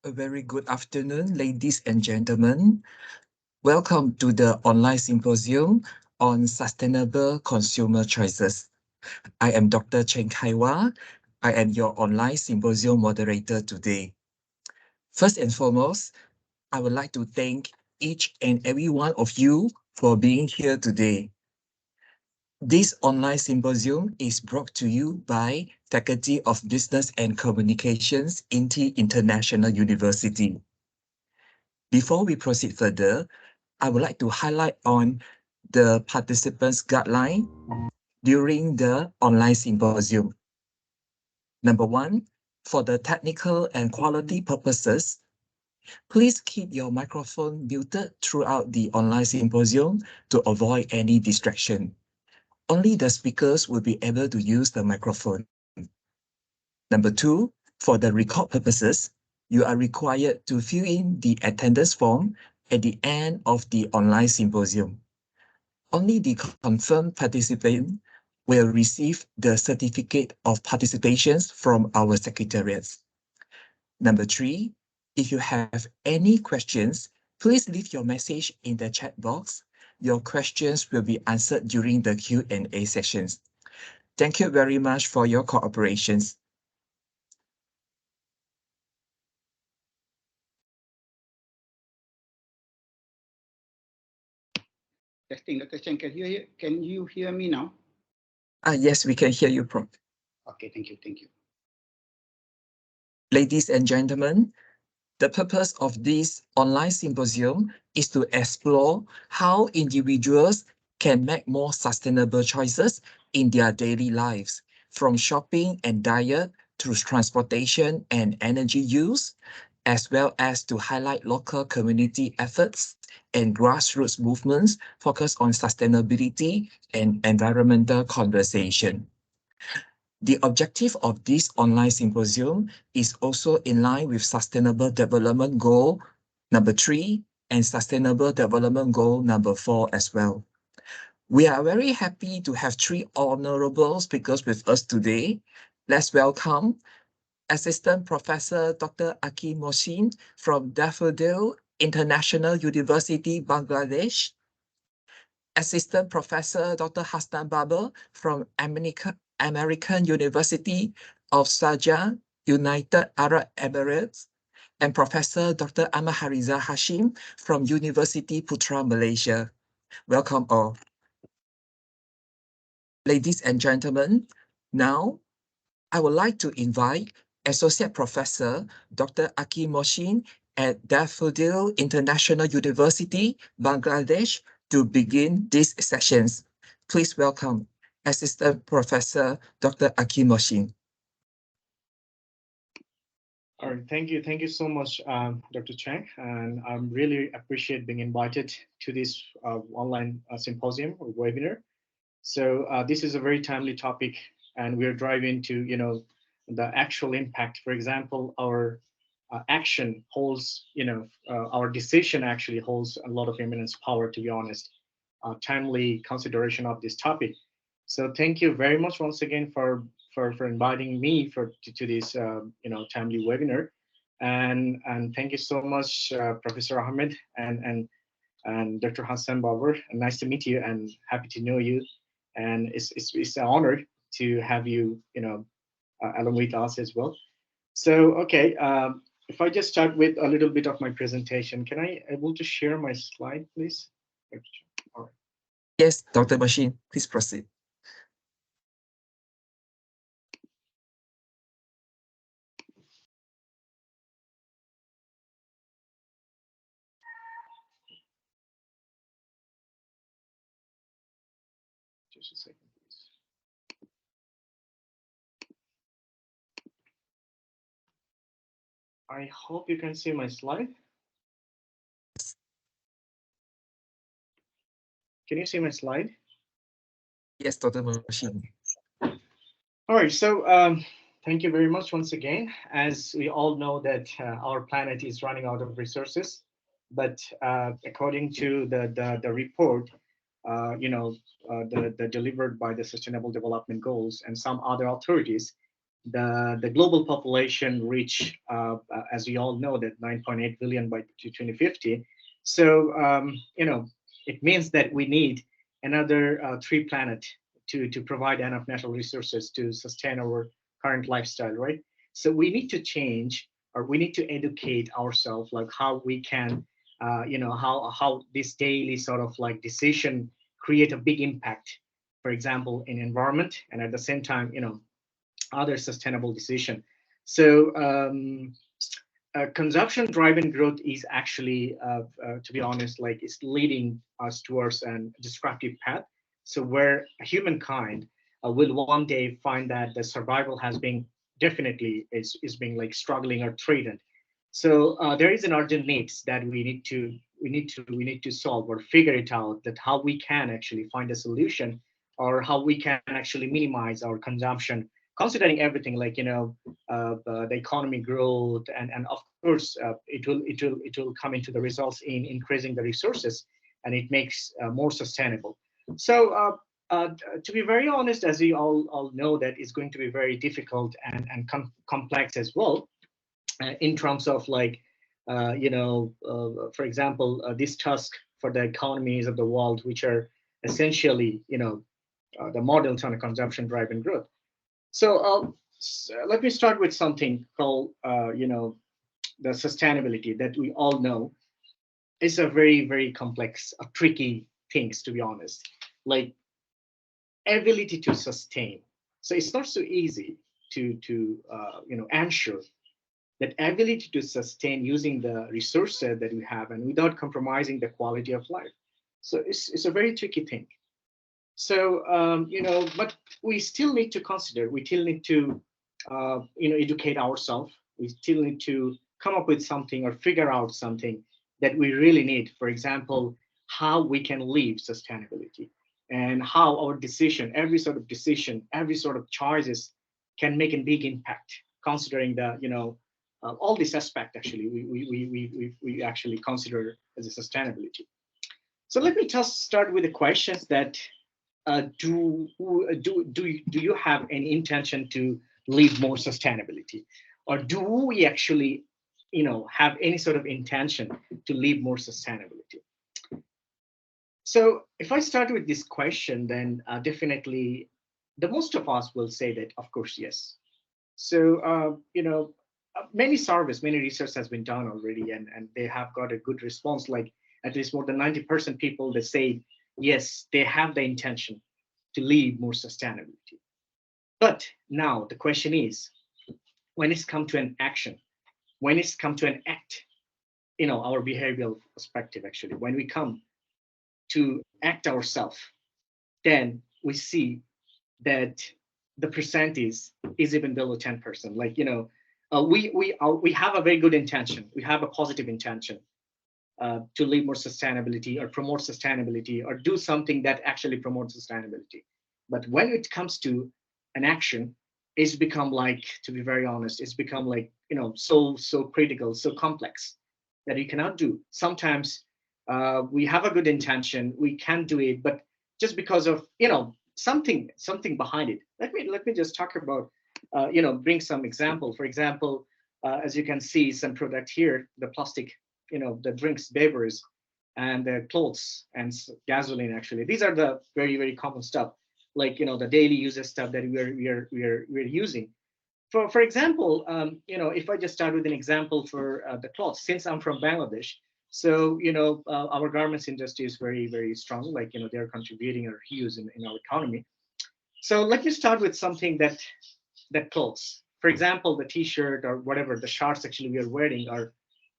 A very good afternoon, ladies and gentlemen. Welcome to the online symposium on sustainable consumer choices. I am Dr. Chen Kaiwa. I am your online symposium moderator today. First and foremost, I would like to thank each and every one of you for being here today. This online symposium is brought to you by Faculty of Business and Communications, INTI International University. Before we proceed further, I would like to highlight on the participants' guideline during the online symposium. Number one, for the technical and quality purposes, please keep your microphone muted throughout the online symposium to avoid any distraction. Only the speakers will be able to use the microphone. Number two, for the record purposes, you are required to fill in the attendance form at the end of the online symposium. Only the confirmed participant will receive the certificate of participation from our secretariats. Number three, if you have any questions, please leave your message in the chat box. Your questions will be answered during the Q&A sessions. Thank you very much for your cooperations. Testing, Dr. Chen, can you hear me now? Yes, we can hear you, Prof. Okay, thank you. Ladies and gentlemen, the purpose of this online symposium is to explore how individuals can make more sustainable choices in their daily lives, from shopping and diet to transportation and energy use, as well as to highlight local community efforts and grassroots movements focused on sustainability and environmental conversation. The objective of this online symposium is also in line with Sustainable Development Goal number 3 and Sustainable Development Goal number 4 as well. We are very happy to have 3 honorable speakers with us today. Let's welcome Assistant Professor Dr. Aki Mohsin from Daffodil International University, Bangladesh, Assistant Professor Dr. Hassan Babar from American University of Sharjah, United Arab Emirates, and Professor Dr. Ahmad Hariza Hashim from University Putra, Malaysia. Welcome all. Ladies and gentlemen, now I would like to invite Associate Professor Dr. Aki Mohsin at Daffodil International University, Bangladesh, to begin these sessions. Please welcome Assistant Professor Dr. Aki Mohsin. All right, thank you so much, Dr. Chang, and I really appreciate being invited to this online symposium or webinar. So this is a very timely topic, and we're driving to the actual impact. For example, our action holds, our decision actually holds a lot of immense power. To be honest, timely consideration of this topic. So thank you very much once again for inviting me to this timely webinar, and thank you so much, Professor Ahmed and Dr. Hassan Babar. Nice to meet you and happy to know you, and it's an honor to have you along with us as well. So okay, if I just start with a little bit of my presentation, can I able to share my slide, please? All right. Yes, Dr. Mohsin, please proceed. Just a second, please. I hope you can see my slide. Can you see my slide? Yes, Dr. Mohsin. All right, so thank you very much once again. As we all know that our planet is running out of resources, but according to the report, the delivered by the Sustainable Development Goals and some other authorities, the global population reach, as we all know, that 9.8 billion by 2050. So it means that we need another three planet to provide enough natural resources to sustain our current lifestyle, right? So we need to change, or we need to educate ourselves, like how we can, how this daily sort of like decision create a big impact, for example, in environment, and at the same time, other sustainable decision. So consumption driven growth is actually, to be honest, like it's leading us towards an disruptive path. So where humankind will one day find that the survival has been definitely is being like struggling or threatened. So there is an urgent needs that we need to solve or figure it out, that how we can actually find a solution, or how we can actually minimize our consumption, considering everything, like the economy growth, and of course it will come into the results in increasing the resources, and it makes more sustainable. So to be very honest, as we all know, that it's going to be very difficult and complex as well, in terms of like for example, this task for the economies of the world, which are essentially the models on a consumption driven growth. So let me start with something called, the sustainability, that we all know is a very, very complex, tricky things, to be honest. Like ability to sustain. So it's not so easy to ensure that ability to sustain using the resources that we have and without compromising the quality of life. So it's a very tricky thing. So but we still need to consider, we still need to educate ourselves, we still need to come up with something or figure out something that we really need. For example, how we can live sustainability, and how our decision, every sort of decision, every sort of choices can make a big impact, considering the all this aspect actually we actually consider as a sustainability. So let me just start with the questions that do you have any intention to live more sustainability, or do we actually have any sort of intention to live more sustainability? So if I start with this question, then definitely the most of us will say that of course yes. So many surveys, many research has been done already, and they have got a good response, like at least more than 90% people that say yes, they have the intention to live more sustainability. But now the question is, when it's come to an action, when it's come to an act, our behavioral perspective, actually, when we come to act ourselves, then we see that the percent is even below 10%. Like, we have a very good intention, we have a positive intention to live more sustainability, or promote sustainability, or do something that actually promotes sustainability. But when it comes to an action, it's become like, to be very honest, it's become like, so critical, so complex, that you cannot do. Sometimes we have a good intention, we can do it, but just because of something behind it. Let me just talk about bring some example. For example, as you can see, some product here, the plastic, the drinks, beverage, and the clothes and gasoline. Actually, these are the very, very common stuff, like the daily user stuff that we're using. For example, if I just start with an example for the clothes, since I'm from Bangladesh, so our garments industry is very, very strong. Like they're contributing or huge in our economy. So let me start with something that clothes. For example, the T-shirt or whatever the shorts actually we are wearing, or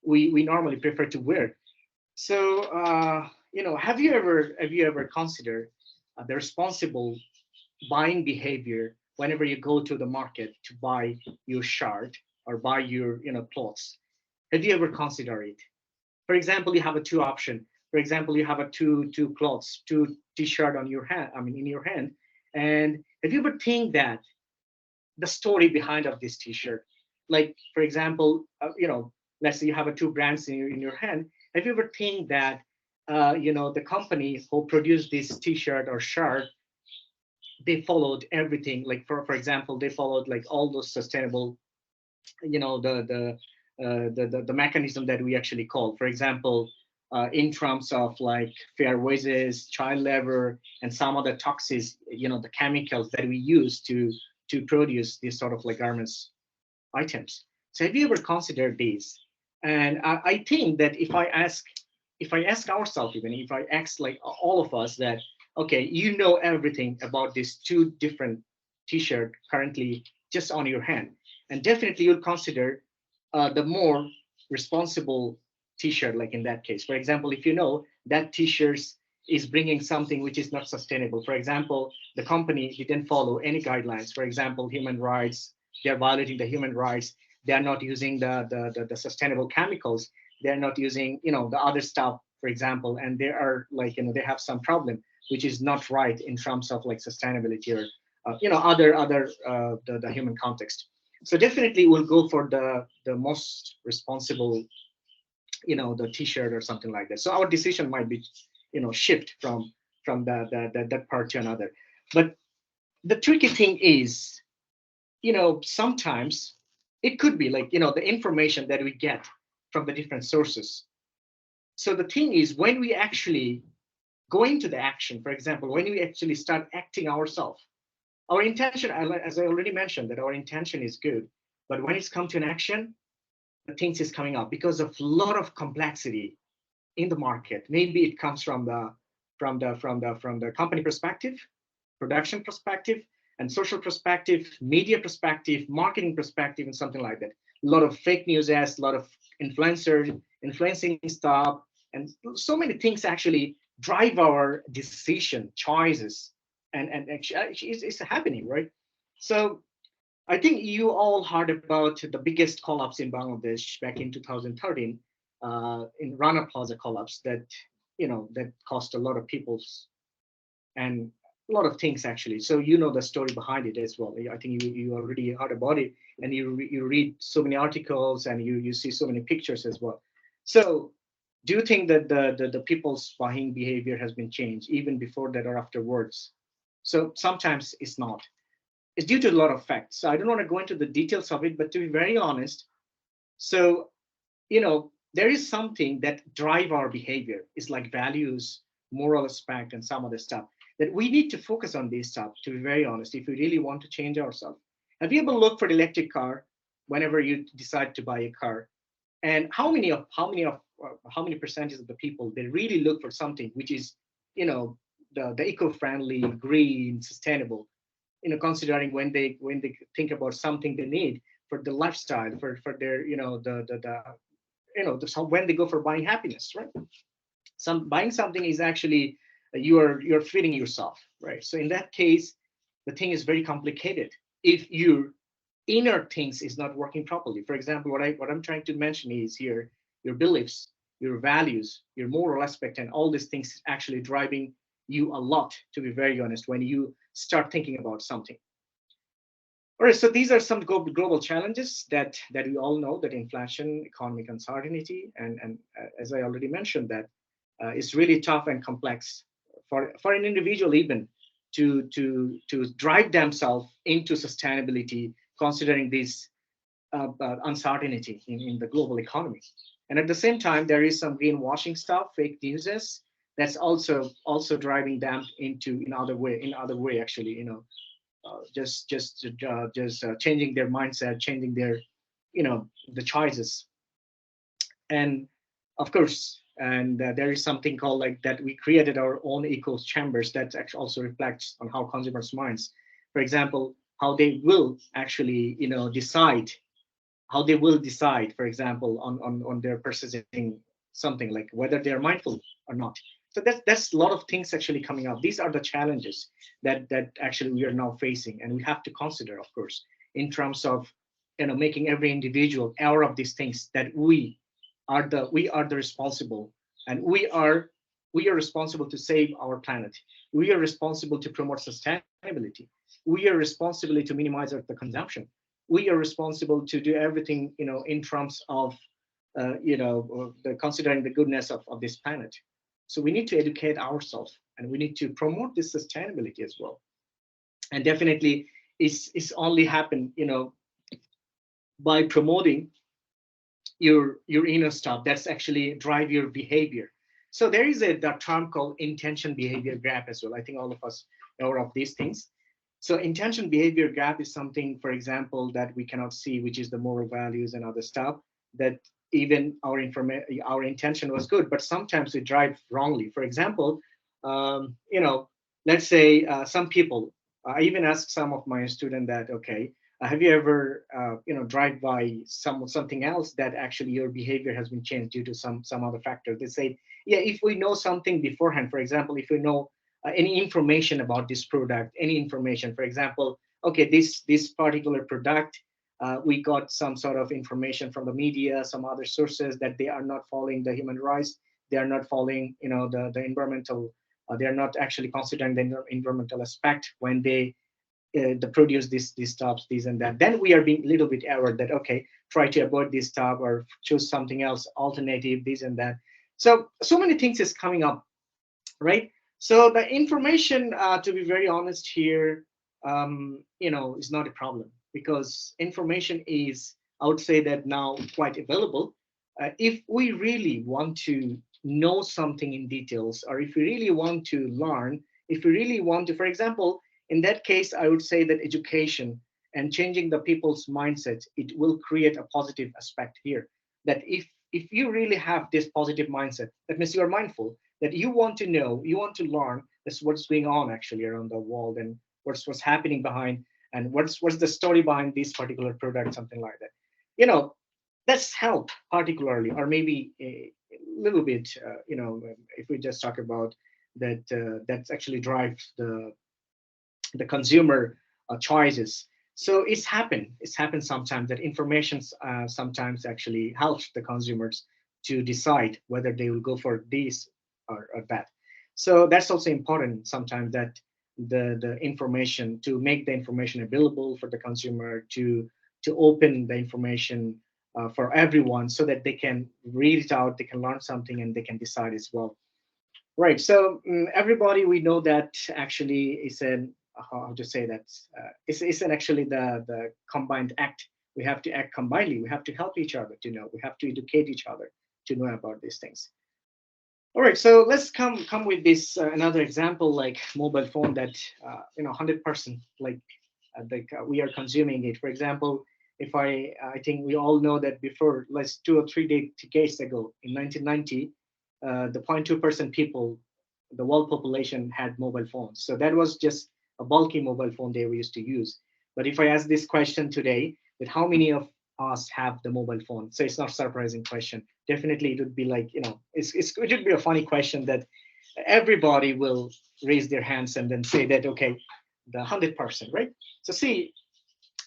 we normally prefer to wear. So have you ever considered the responsible buying behavior whenever you go to the market to buy your shirt or buy your clothes? Have you ever considered it? For example, you have a two option. For example, you have a two clothes, two T-shirt on your hand. I mean, in your hand. And have you ever think that the story behind of this T-shirt? Like, for example, let's say you have a two brands in your hand. Have you ever think that the company who produced this T-shirt or shirt, they followed everything. Like for example, they followed like all those sustainable, the mechanism that we actually call, for example, in terms of like fair wages, child labor, and some other toxins, the chemicals that we use to produce these sort of like garments items. So have you ever considered these? And I think that if I ask ourselves, even if I ask like all of us that, okay, you know everything about these two different t-shirt currently just on your hand, and definitely you'll consider the more responsible t-shirt, like in that case. For example, if you know that t-shirt is bringing something which is not sustainable. For example, the company didn't follow any guidelines. For example, human rights, they are violating the human rights. They are not using the sustainable chemicals. They're not using, the other stuff, for example, and they are like, they have some problem which is not right in terms of like sustainability or, other the human context. So definitely we'll go for the most responsible, the t-shirt or something like that. So our decision might be, shift from that part to another. But the tricky thing is, sometimes it could be like, the information that we get from the different sources. So the thing is, when we actually go into the action, for example, when we actually start acting ourselves, our intention, as I already mentioned, that our intention is good, but when it's come to an action, the things is coming up because of a lot of complexity in the market. Maybe it comes from the company perspective, production perspective, and social perspective, media perspective, marketing perspective, and something like that. A lot of fake news ads, a lot of influencers influencing stuff, and so many things actually drive our decision choices, and actually it's happening, right? So I think you all heard about the biggest collapse in Bangladesh back in 2013, in Rana Plaza collapse that that cost a lot of people's and a lot of things actually. So you know the story behind it as well. I think you already heard about it, and you read so many articles and you see so many pictures as well. So do you think that the people's buying behavior has been changed even before that or afterwards? So sometimes it's not. It's due to a lot of facts. So I don't want to go into the details of it, but to be very honest, so there is something that drive our behavior. It's like values, moral aspect, and some other stuff that we need to focus on these stuff, to be very honest, if we really want to change ourselves. Have you ever looked for the electric car whenever you decide to buy a car? And how many percentage of the people, they really look for something which is, the eco-friendly, green, sustainable, considering when they think about something they need for the lifestyle, for their, when they go for buying happiness, right? Buying something is actually, you're feeding yourself, right? So in that case, the thing is very complicated if your inner things is not working properly. For example, what I'm trying to mention is here, your beliefs, your values, your moral aspect, and all these things actually driving you a lot, to be very honest, when you start thinking about something. All right, so these are some global challenges that we all know, that inflation, economic uncertainty, and as I already mentioned, that it's really tough and complex for an individual even to drive themselves into sustainability, considering this uncertainty in the global economy. And at the same time, there is some greenwashing stuff, fake news, that's also driving them into in other way actually, just changing their mindset, changing their, the choices. And of course, and there is something called like that, we created our own echo chambers that actually also reflects on how consumers' minds, for example, how they will actually, decide, for example, on their purchasing something, like whether they are mindful or not. So that's a lot of things actually coming up. These are the challenges that actually we are now facing, and we have to consider, of course, in terms of, making every individual aware of these things, that we are the responsible, and we are responsible to save our planet. We are responsible to promote sustainability. We are responsible to minimize the consumption. We are responsible to do everything, in terms of, considering the goodness of this planet. So we need to educate ourselves, and we need to promote this sustainability as well. And definitely it's only happen, by promoting your inner stuff that's actually drive your behavior. So there is the term called intention behavior gap as well. I think all of us are aware of these things. So intention behavior gap is something, for example, that we cannot see, which is the moral values and other stuff, that even our intention was good, but sometimes we drive wrongly. For example, let's say some people, I even asked some of my students that, okay, have you ever, drive by something else that actually your behavior has been changed due to some other factor? They say, yeah, if we know something beforehand, for example, if we know any information about this product, any information, for example, okay, this particular product, we got some sort of information from the media, some other sources that they are not following the human rights, they are not following, the environmental, they are not actually considering the environmental aspect when they produce these stops, these and that. Then we are being a little bit aware that, okay, try to avoid this stop or choose something else, alternative, this and that. So many things is coming up, right? So the information, to be very honest here, is not a problem, because information is, I would say that now quite available. If we really want to know something in details, or if we really want to learn, if we really want to, for example, in that case, I would say that education and changing the people's mindset, it will create a positive aspect here. That if you really have this positive mindset, that means you are mindful, that you want to know, you want to learn this, what's going on actually around the world, and what's happening behind, and what's the story behind this particular product, something like that. That's help particularly, or maybe a little bit, if we just talk about that, that's actually drives the consumer choices. So it's happened sometimes that information sometimes actually helps the consumers to decide whether they will go for this or that. So that's also important sometimes, that the information, to make the information available for the consumer, to open the information for everyone, so that they can read it out, they can learn something, and they can decide as well. Right. So everybody, we know that actually is an, how to say that, it's an actually the combined act. We have to act combinedly. We have to help each other to know. We have to educate each other to know about these things. All right. So let's come with this another example, like mobile phone, that 100% we are consuming it. For example, if I think we all know that before, like 2 or 3 decades ago, in 1990, the 0.2% people, the world population, had mobile phones. So that was just a bulky mobile phone they used to use. But if I ask this question today, that how many of us have the mobile phone? So it's not a surprising question. Definitely, it would be like, it would be a funny question that everybody will raise their hands and then say that, okay, the 100%, right? So see,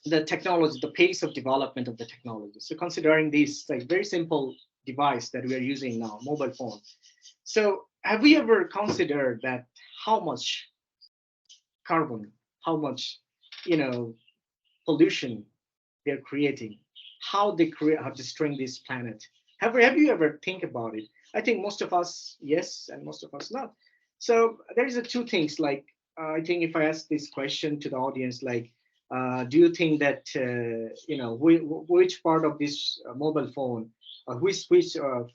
the technology, the pace of development of the technology. So considering this like very simple device that we are using now, mobile phone. So have we ever considered that how much carbon, how much, you know, pollution they're creating, how they create, how destroying this planet? Have you ever think about it? I think most of us, yes, and most of us not. So there is a two things. Like I think if I ask this question to the audience, like, do you think that which part of this mobile phone, which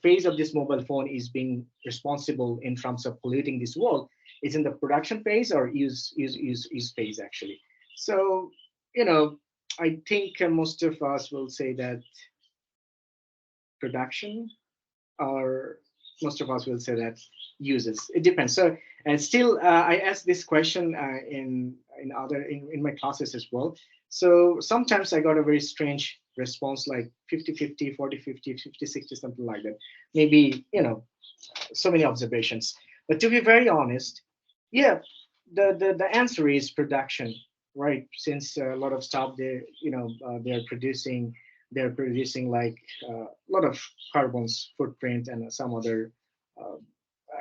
phase of this mobile phone is being responsible in terms of polluting this world? Is in the production phase or use phase actually? So you know I think most of us will say that production, or most of us will say that uses. It depends. So, and still, I ask this question in my classes as well. So sometimes I got a very strange response, like 50-50, 40-50, 50-60, something like that. Maybe so many observations. But to be very honest, yeah, the answer is production, right? Since a lot of stuff they're producing like a lot of carbon's footprint and some other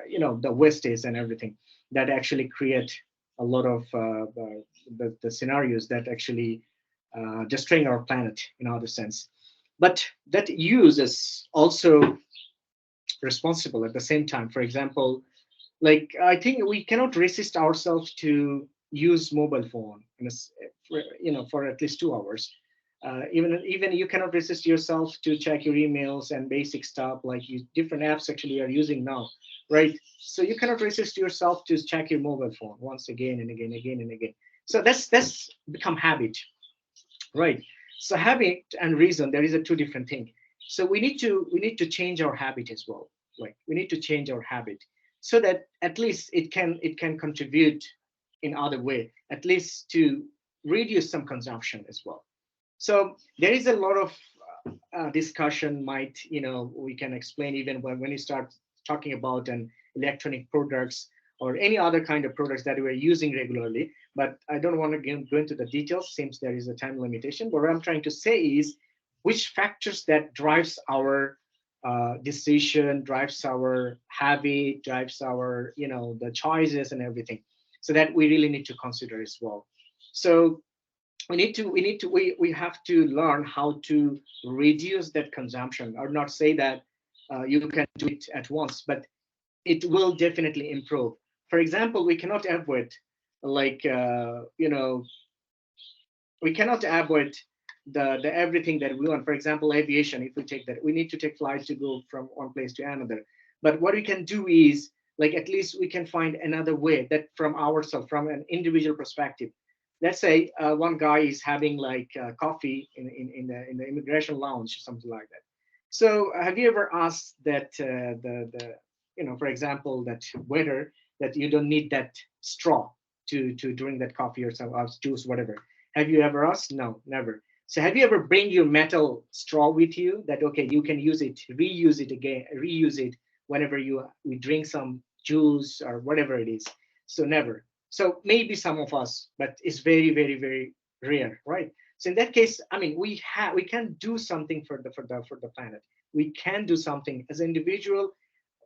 the wastage and everything that actually create a lot of the scenarios that actually destroying our planet in other sense. But that use is also responsible at the same time. For example, like I think we cannot resist ourselves to use mobile phone for at least 2 hours. Even you cannot resist yourself to check your emails and basic stuff like different apps actually are using now, right? So you cannot resist yourself to check your mobile phone once again and again and again. So that's become habit, right? So habit and reason, there is a two different thing. So we need to change our habit as well. Like we need to change our habit so that at least it can contribute in other way, at least to reduce some consumption as well. So there is a lot of discussion might, we can explain even when you start talking about an electronic products or any other kind of products that we're using regularly. But I don't want to go into the details since there is a time limitation. But what I'm trying to say is which factors that drives our decision, drives our habit, drives our, the choices and everything. So that we really need to consider as well. So we have to learn how to reduce that consumption, or not say that you can do it at once, but it will definitely improve. For example, we cannot avoid, like we cannot avoid the everything that we want. For example, aviation, if we take that, we need to take flights to go from one place to another. But what we can do is, like, at least we can find another way that from ourselves, from an individual perspective. Let's say one guy is having like coffee in the immigration lounge or something like that. So have you ever asked that the for example, that waiter, that you don't need that straw to drink that coffee or some juice, whatever? Have you ever asked? No, never. So have you ever bring your metal straw with you that, okay, you can use it, reuse it again, reuse it whenever we drink some juice or whatever it is? So never. So maybe some of us, but it's very, very, very rare, right? So in that case, I mean, we can do something for the planet. We can do something as an individual.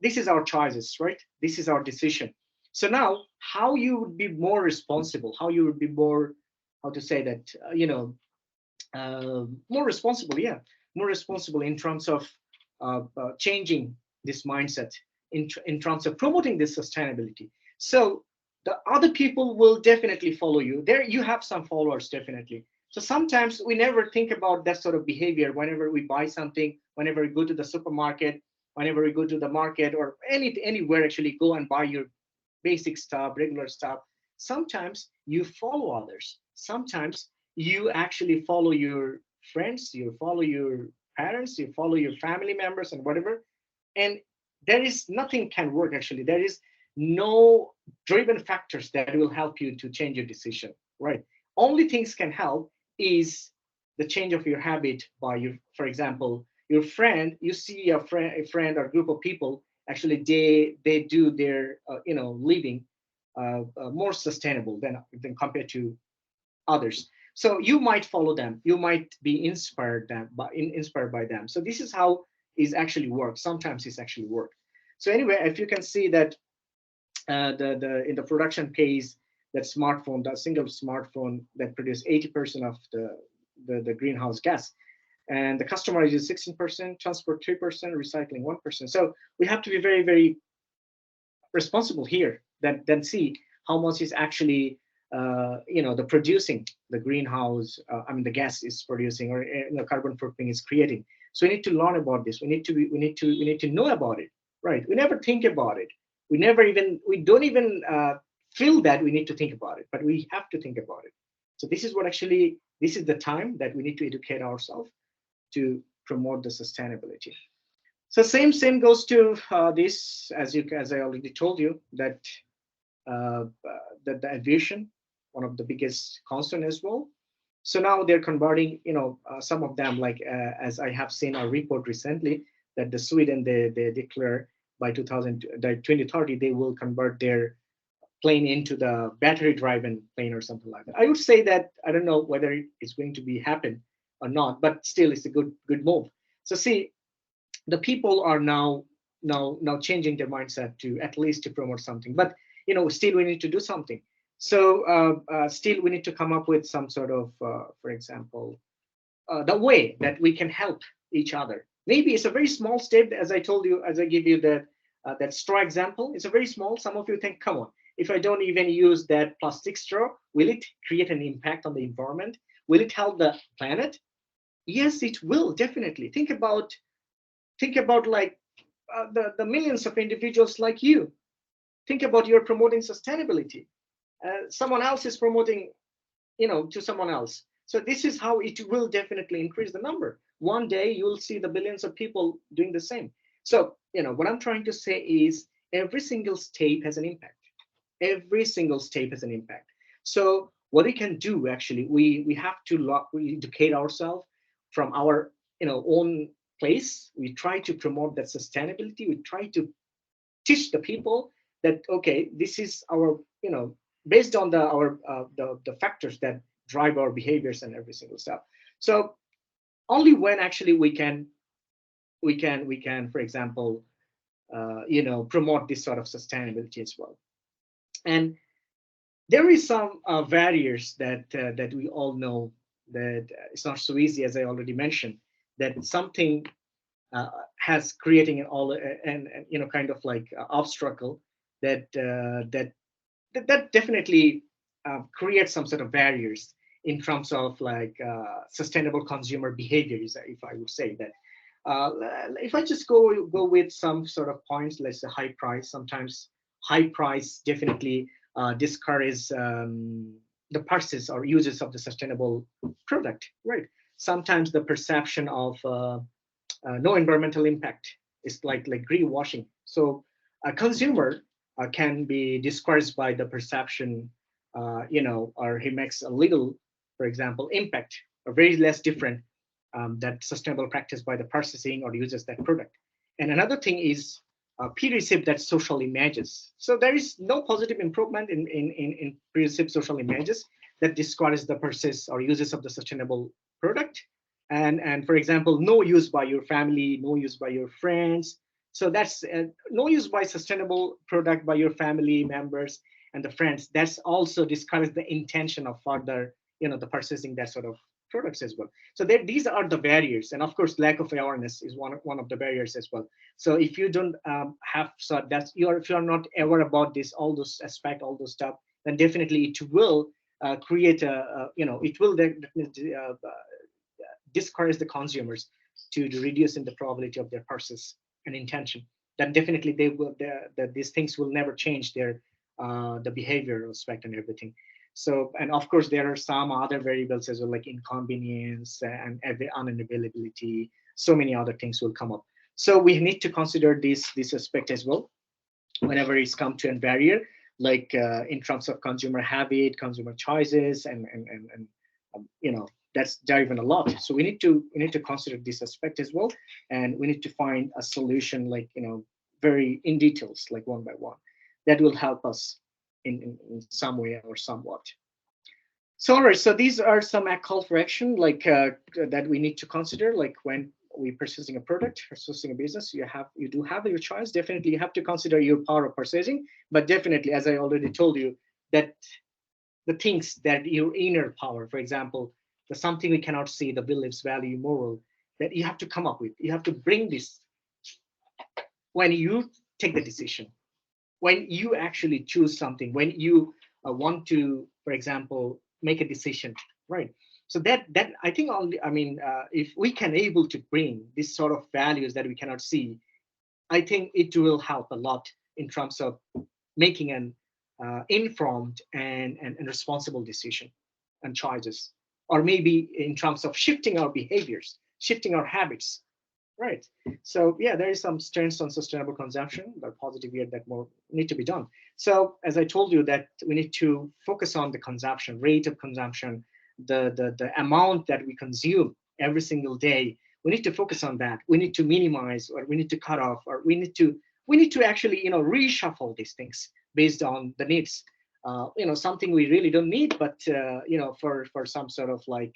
This is our choices, right? This is our decision. So now, how you would be more responsible? How you would be more, how to say that, more responsible, yeah, more responsible in terms of changing this mindset, in terms of promoting this sustainability. So the other people will definitely follow you. There you have some followers, definitely. So sometimes we never think about that sort of behavior whenever we buy something, whenever we go to the supermarket, whenever we go to the market, or anywhere, actually go and buy your basic stuff, regular stuff. Sometimes you follow others. Sometimes you actually follow your friends, you follow your parents, you follow your family members and whatever. And there is nothing can work, actually. There is no driven factors that will help you to change your decision, right? Only things can help is the change of your habit by your, for example, your friend. You see a friend or group of people, actually they do their living more sustainable than compared to others. So you might follow them, you might be inspired by them. So this is how is actually work. Sometimes it's actually work. So anyway, if you can see that the in the production case, that smartphone, that single smartphone that produced 80% of the greenhouse gas, and the customer uses 16%, transport 3%, recycling 1%. So we have to be very, very responsible here, then see how much is actually the producing, the greenhouse, the gas is producing, or carbon footprint is creating. So we need to learn about this. We need to know about it, right? We never think about it. We don't even feel that we need to think about it, but we have to think about it. So this is the time that we need to educate ourselves to promote the sustainability. So same goes to this, as I already told you, that the aviation, one of the biggest concern as well. So now they're converting, some of them, like as I have seen a report recently, that the Sweden, they declare by 2030 they will convert their plane into the battery driven plane or something like that. I would say that I don't know whether it's going to be happen or not, but still it's a good move. So see, the people are now changing their mindset to at least to promote something, but still we need to do something. So still we need to come up with some sort of for example, the way that we can help each other. Maybe it's a very small step, as I told you, as I give you that straw example. It's a very small. Some of you think, come on, if I don't even use that plastic straw, will it create an impact on the environment? Will it help the planet? Yes, it will, definitely. Think about like the millions of individuals like you. Think about you're promoting sustainability. Someone else is promoting, to someone else. So this is how it will definitely increase the number. One day you'll see the billions of people doing the same. So, what I'm trying to say is every single step has an impact. Every single step has an impact. So what we can do, actually, we have to we educate ourselves from our own place. We try to promote that sustainability. We try to teach the people that, okay, this is our, based on the factors that drive our behaviors and every single stuff. So only when actually we can, for example, promote this sort of sustainability as well. And there is some barriers that we all know, that it's not so easy, as I already mentioned, that something has creating an all and kind of like obstacle that that definitely creates some sort of barriers in terms of like sustainable consumer behaviors, if I would say that. If I just go with some sort of points, let's say high price. Sometimes high price definitely discourages the purchase or uses of the sustainable product, right? Sometimes the perception of no environmental impact is like greenwashing. So a consumer can be discouraged by the perception, or he makes a little, for example, impact or very less different that sustainable practice by the purchasing or uses that product. And another thing is pre-received that social images. So there is no positive improvement in pre-received social images that discourages the purchase or uses of the sustainable product. And for example, no use by your family, no use by your friends. So that's no use by sustainable product by your family members and the friends. That's also discourages the intention of further, the purchasing that sort of products as well. So these are the barriers, and of course, lack of awareness is one of the barriers as well. So if you don't have, so that's if you're not aware about this, all those aspect, all those stuff, then definitely it will create it will definitely discourage the consumers to reducing the probability of their purchase and intention. Then definitely they will these things will never change their the behavior aspect and everything. So, and of course, there are some other variables as well, like inconvenience and unavailability. So many other things will come up. So we need to consider this aspect as well whenever it's come to a barrier, like in terms of consumer habit, consumer choices, and that's driving a lot. So we need to consider this aspect as well, and we need to find a solution, like very in details, like one by one, that will help us in some way or somewhat. So all right, so these are some call for action, like that we need to consider, like when we're purchasing a product, purchasing a business, you do have your choice. Definitely you have to consider your power of purchasing, but definitely, as I already told you, that the things that your inner power, for example, the something we cannot see, the beliefs, value, moral, that you have to come up with. You have to bring this when you take the decision, when you actually choose something, when you want to, for example, make a decision, right? So that I think only, if we can able to bring this sort of values that we cannot see, I think it will help a lot in terms of making an informed and responsible decision and choices, or maybe in terms of shifting our behaviors, shifting our habits, right? So yeah, there is some strengths on sustainable consumption, but positive here that more need to be done. So as I told you, that we need to focus on the consumption, rate of consumption, the amount that we consume every single day. We need to focus on that. We need to minimize, or we need to cut off, or we need to actually reshuffle these things based on the needs. Something we really don't need, but for some sort of like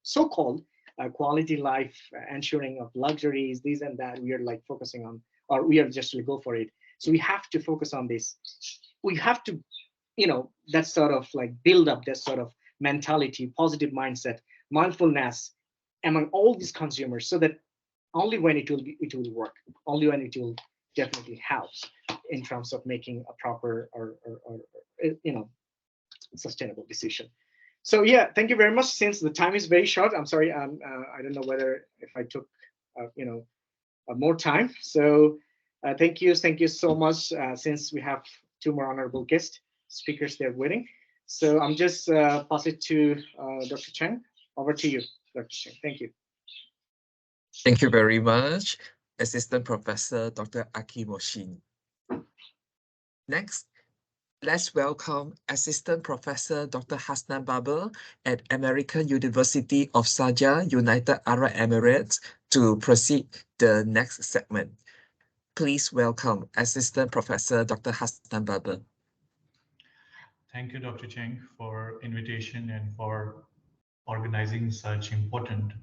so-called quality life, ensuring of luxuries, these and that, we are like focusing on, or we are just to go for it. So we have to focus on this. We have to, that sort of like build up that sort of mentality, positive mindset, mindfulness among all these consumers, so that only when it will work, only when it will definitely help. in terms of making a proper or sustainable decision. So yeah, thank you very much. Since the time is very short, I'm sorry, I don't know whether if I took more time. So thank you so much. Since we have two more honorable guest speakers there waiting, so I'm just pass it to Dr. Cheng. Over to you, Dr. Cheng. Thank you. Thank you very much, Assistant Professor Dr. Akimoshin. Next, let's welcome Assistant Professor Dr. Hasnan Babel at American University of Sharjah, United Arab Emirates, to proceed the next segment. Please welcome Assistant Professor Dr. Hasnan Babel. Thank you, Dr. Cheng, for invitation and for organizing such important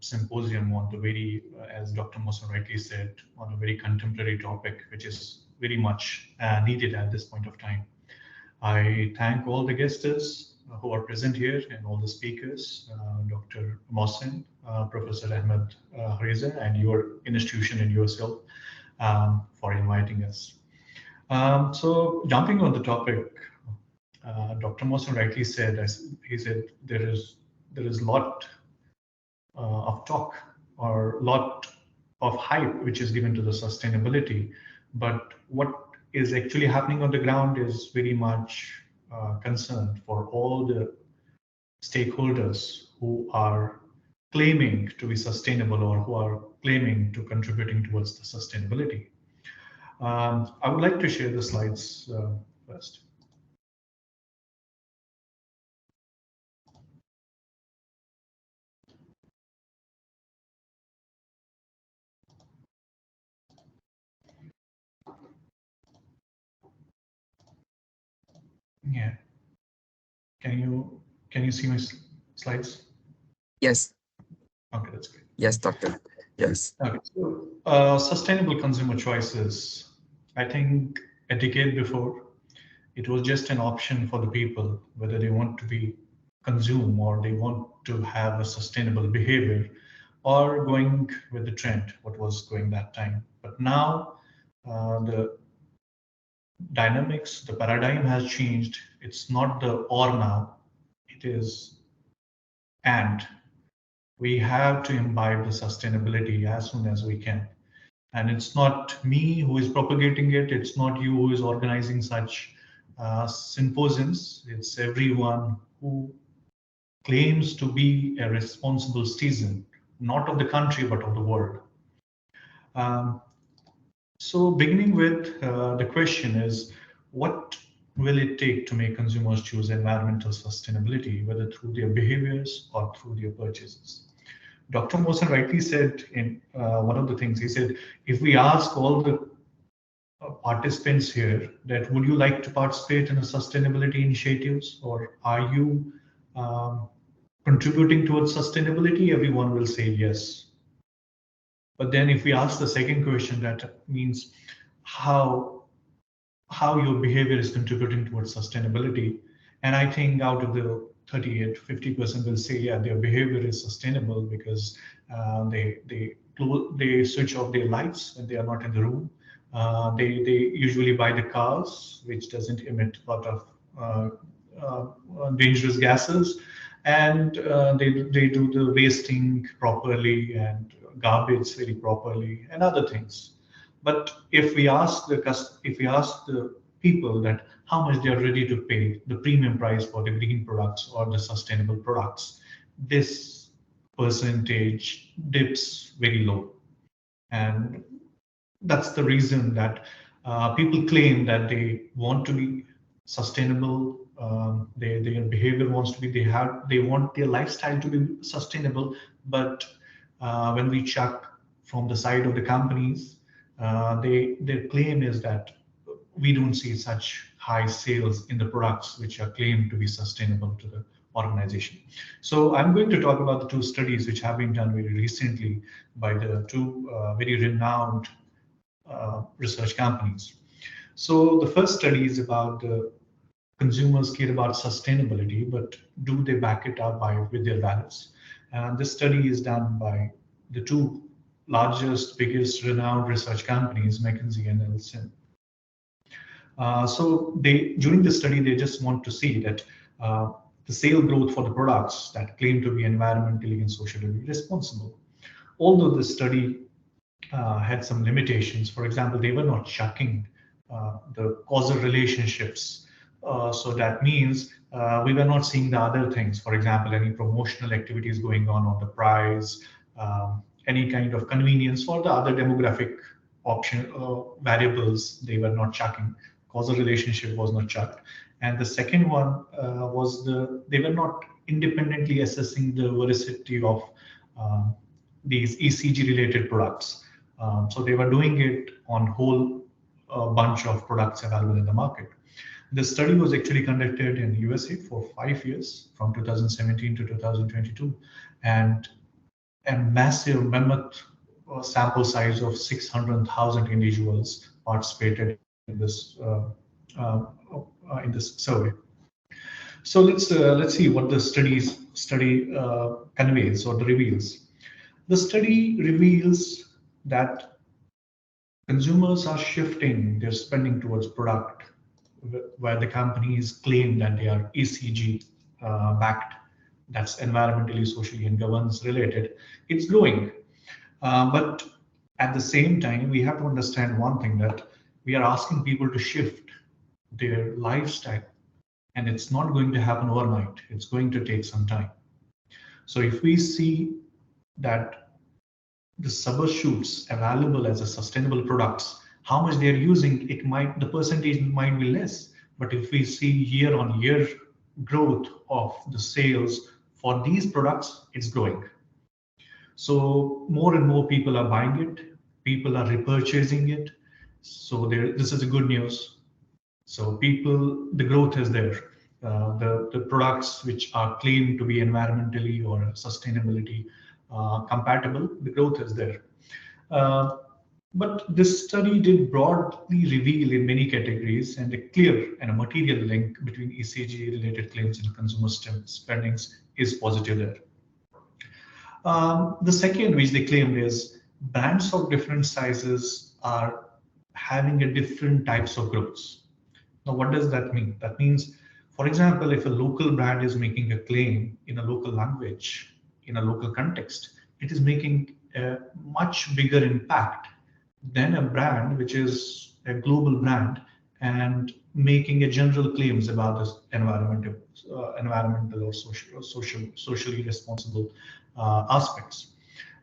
symposium on the very, as Dr. Mosen rightly said, on a very contemporary topic, which is very much needed at this point of time. I thank all the guests who are present here and all the speakers, Dr. Mosen, Professor Ahmed Reza, and your institution and yourself for inviting us. So jumping on the topic, Dr. Mosen rightly said, as he said, there is a lot of talk or lot of hype which is given to the sustainability, but what is actually happening on the ground is very much concerned for all the stakeholders who are claiming to be sustainable or who are claiming to contributing towards the sustainability. I would like to share the slides first. Yeah. Can you see my slides? Yes. Okay, that's great. Yes, Doctor. Yes. Okay. So, sustainable consumer choices. I think a decade before, it was just an option for the people whether they want to be consume or they want to have a sustainable behavior or going with the trend, what was going that time. But now the dynamics, the paradigm has changed. It's not the or now, it is and. We have to imbibe the sustainability as soon as we can. And it's not me who is propagating it. It's not you who is organizing such symposiums. It's everyone who claims to be a responsible citizen, not of the country, but of the world. So beginning with the question is, what will it take to make consumers choose environmental sustainability, whether through their behaviors or through their purchases? Dr. Mosen rightly said in one of the things, he said, if we ask all the participants here that would you like to participate in a sustainability initiatives or are you contributing towards sustainability, everyone will say yes. But then if we ask the second question, that means how your behavior is contributing towards sustainability. And I think out of the 38, 50% will say, yeah, their behavior is sustainable because they switch off their lights when they are not in the room. They usually buy the cars, which doesn't emit a lot of dangerous gases, and they do the wasting properly and garbage very properly and other things. But if we ask the people that how much they are ready to pay the premium price for the green products or the sustainable products, this percentage dips very low. And that's the reason that people claim that they want to be sustainable. Their behavior wants to be, they want their lifestyle to be sustainable. But when we check from the side of the companies, their claim is that we don't see such high sales in the products which are claimed to be sustainable to the organization. So I'm going to talk about the two studies which have been done very recently by the two very renowned research companies. So the first study is about the consumers care about sustainability, but do they back it up with their values? And this study is done by the two largest, biggest renowned research companies, McKinsey and Nielsen. So during the study, they just want to see that the sale growth for the products that claim to be environmentally and socially responsible. Although the study had some limitations. For example, they were not checking the causal relationships. So that means we were not seeing the other things. For example, any promotional activities going on the price, any kind of convenience or the other demographic option variables they were not checking. Causal relationship was not checked. And the second one was they were not independently assessing the veracity of these ECG related products. So they were doing it on whole bunch of products available in the market. The study was actually conducted in USA for 5 years, from 2017 to 2022, and a massive mammoth sample size of 600,000 individuals participated in this survey. So let's see what the study conveys or reveals. The study reveals that consumers are shifting their spending towards product where the companies claim that they are ECG backed, that's environmentally, socially, and governance related. It's growing. But at the same time, we have to understand one thing, that we are asking people to shift their lifestyle, and it's not going to happen overnight. It's going to take some time. So if we see that the substitutes available as a sustainable products, how much they're using, the percentage might be less. But if we see year on year growth of the sales for these products, it's growing. So more and more people are buying it, people are repurchasing it. So this is a good news. So the growth is there. The products which are claimed to be environmentally or sustainability compatible, the growth is there. But this study did broadly reveal in many categories and a clear and a material link between ECG related claims and consumer spendings is positive there. The second which they claimed is brands of different sizes are having a different types of growths. Now, what does that mean? That means, for example, if a local brand is making a claim in a local language, in a local context, it is making a much bigger impact than a brand which is a global brand and making a general claims about this environmental or socially responsible aspects.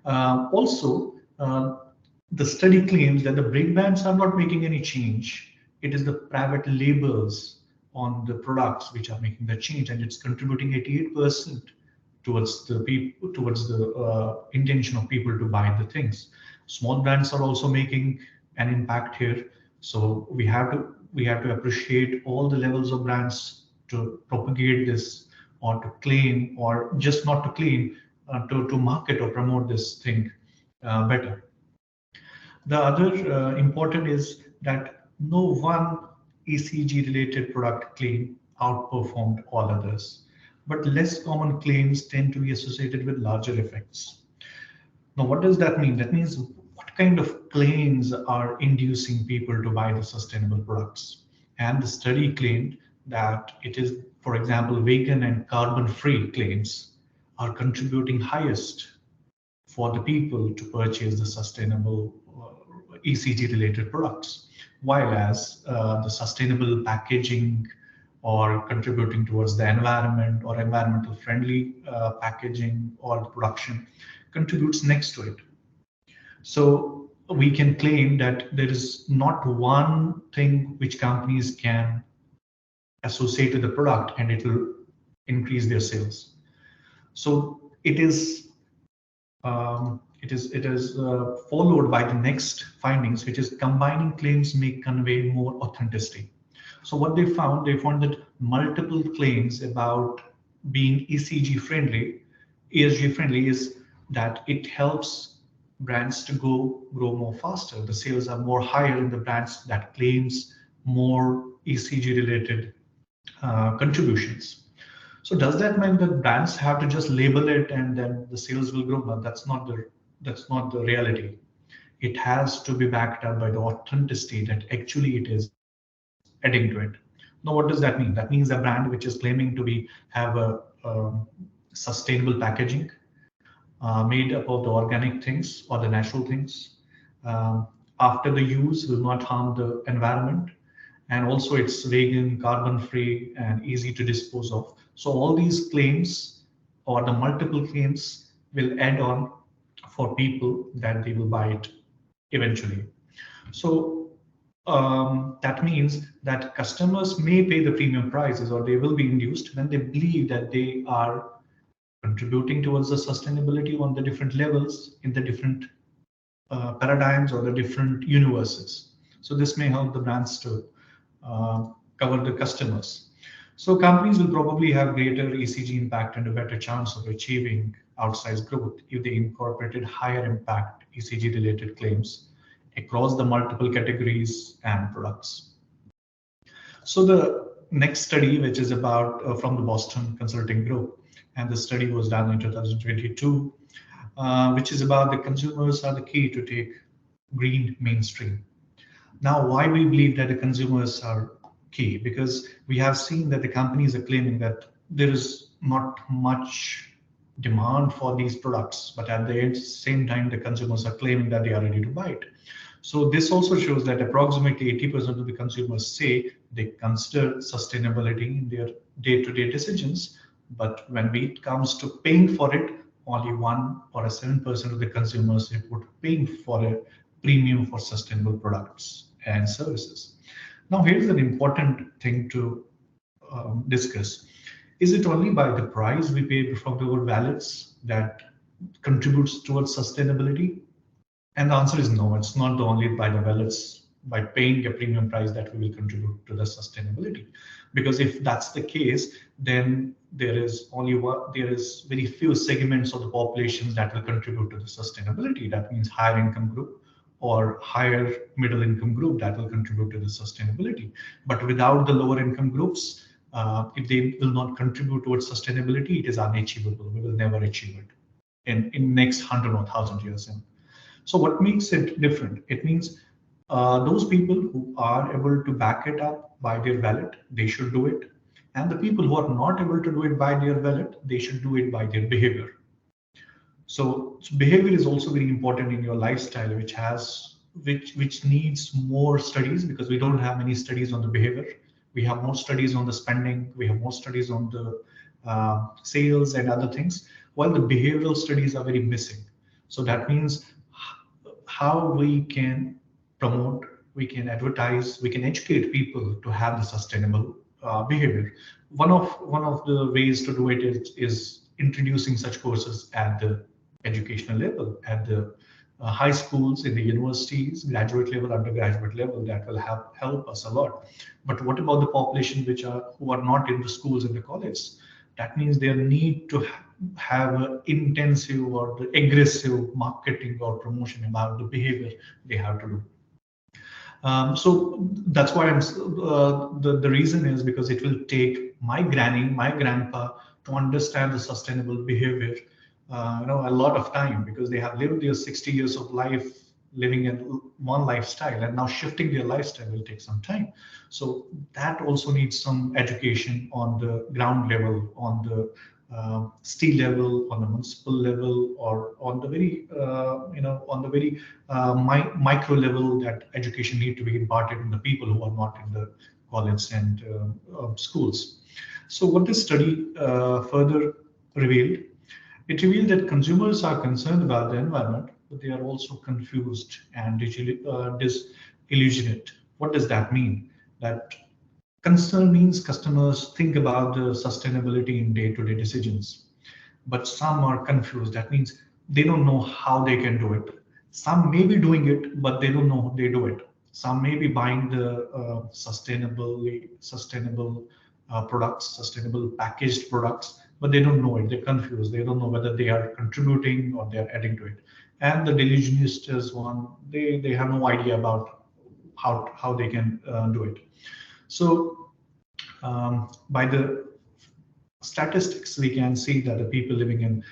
Also, the study claims that the big brands are not making any change. It is the private labels on the products which are making the change, and it's contributing 88% towards the intention of people to buy the things. Small brands are also making an impact here. So we have to appreciate all the levels of brands to propagate this, or to claim, or just not to claim, to market or promote this thing better. The other important is that no one ECG related product claim outperformed all others, but less common claims tend to be associated with larger effects. Now, what does that mean? That means what kind of claims are inducing people to buy the sustainable products? And the study claimed that it is, for example, vegan and carbon-free claims are contributing highest for the people to purchase the sustainable ECG related products, while as the sustainable packaging or contributing towards the environment or environmental friendly packaging or the production contributes next to it. So we can claim that there is not one thing which companies can associate with the product and it will increase their sales. So it is followed by the next findings, which is combining claims may convey more authenticity. So what they found that multiple claims about being ESG friendly is that it helps brands to grow more faster. The sales are more higher in the brands that claims more ESG related contributions. So does that mean that brands have to just label it and then the sales will grow? No, that's not the reality. It has to be backed up by the authenticity that actually it is adding to it. Now, what does that mean? That means a brand which is claiming to be have a sustainable packaging made up of the organic things or the natural things. After the use, will not harm the environment, and also it's vegan, carbon-free, and easy to dispose of. So all these claims or the multiple claims will add on for people that they will buy it eventually. So that means that customers may pay the premium prices, or they will be induced when they believe that they are contributing towards the sustainability on the different levels in the different paradigms or the different universes. So this may help the brands to cover the customers. So companies will probably have greater ECG impact and a better chance of achieving outsized growth if they incorporated higher impact ECG related claims across the multiple categories and products. So the next study, which is about from the Boston Consulting Group, and the study was done in 2022, which is about the consumers are the key to take green mainstream. Now, why we believe that the consumers are key? Because we have seen that the companies are claiming that there is not much demand for these products, but at the same time, the consumers are claiming that they are ready to buy it. So this also shows that approximately 80% of the consumers say they consider sustainability in their day-to-day decisions, but when it comes to paying for it, only 1 or 7% of the consumers report paying for a premium for sustainable products and services. Now, here's an important thing to discuss. Is it only by the price we pay from our wallets that contributes towards sustainability? And the answer is no, it's not only by the wallets, by paying a premium price that we will contribute to the sustainability. Because if that's the case, then there is very few segments of the population that will contribute to the sustainability. That means higher income group or higher middle income group that will contribute to the sustainability. But without the lower income groups, if they will not contribute towards sustainability, it is unachievable. We will never achieve it in next 100 or 1,000 years. So what makes it different? It means those people who are able to back it up by their wallet, they should do it. And the people who are not able to do it by their wallet, they should do it by their behavior. So behavior is also very important in your lifestyle, which needs more studies, because we don't have many studies on the behavior. We have more studies on the spending. We have more studies on the sales and other things, while the behavioral studies are very missing. So that means how we can promote, we can advertise, we can educate people to have the sustainable behavior. One of the ways to do it is introducing such courses at the educational level, at the high schools, in the universities, graduate level, undergraduate level. That will help us a lot. But what about the population who are not in the schools and the colleges? That means they need to have an intensive or the aggressive marketing or promotion about the behavior they have to do. So that's why the reason is because it will take my granny, my grandpa to understand the sustainable behavior, a lot of time, because they have lived their 60 years of life living in one lifestyle, and now shifting their lifestyle will take some time. So that also needs some education on the ground level, on the state level, on the municipal level, or on the very micro level. That education need to be imparted in the people who are not in the college and schools. So what this study further revealed, it revealed that consumers are concerned about the environment, but they are also confused and disillusioned. What does that mean? That concern means customers think about the sustainability in day-to-day decisions, but some are confused. That means they don't know how they can do it. Some may be doing it, but they don't know how they do it. Some may be buying the sustainable products, sustainable packaged products, but they don't know it. They're confused. They don't know whether they are contributing or they're adding to it. And the delusionist is one. They have no idea about how they can do it. So by the statistics, we can see that the people living in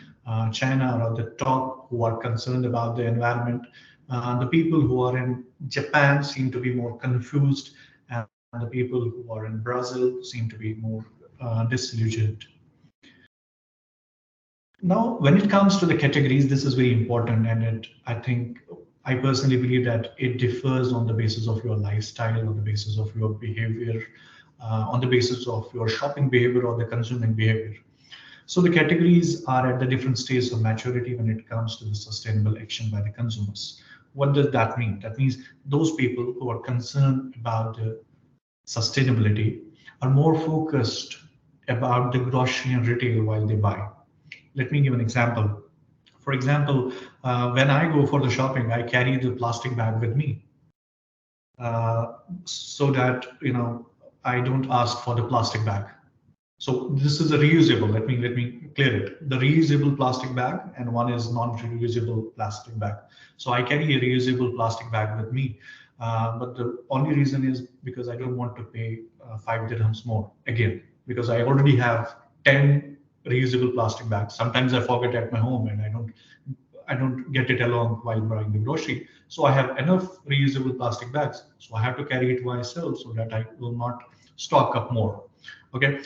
China are at the top, who are concerned about the environment. The people who are in Japan seem to be more confused, and The people who are in Brazil seem to be more disillusioned. Now, when it comes to the categories, this is very important, and I personally believe that it differs on the basis of your lifestyle, on the basis of your behavior, on the basis of your shopping behavior or the consuming behavior. So the categories are at the different stages of maturity when it comes to the sustainable action by the consumers. What does that mean? That means those people who are concerned about the sustainability are more focused about the grocery and retail while they buy. Let me give an example. For example, when I go for the shopping, I carry the plastic bag with me so that I don't ask for the plastic bag. So this is a reusable. Let me clear it. The reusable plastic bag and one is non-reusable plastic bag. So I carry a reusable plastic bag with me, but the only reason is because I don't want to pay 5 dirhams more again because I already have 10 reusable plastic bags. Sometimes I forget at my home and I don't get it along while buying the grocery. So I have enough reusable plastic bags. So I have to carry it myself so that I will not stock up more. Okay,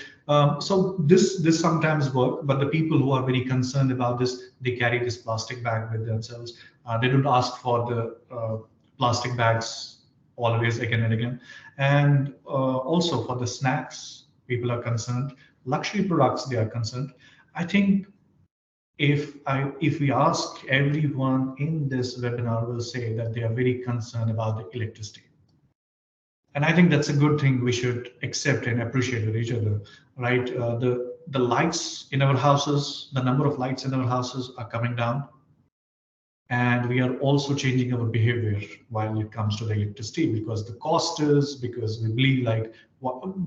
so this sometimes work, but the people who are very concerned about this, they carry this plastic bag with themselves. They don't ask for the plastic bags always again and again. And also for the snacks, people are concerned. Luxury products, they are concerned. I think if we ask everyone in this webinar will say that they are very concerned about the electricity. And I think that's a good thing we should accept and appreciate with each other, right? The lights in our houses, the number of lights in our houses are coming down. And we are also changing our behavior while it comes to the electricity because the cost is, because we believe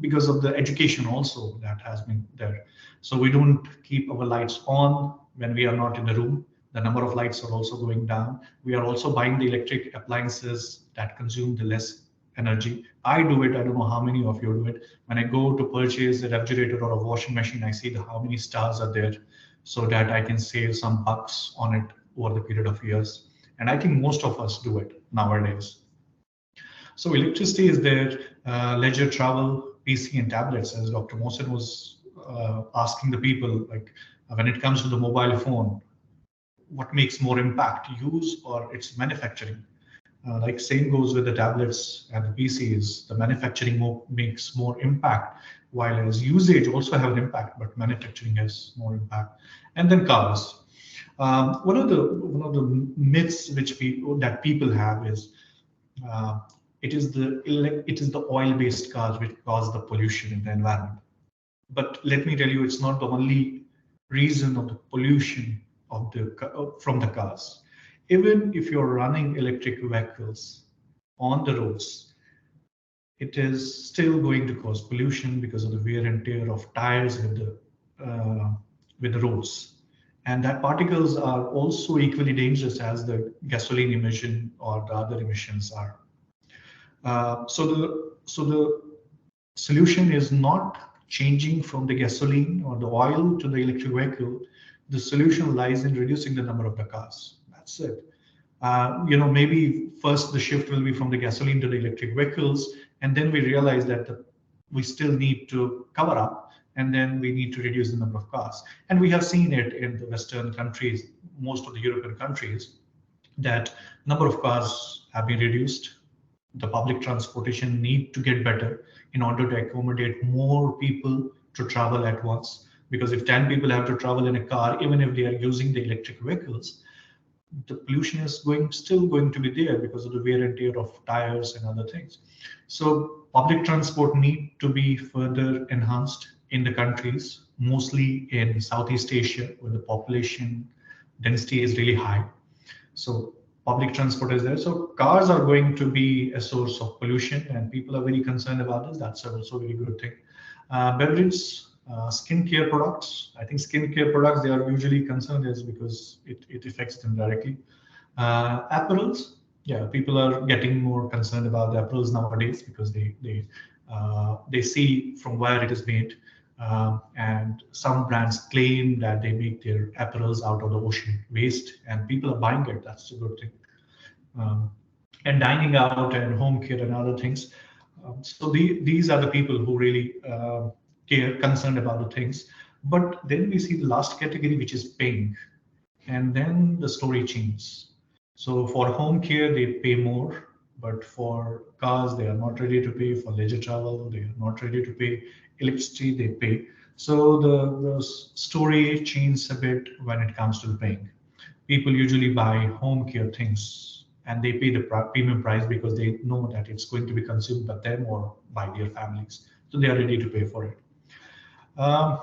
because of the education also that has been there. So we don't keep our lights on when we are not in the room. The number of lights are also going down. We are also buying the electric appliances that consume the less energy. I do it. I don't know how many of you do it. When I go to purchase a refrigerator or a washing machine, I see how many stars are there so that I can save some bucks on it over the period of years. And I think most of us do it nowadays. So electricity is there, leisure travel, PC and tablets, as Dr. Mohsen was asking the people, like when it comes to the mobile phone, what makes more impact, use or its manufacturing? Like same goes with the tablets and the PCs, the manufacturing makes more impact, while as usage also have an impact, but manufacturing has more impact. And then cars. One of the myths that people have is uh, it is the oil-based cars which cause the pollution in the environment. But let me tell you, it's not the only reason of the pollution from the cars. Even if you're running electric vehicles on the roads, it is still going to cause pollution because of the wear and tear of tires with the roads. And that particles are also equally dangerous as the gasoline emission or the other emissions are. So the solution is not changing from the gasoline or the oil to the electric vehicle. The solution lies in reducing the number of the cars. That's it. Maybe first the shift will be from the gasoline to the electric vehicles, and then we realize that we still need to cover up, and then we need to reduce the number of cars. And we have seen it in the Western countries, most of the European countries, that number of cars have been reduced. The public transportation need to get better in order to accommodate more people to travel at once. Because if 10 people have to travel in a car, even if they are using the electric vehicles, the pollution is still going to be there because of the wear and tear of tires and other things. So public transport need to be further enhanced in the countries, mostly in Southeast Asia, where the population density is really high. So public transport is there. So cars are going to be a source of pollution, and people are very concerned about this. That's also a very good thing. Beverages, skincare products. I think skincare products, they are usually concerned is because it affects them directly. Apparels, yeah, people are getting more concerned about the apparels nowadays because they see from where it is made. And some brands claim that they make their apparels out of the ocean waste, and people are buying it. That's a good thing. And dining out and home care and other things. So these are the people who really concerned about the things. But then we see the last category, which is paying, and then the story changes. So for home care, they pay more, but for cars, they are not ready to pay. For leisure travel, they are not ready to pay. Electricity, they pay. So the story changes a bit when it comes to the paying. People usually buy home care things and they pay the premium price because they know that it's going to be consumed by them or by their families. So they are ready to pay for it. Um,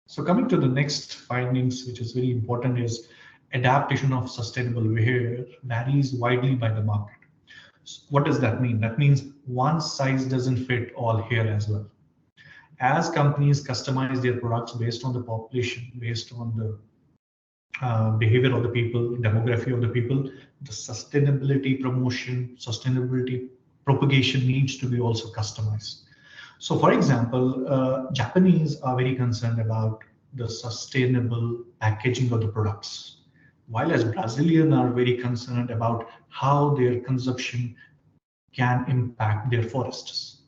so coming to the next findings, which is very important, is adaptation of sustainable behavior varies widely by the market. So what does that mean? That means one size doesn't fit all here as well. As companies customize their products based on the population, based on the behavior of the people, demography of the people, the sustainability promotion, sustainability propagation needs to be also customized. So for example, Japanese are very concerned about the sustainable packaging of the products, while as Brazilian are very concerned about how their consumption can impact their forests.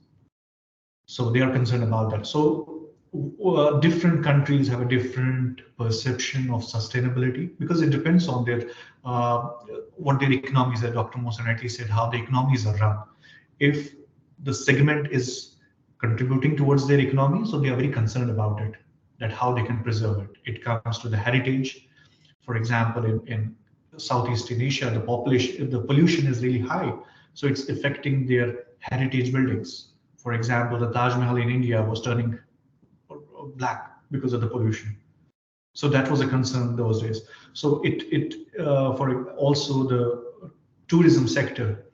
So they are concerned about that. So different countries have a different perception of sustainability because it depends on their uh, what their economies are. Dr. Mohsen rightly said how the economies are run. If the segment is contributing towards their economy, so they are very concerned about it, that how they can preserve it. It comes to the heritage. For example, in Southeast Asia, the pollution is really high, so it's affecting their heritage buildings. For example, the Taj Mahal in India was turning black because of the pollution. So that was a concern those days. So for also the tourism sector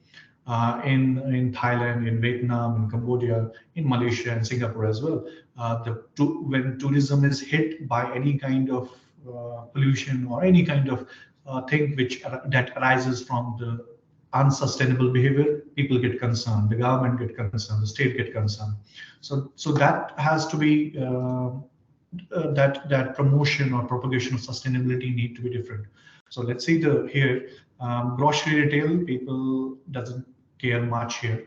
in Thailand, in Vietnam, in Cambodia, in Malaysia, and Singapore as well. When tourism is hit by any kind of pollution or any kind of thing that arises from the unsustainable behavior, people get concerned, the government get concerned, the state get concerned. So that has to be that promotion or propagation of sustainability need to be different. So let's see here grocery retail, people doesn't care much here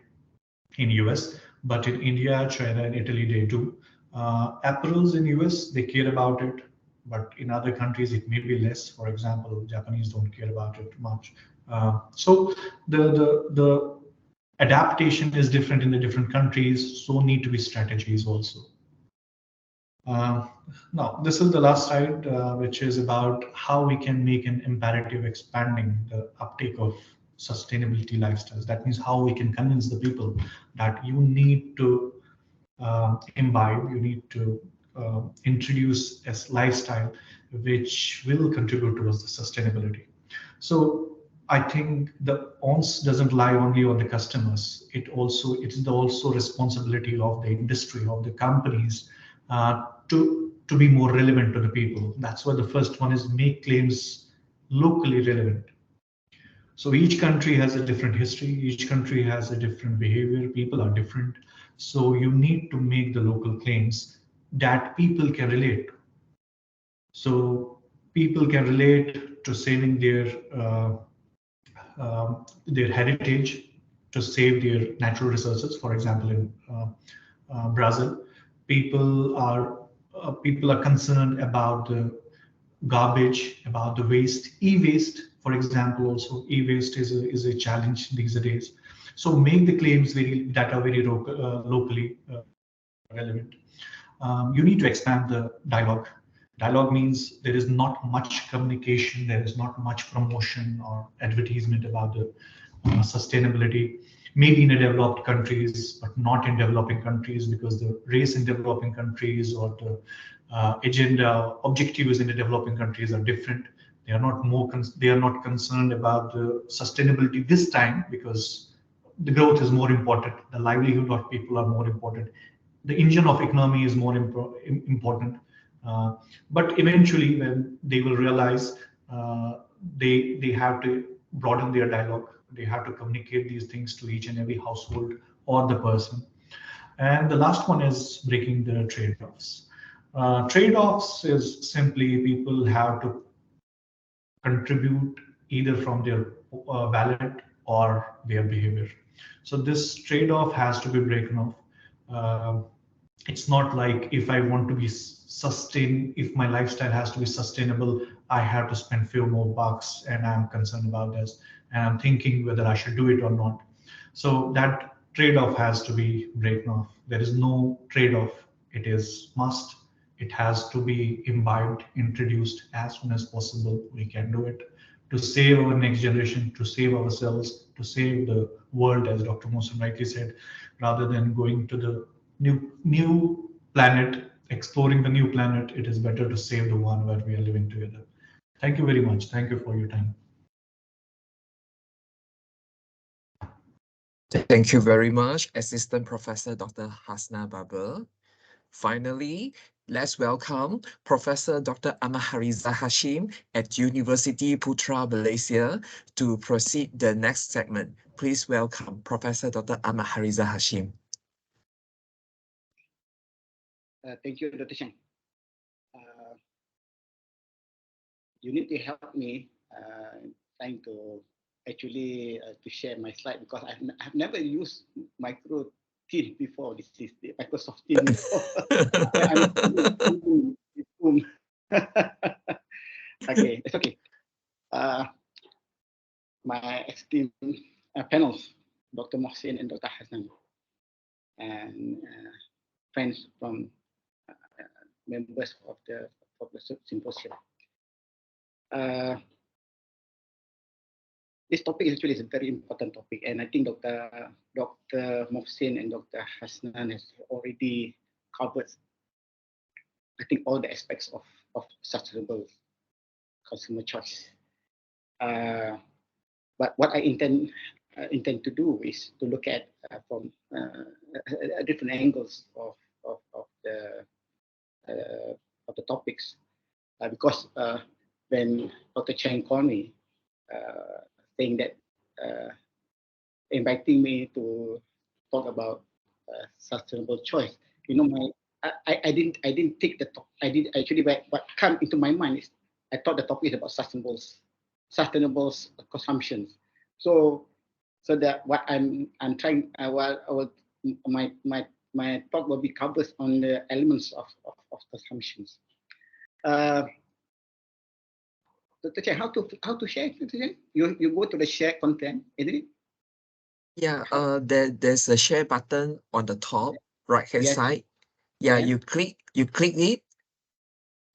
in US, but in India, China, and Italy they do. Apparels in US they care about it, but in other countries it may be less. For example, Japanese don't care about it much. So the adaptation is different in the different countries. So need to be strategies also. Uh, Now, this is the last slide, which is about how we can make an imperative expanding the uptake of sustainability lifestyles. That means how we can convince the people that you need to imbibe, you need to introduce a lifestyle which will contribute towards the sustainability. So I think the ons doesn't lie only on the customers. It is also responsibility of the industry, of the companies, to be more relevant to the people. That's why the first one is make claims locally relevant. So each country has a different history, each country has a different behavior, people are different. So you need to make the local claims that people can relate to. So people can relate to saving their heritage, to save their natural resources. For example, in Brazil, people are concerned about the garbage, about the waste, e-waste, for example. Also, e-waste is a challenge these days. So make the claims that are very locally relevant. You need to expand the dialogue. Dialogue means there is not much communication, there is not much promotion or advertisement about the sustainability. Maybe in the developed countries, but not in developing countries, because the race in developing countries or the agenda objectives in the developing countries are different. They are not concerned about the sustainability this time because the growth is more important. The livelihood of people are more important. The engine of economy is more important. But eventually, when they will realize they have to broaden their dialogue, they have to communicate these things to each and every household or the person. And the last one is breaking the trade-offs. Trade-offs is simply people have to contribute either from their wallet or their behavior. So this trade-off has to be broken off. It's not like if I want to be if my lifestyle has to be sustainable, I have to spend few more bucks, and I'm concerned about this, and I'm thinking whether I should do it or not. So that trade-off has to be broken off. There is no trade-off. It is must. It has to be imbibed, introduced as soon as possible. We can do it to save our next generation, to save ourselves, to save the world, as Dr. Mohsen rightly said, rather than going to the new planet, exploring the new planet. It is better to save the one where we are living together. Thank you very much. Thank you for your time. Thank you very much, Assistant Professor Dr. Hasna Babel. Finally, let's welcome Professor Dr. Amahariza Hashim at University Putra, Malaysia, to proceed the next segment. Please welcome Professor Dr. Amahariza Hashim. Thank you, Dr. Cheng. You need to help me trying to actually to share my slide, because I've never used micro Teams before. This is the Microsoft Teams before. I'm okay, it's okay. My esteemed panels, Dr. Mohsen and Dr. Hassan, and friends from members of the symposium. This topic actually is a very important topic, and I think Dr. Mohsen and Dr. Hasnan has already covered, I think, all the aspects of sustainable consumer choice. But what I intend to do is to look at from different angles of the topics, because when Dr. Cheng called me, saying that inviting me to talk about sustainable choice, you know, I didn't take the top. I did actually, what come into my mind is I thought the topic is about sustainable consumption. So that what I'm trying, my talk will be covered on the elements of consumptions. Dr. Chen, how to share? You go to the share content, isn't it? Yeah, there's a share button on the top right hand side. Yeah, you click it,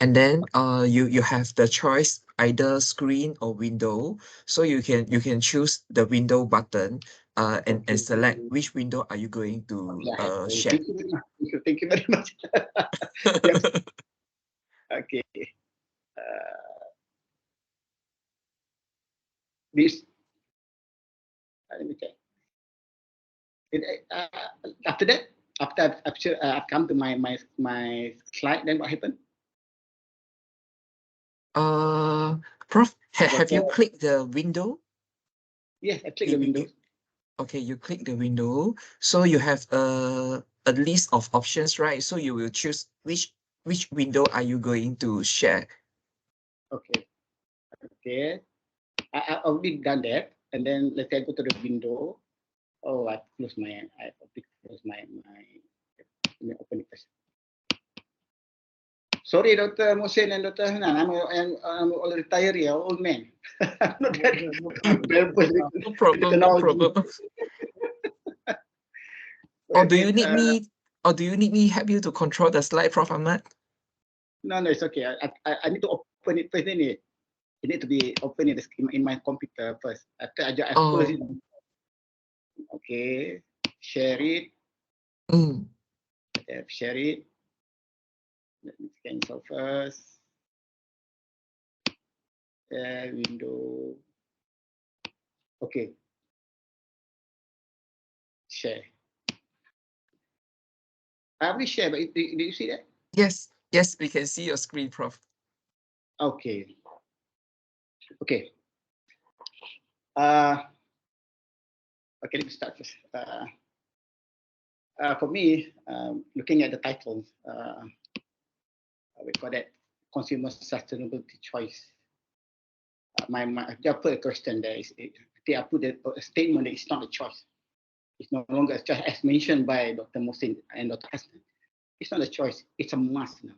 and then you have the choice either screen or window. So you can choose the window button and select which window are you going to share. Thank you very much. Thank you very much. Yes. Okay. This. Let me check. After that, after I've come to my slide, then what happened? Prof, have you clicked the window? Yes, I clicked the window. Okay, you click the window, so you have a list of options, right? So you will choose which window are you going to share. Okay. I already done that, and then let's say I go to the window. Oh, I close my. Let me open it first. Sorry, Dr. Mohsen and Dr. Hanan. I'm already retired here, old man. I'm not that No problem. No problem. Or do you need me? Or do you need me help you to control the slide, Prof. Ahmad? No, it's okay. I need to open it first. It need to be open in my computer first. After I close it. Okay, share it. Share it. Let me cancel first. Window. Okay. Share. I already share, but did you see that? Yes, we can see your screen, Prof. Okay. Okay. Okay, let me start first. For me, looking at the title, we call that consumer sustainability choice. I put a question there. I put a statement that it's not a choice. It's no longer a choice, as mentioned by Dr. Mohsin and Dr. Hassan. It's not a choice, it's a must now.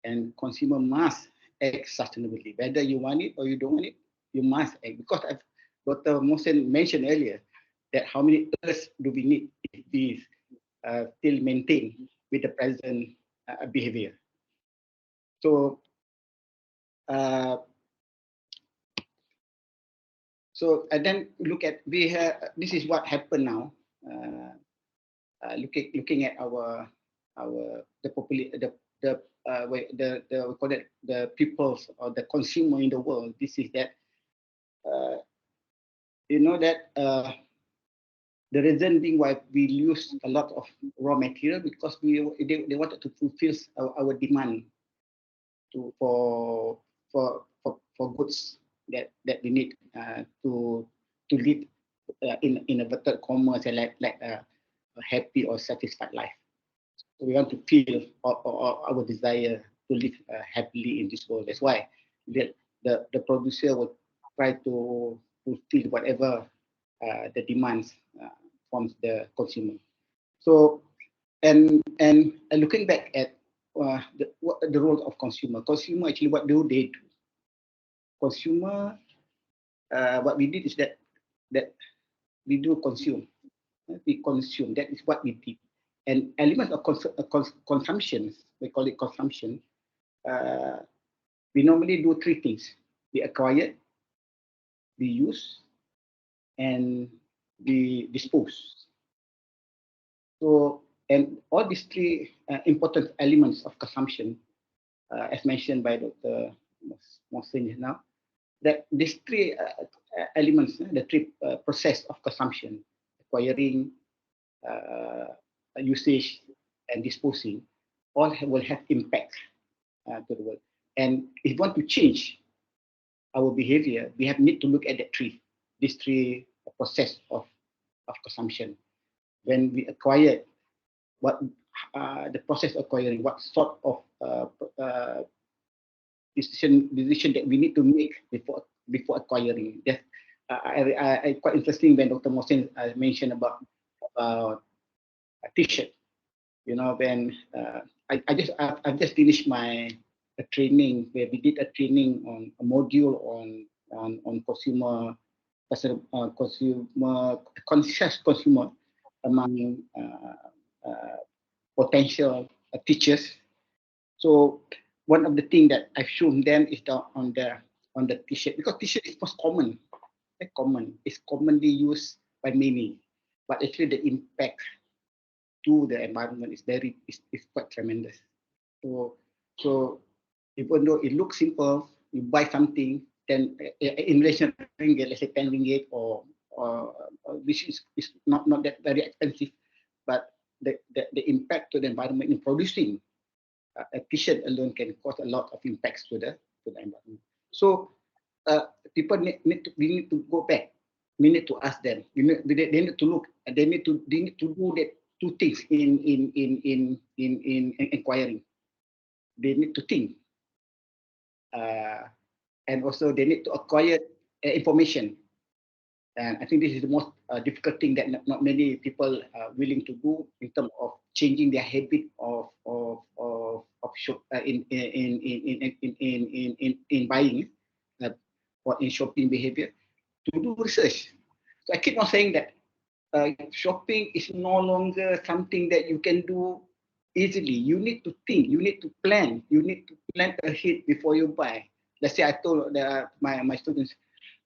And consumer must act sustainably. Whether you want it or you don't want it, you must act. Because Dr. Mohsin mentioned earlier that how many earths do we need if we still maintain with the present behavior. So, and then look at this is what happened now. Looking at the we call it the peoples or the consumer in the world. This is that the reason being why we use a lot of raw material because they wanted to fulfill our demand for goods that we need to live in inverted commerce and like a happy or satisfied life. So we want to feel our desire to live happily in this world. That's why the producer will try to fulfill whatever the demands from the consumer. So and looking back at the role of consumer actually, what do they do? Consumer, what we did is that we do consume. We consume. That is what we did. And elements of consumption, we call it consumption. We normally do three things: we acquire, we use, and we dispose. So, and all these three important elements of consumption, as mentioned by Dr. Mohsin now, that these three elements, the three process of consumption, acquiring, usage, and disposing, all will have impact to the world. And if we want to change our behavior, we need to look at these three process of consumption. When we acquire, what the process of acquiring, what sort of decision that we need to make before acquiring. That's quite interesting when Dr. Mohsin mentioned about a T-shirt. When I've just finished my training where we did a training on a module on consumer conscious consumer among potential teachers. So one of the things that I've shown them is on the T-shirt, because T-shirt is most common. It's commonly used by many, but actually the impact to the environment is quite tremendous. So even though it looks simple, you buy something, then in relation to ringgit, let's say 10 ringgit or which is not that very expensive, but the impact to the environment in producing a T-shirt alone can cause a lot of impacts to the environment. So people we need to go back. We need to ask them. They need to look. They need to do that two things in inquiring. They need to think, and also they need to acquire information. And I think this is the most difficult thing that not many people are willing to do in terms of changing their habit of shop in buying or in shopping behavior, to do research. So I keep on saying that shopping is no longer something that you can do easily. You need to think, you need to plan, ahead before you buy. Let's say I told my students,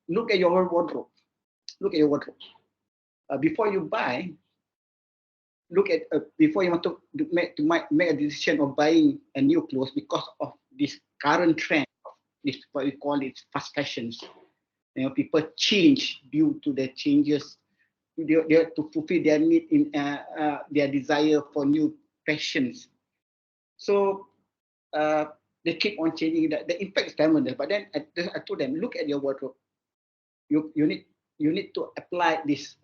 look at your wardrobe. Before you buy, look at before you want to make a decision of buying a new clothes, because of this current trend, this what we call it fast fashions. People change due to the changes. They have to fulfill their need in their desire for new fashions. So they keep on changing. The impact is tremendous. But then I told them, look at your wardrobe. You need to apply this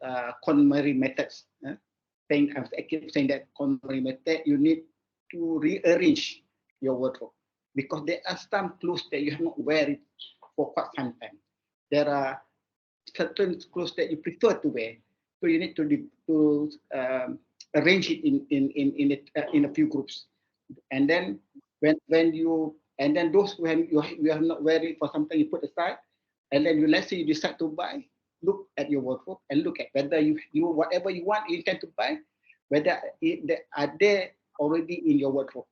KonMari methods. I keep saying that KonMari method. You need to rearrange your wardrobe, because there are some clothes that you have not wear it for quite some time. There are certain clothes that you prefer to wear. So you need to arrange it in a few groups, and then those when you are not wearing for something, you put aside, and then let's say you decide to buy, look at your wardrobe and look at whether you whatever you want you intend to buy, whether they are there already in your wardrobe.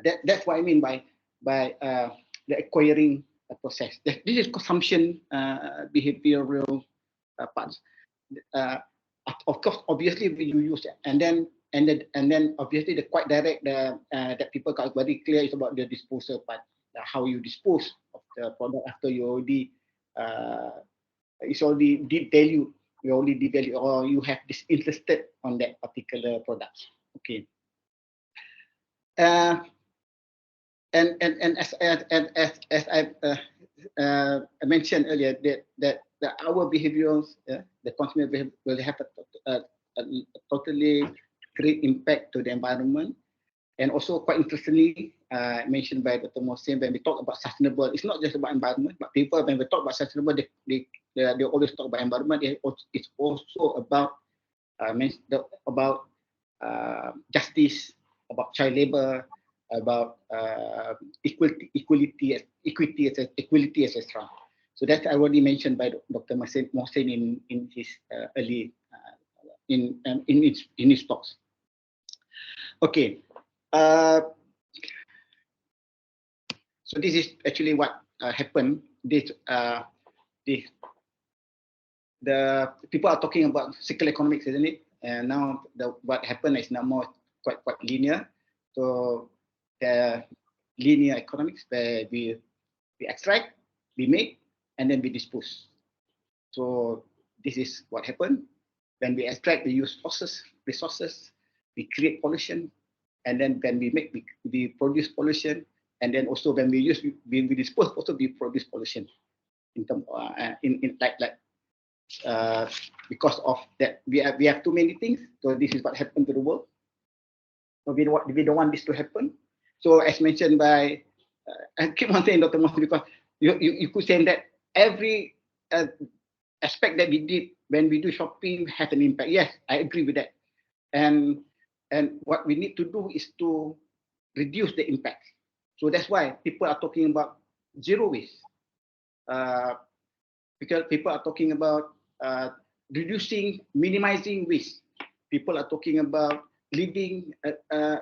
That's what I mean by the acquiring process. This is consumption behavioral parts. Uh, of course, obviously, you use it, and then obviously the quite direct that people got very clear is about the disposal part, how you dispose of the product after you already it's already devalued, you already devalued, or you have disinterested on that particular product. Okay. And as I mentioned earlier, that our behaviors, the consumer behavior will have a totally great impact to the environment. And also, quite interestingly, mentioned by Dr. Mohsin, when we talk about sustainable, it's not just about environment, but people, when we talk about sustainable, they always talk about environment. It's also about justice, about child labor, about equality, etc. So that's already mentioned by Dr. Mohsin in his early in his talks. Okay. So this is actually what happened. The people are talking about circular economics, isn't it? And now what happened is now more quite linear. So the linear economics where we extract, we make, and then we dispose. So this is what happened. When we extract, we use resources, we create pollution, and then when we make, we produce pollution, and then also when we dispose, also we produce pollution. In term, because of that, we have too many things. So this is what happened to the world. So we don't want this to happen. So as mentioned by, I keep on saying Dr. Mohsin, because you could say that every aspect that we did when we do shopping has an impact. Yes, I agree with that. And what we need to do is to reduce the impact. So that's why people are talking about zero waste. Because people are talking about minimizing waste. People are talking about living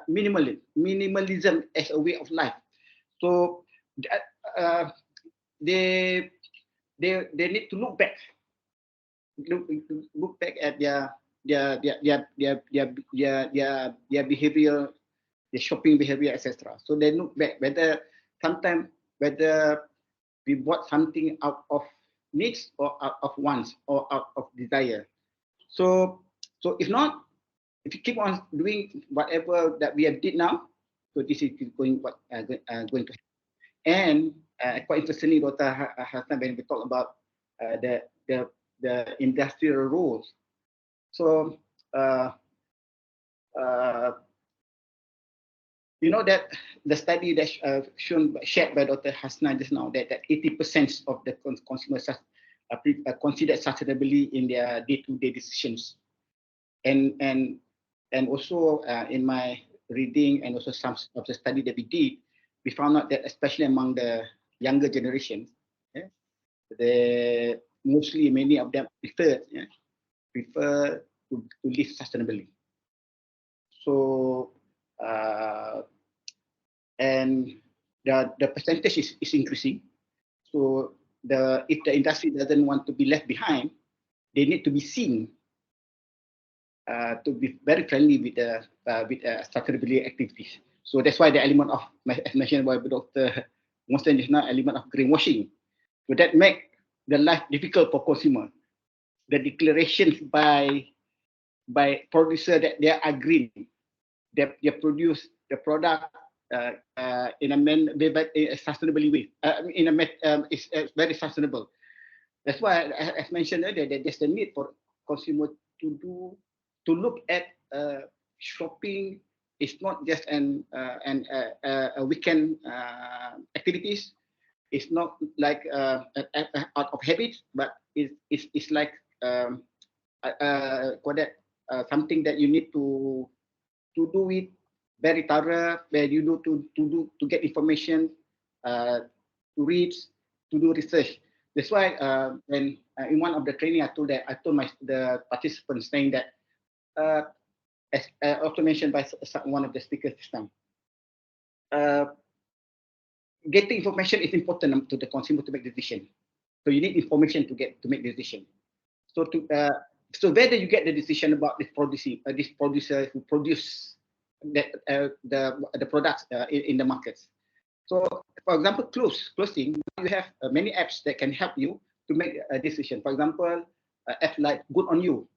minimalism as a way of life. So they need to look back at their behavior, their shopping behavior, etc. So they look back whether we bought something out of needs or out of wants or out of desire. So if not, if you keep on doing whatever that we have did now, so this is going to happen. And quite interestingly, Dr. Hassan, when we talk about the industrial roles. So you know that the study that shared by Dr. Hasna just now, that 80% of the consumers are considered sustainably in their day-to-day decisions, and also in my reading and also some of the study that we did, we found out that especially among the younger generations, many of them prefer to live sustainably. So and the percentage is increasing. So if the industry doesn't want to be left behind, they need to be seen to be very friendly with sustainability activities. So that's why the element of, as mentioned by Dr. Mohsin just now, element of greenwashing. So that make the life difficult for consumer. The declarations by producer that they are green, they produce the product in a sustainably way. It's very sustainable. That's why, as mentioned earlier, that there's a need for consumer to look at shopping. It's not just a weekend activities. It's not like out of habit, but it's like something that you need to do it very thorough, where you know to get information, to read, to do research. That's why when in one of the training I told the participants saying that as also mentioned by one of the speakers this time, getting information is important to the consumer to make decision. So you need information to make decision. So so whether you get the decision about this producer who produce the products in the markets. So, for example, closing, you have many apps that can help you to make a decision. For example, apps like Good on You.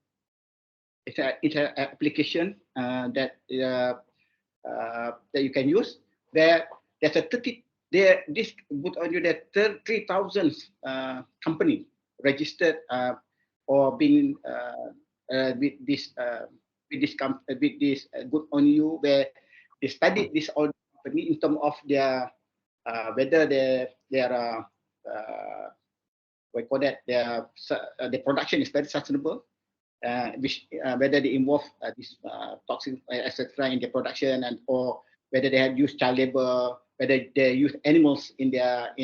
It's an application that you can use. There's this Good on You. There 3,000 company registered or being with this Good on You, where they studied this all company in terms of their whether their what you call that, the production is very sustainable, whether they involve this toxic etc. in their production, and or whether they have used child labor, whether they use animals in their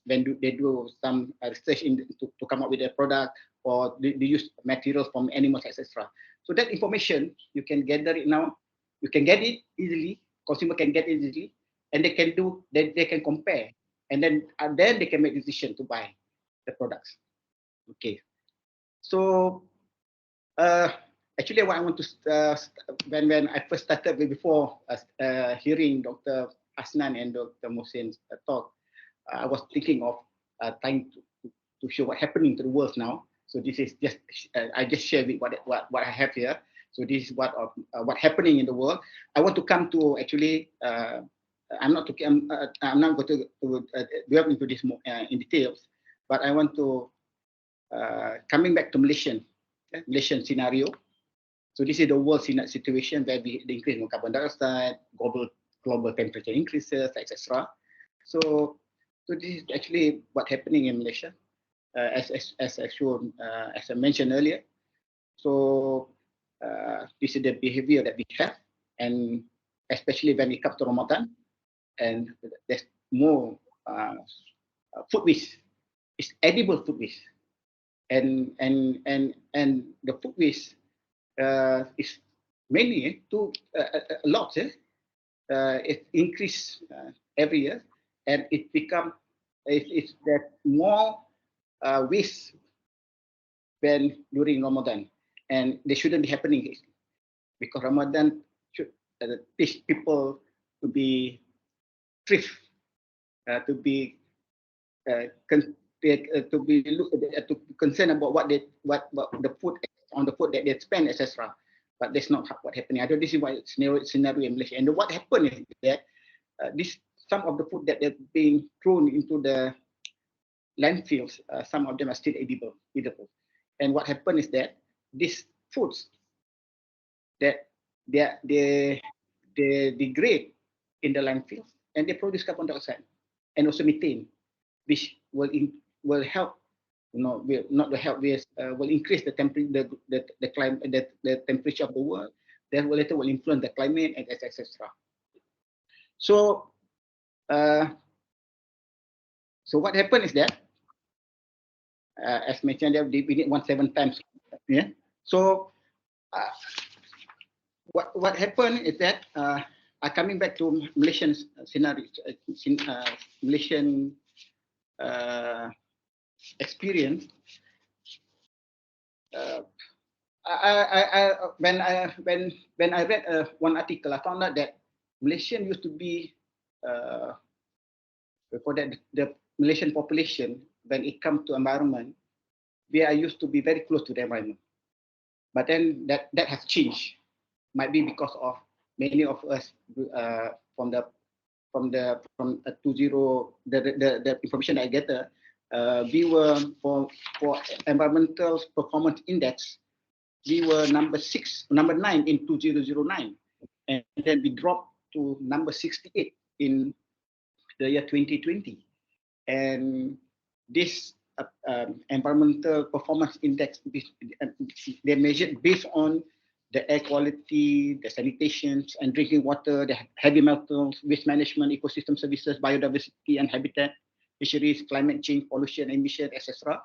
when they do some research to come up with their product, or they use materials from animals, etc. So that information you can gather it now. You can get it easily. Consumer can get it easily, and they can compare, and then they can make decision to buy the products. Okay. So actually, what I want to when I first started before hearing Dr. Hasnan and Dr. Mohsin's talk, I was thinking of trying to show what happening to the world now. So this is just I just share with what I have here. So this is what happening in the world. I want to come to actually. I'm not going to delve into this more in details, but I want to coming back to Malaysian scenario. So this is the world situation where the increase in carbon dioxide, global temperature increases, etc. So this is actually what happening in Malaysia, as I mentioned earlier. So this is the behavior that we have, and especially when it comes to Ramadan, and there's more food waste. It's edible food waste, and the food waste is mainly a lot. It increase every year, and it's that more waste than during Ramadan, and they shouldn't be happening, because Ramadan should teach people to be thrift, to be concerned about what the food that they spend, etc. But that's not what happening. I don't. This is why scenario in Malaysia. And what happened is that some of the food that are being thrown into the landfills, some of them are still edible. And what happened is that these foods that they degrade in the landfills, and they produce carbon dioxide and also methane, which will help, will increase the temperature, the climate, the temperature of the world. That will later influence the climate, and etc. So what happened is that, as mentioned, we need 17 times. Yeah. So what happened is that coming back to Malaysian scenario, Malaysian experience. When I read one article, I found out that Malaysian used to be for that the Malaysian population, when it comes to environment, we are used to be very close to the environment. But then that has changed. Might be because of many of us from the information I get, we were for environmental performance index, we were number 9 in 2009, and then we dropped to number 68 in the year 2020. And this environmental performance index. They measured based on the air quality, the sanitation and drinking water, the heavy metals, waste management, ecosystem services, biodiversity and habitat, fisheries, climate change, pollution, emission, etc.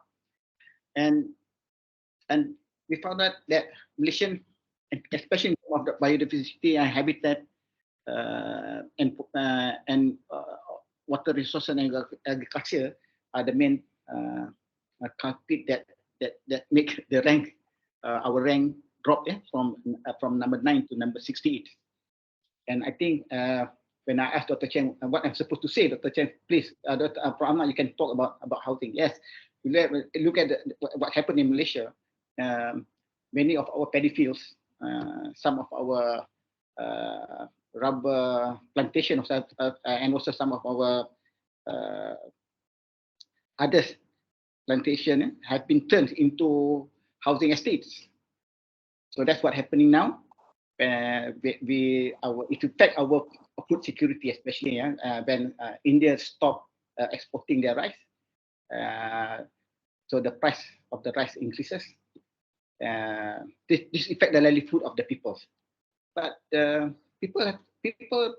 And we found out that Malaysian, especially in terms of the biodiversity and habitat and water resources and agriculture are the main culprit that make the rank, our rank drop from number 9 to number 68. And I think when I asked Dr. Chen what I'm supposed to say, Dr. Chen, please, Dr. Ahmad, you can talk about housing. Yes, look at what happened in Malaysia. Many of our paddy fields, some of our rubber plantation, and also some of our other plantation have been turned into housing estates. So that's what's happening now. It affects our food security, especially when India stopped exporting their rice. So the price of the rice increases. This affects the livelihood of the people. But people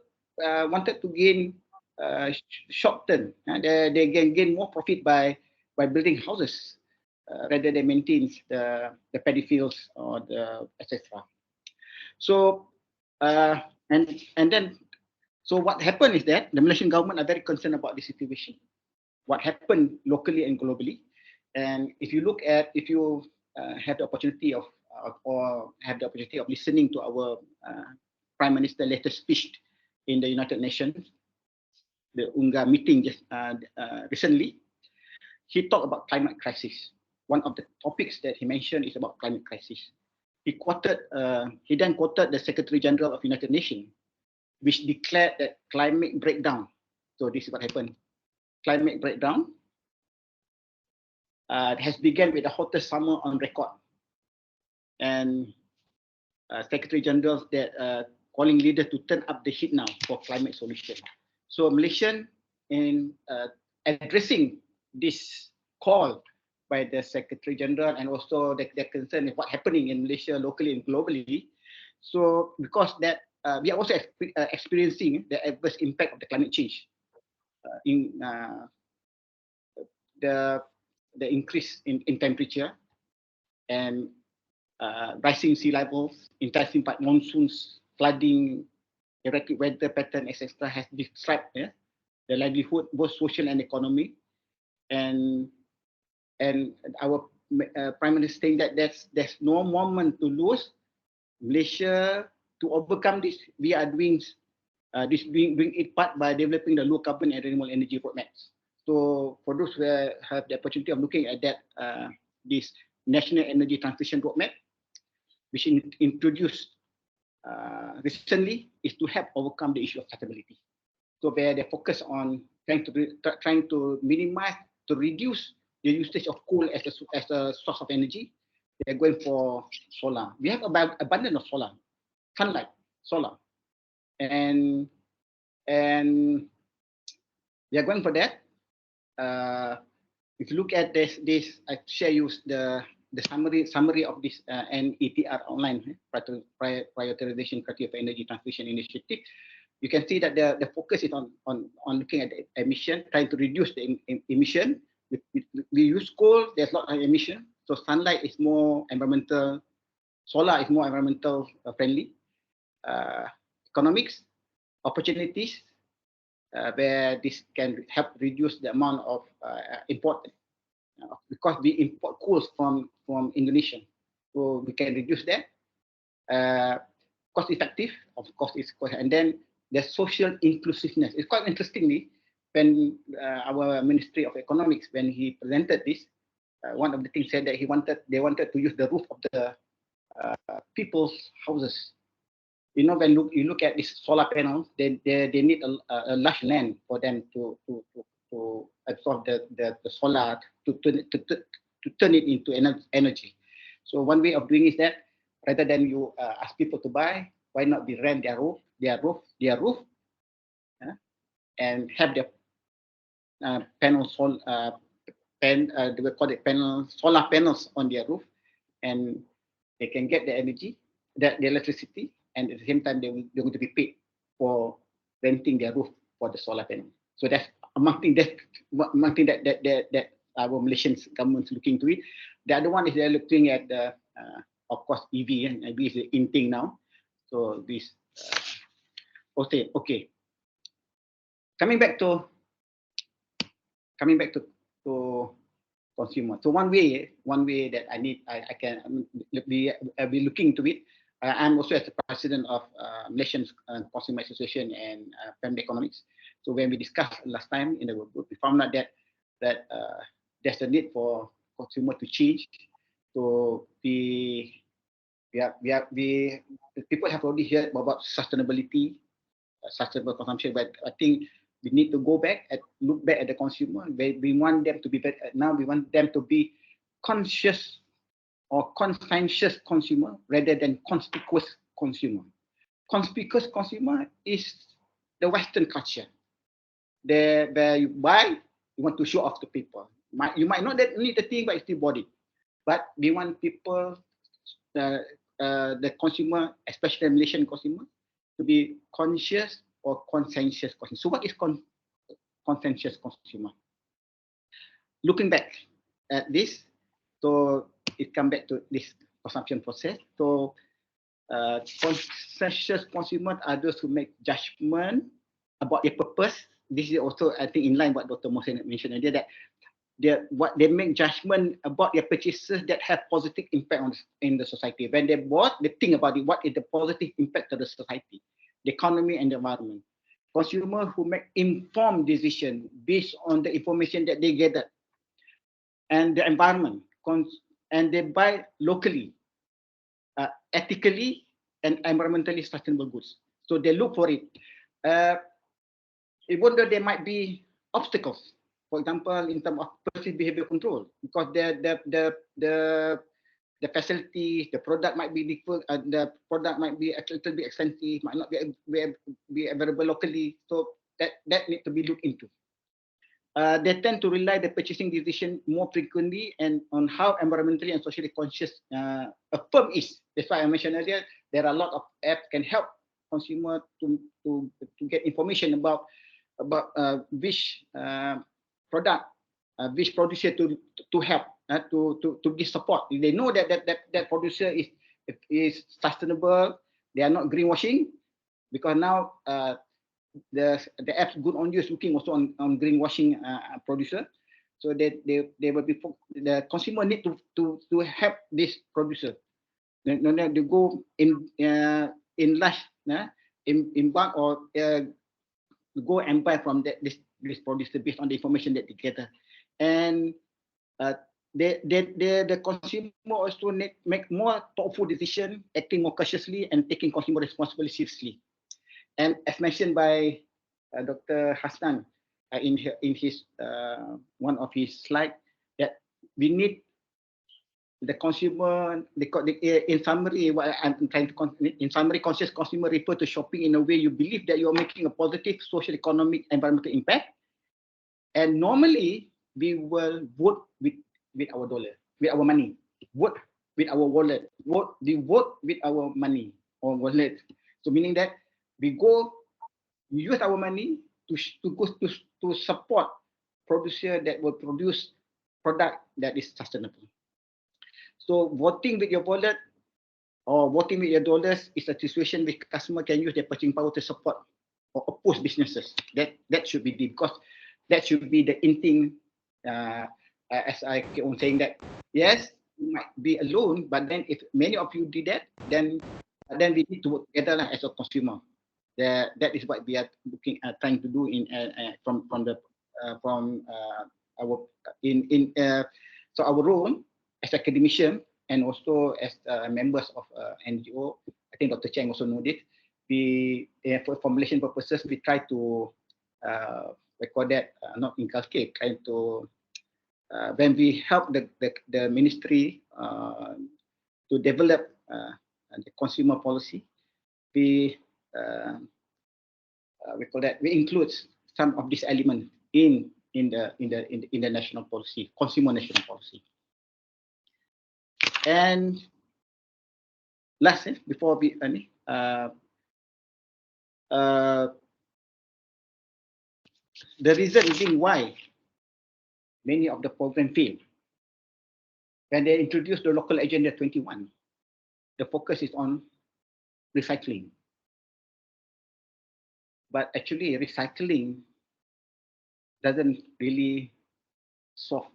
wanted to gain short term. They can gain more profit by building houses rather than maintain the paddy fields or the etc. So so what happened is that the Malaysian government are very concerned about this situation. What happened locally and globally, and if you have the opportunity of listening to our Prime Minister latest speech in the United Nations, the UNGA meeting just recently, he talked about climate crisis. One of the topics that he mentioned is about climate crisis. He then quoted the Secretary General of United Nations, which declared that climate breakdown. So this is what happened. Climate breakdown has begun with the hottest summer on record. And Secretary General that calling leaders to turn up the heat now for climate solution. So Malaysian in addressing this call by the Secretary General and also their concern is what's happening in Malaysia locally and globally. So because that we are also experiencing the adverse impact of the climate change in the increase in temperature and rising sea levels, intensified monsoons, flooding, erratic weather pattern, etc. has disrupted the livelihood, both social and economic. And our Prime Minister saying that there's no moment to lose. Malaysia, to overcome this, we are doing this bring it part by developing the low carbon and renewable energy roadmaps. So for those who have the opportunity of looking at that, this National Energy Transition Roadmap, which introduced recently, is to help overcome the issue of sustainability. So where they focus on trying to minimize, to reduce the usage of coal as a source of energy. They're going for solar. We have abundance of solar, sunlight, solar, and we are going for that. If you look at this, I share you the summary of this NETR online prioritization criteria for energy transition initiative. You can see that the focus is on looking at the emission, trying to reduce the emission. We use coal, there's a lot of emission. So sunlight is more environmental, solar is more environmental friendly. Economics, opportunities, where this can help reduce the amount of import, because we import coals from Indonesia. So we can reduce that. Cost effective, of course, is cost. And then the social inclusiveness. It's quite interestingly, when our Ministry of Economics, when he presented this, one of the things said that they wanted to use the roof of the people's houses. You know, when you look at these solar panels, they need a large land for them to absorb the solar to turn it into energy. So one way of doing is that rather than you ask people to buy, why not we rent their roof, and have their panels they will call it solar panels on their roof, and they can get the energy, the electricity, and at the same time they're going to be paid for renting their roof for the solar panel. So that's one thing that our Malaysian government is looking into it. The other one is they're looking at the of course EV, and EV is the in thing now. So this okay. Coming back to consumer. So one way that I can be looking into it. I'm also as the president of Malaysian Consumer Association and Family Economics. So when we discussed last time in the group, we found out that there's a need for consumer to change. So people have already heard about sustainability, sustainable consumption, but I think we need to go back and look back at the consumer. We want them to be better. Now we want them to be conscious or conscientious consumer rather than conspicuous consumer. Conspicuous consumer is the Western culture. Where you buy, you want to show off to people. You might not need the thing, but you still bought it. But we want people, the consumer, especially the Malaysian consumer, to be conscious or conscientious consumer. So what is conscientious consumer? Looking back at this, so it comes back to this consumption process. So conscientious consumers are those who make judgment about their purpose. This is also, I think, in line with what Dr. Mohsen mentioned earlier, that they make judgment about their purchases that have positive impact in the society. When they bought, they think about it, what is the positive impact of the society, the economy and the environment. Consumers who make informed decisions based on the information that they gathered and the environment, and they buy locally, ethically and environmentally sustainable goods. So they look for it. Even though there might be obstacles, for example, in terms of perceived behavior control, because the facility, the product might be different, the product might be a little bit expensive, might not be available locally. So that needs to be looked into. They tend to rely the purchasing decision more frequently and on how environmentally and socially conscious a firm is. That's why I mentioned earlier, there are a lot of apps can help consumer to get information about which product, which producer to help, to give support. They know that producer is sustainable. They are not greenwashing, because now the apps Good On You is looking also on greenwashing producer. So they will be, the consumer need to help this producer. They go in large, in bulk, or go and buy from this producer based on the information that they gather. And the consumer also make more thoughtful decision, acting more cautiously and taking consumer responsibility seriously. And as mentioned by Dr. Hassan in his one of his slides, that we need the consumer, in summary, what I'm trying to, in summary, conscious consumer refer to shopping in a way you believe that you're making a positive social, economic, environmental impact. And normally, we will vote with our dollar, with our money, vote with our wallet, we vote with our money or wallet. So meaning that we use our money to support producer that will produce product that is sustainable. So voting with your wallet or voting with your dollars is a situation where customer can use their purchasing power to support or oppose businesses. That should be because that should be the in thing. As I keep on saying that, yes, you might be alone, but then if many of you did that, then we need to work together as a consumer. That is what we are trying to do so our role as academician and also as members of NGO. I think Dr. Cheng also know this. For formulation purposes, we try to record that, not inculcate, trying to when we help the ministry to develop the consumer policy, we call that, we include some of this element in in the national policy, consumer national policy. And last, before we the reason being why many of the program fail. When they introduced the local agenda 21, the focus is on recycling. But actually, recycling doesn't really solve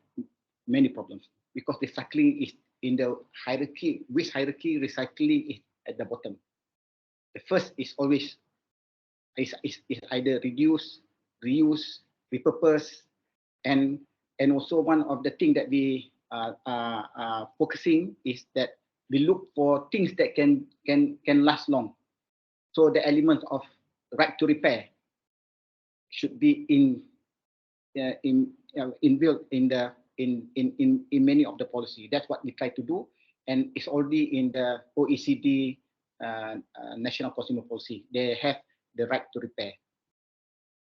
many problems, because recycling is in the hierarchy. Which hierarchy? Recycling is at the bottom. The first is always is either reduce, reuse, repurpose, and also one of the things that we are focusing is that we look for things that can last long. So the element of right to repair should be inbuilt in many of the policy. That's what we try to do, and it's already in the OECD national consumer policy. They have the right to repair.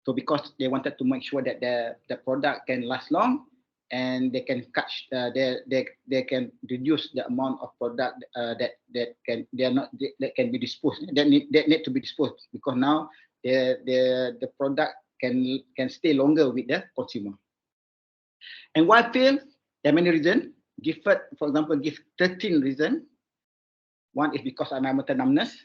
So because they wanted to make sure that the product can last long, and they can catch they can reduce the amount of product that can be disposed, that need to be disposed, because now the product can stay longer with the consumer. And why fail? There are many reasons. Gifford, for example, give 13 reasons. One is because of environmental numbness.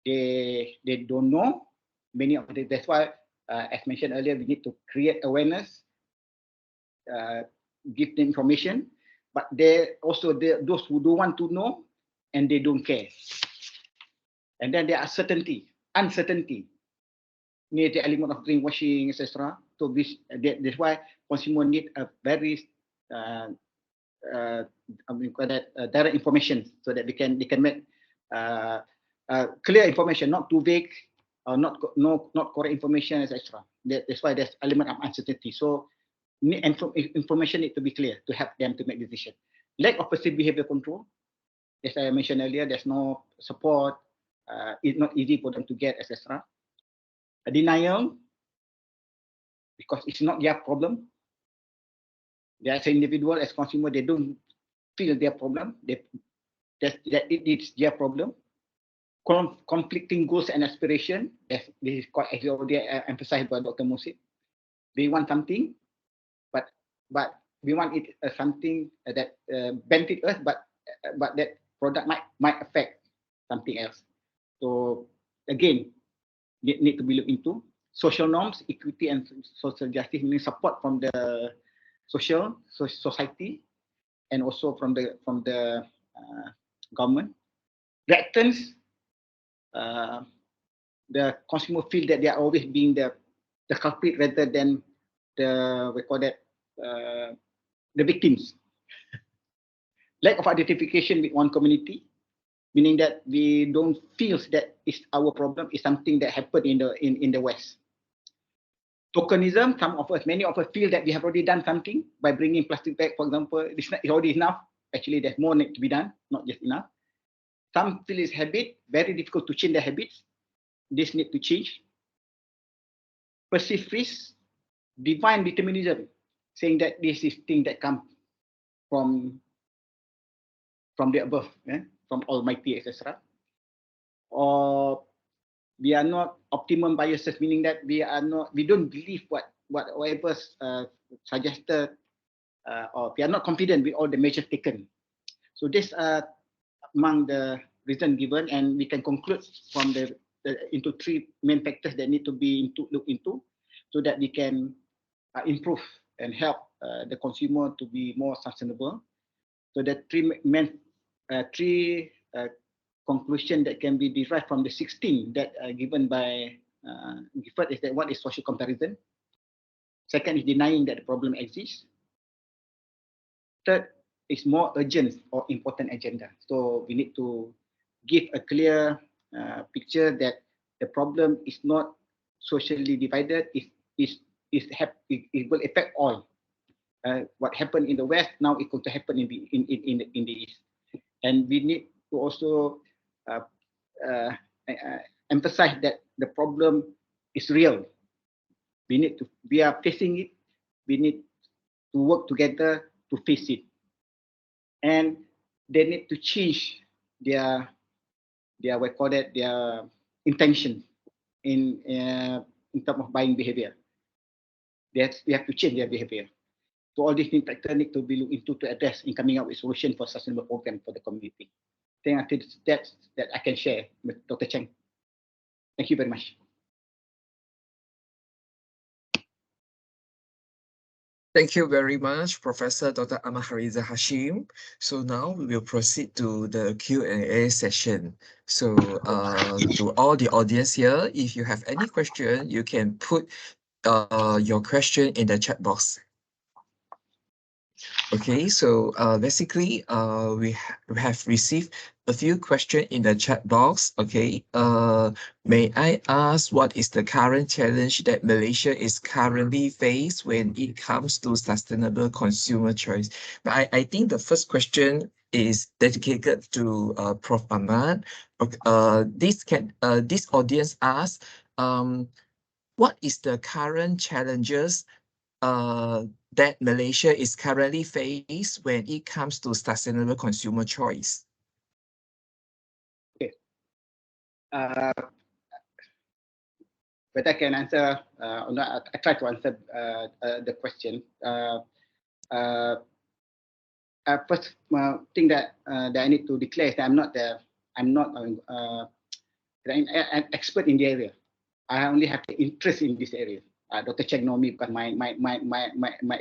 They don't know many of it. That's why, as mentioned earlier, we need to create awareness, give them information. But there also those who don't want to know and they don't care. And then there are uncertainty. Near the element of greenwashing, etc. So that's why consumer need a very direct information, so that they can make clear information, not too vague, or not correct information, etc. That's why there's element of uncertainty. So information need to be clear to help them to make decision. Lack of perceived behavior control, as I mentioned earlier, there's no support. It's not easy for them to get, etc. A denial, because it's not their problem. They as an individual, as consumer, they don't feel their problem. That it is their problem. Conflicting goals and aspiration. This is quite already emphasized by Dr. Musid. They want something, but we want it something that benefit us, but that product might affect something else. So again, need to be looked into. Social norms, equity, and social justice, meaning support from the society, and also from the government. Reactants, the consumer feel that they are always being the culprit rather than the victims. Lack of identification with one community, meaning that we don't feel that it's our problem, is something that happened in the West. Tokenism, many of us feel that we have already done something by bringing plastic bag, for example. It's already enough. Actually, there's more need to be done, not just enough. Some feel it's habit, very difficult to change their habits. This need to change. Perceived risk, divine determinism, saying that this is thing that come from the above, from Almighty, etc. Or we are not optimum biases, meaning that we don't believe whatever suggested, or we are not confident with all the measures taken. So this are among the reasons given, and we can conclude from into three main factors that need to be looked into, so that we can improve and help the consumer to be more sustainable. So the three conclusion that can be derived from the 16 that are given by Gifford is that one is social comparison. Second is denying that the problem exists. Third is more urgent or important agenda. So we need to give a clear picture that the problem is not socially divided. It will affect all. What happened in the West now is going to happen in the East, and we need to also emphasize that the problem is real. We are facing it we need to work together to face it. And they need to change their what call that, their intention in terms of buying behavior. We have to change their behavior. So all these factors need to be looked into to address in coming up with solution for sustainable program for the community. I think that's that I can share with Dr. Cheng. Thank you very much. Thank you very much, Professor Dr. Ahmad Hariza Hashim. So now we will proceed to the Q&A session. So to all the audience here, if you have any question, you can put your question in the chat box. Okay, so basically, we have received a few questions in the chat box. Okay, may I ask what is the current challenge that Malaysia is currently faced when it comes to sustainable consumer choice? But I think the first question is dedicated to Prof. Ahmad. This audience asks, what is the current challenges that Malaysia is currently faced when it comes to sustainable consumer choice? Okay. But I can answer, I try to answer the question. First thing that I need to declare is that I'm not an expert in the area. I only have the interest in this area. Dr. Cheng know me because my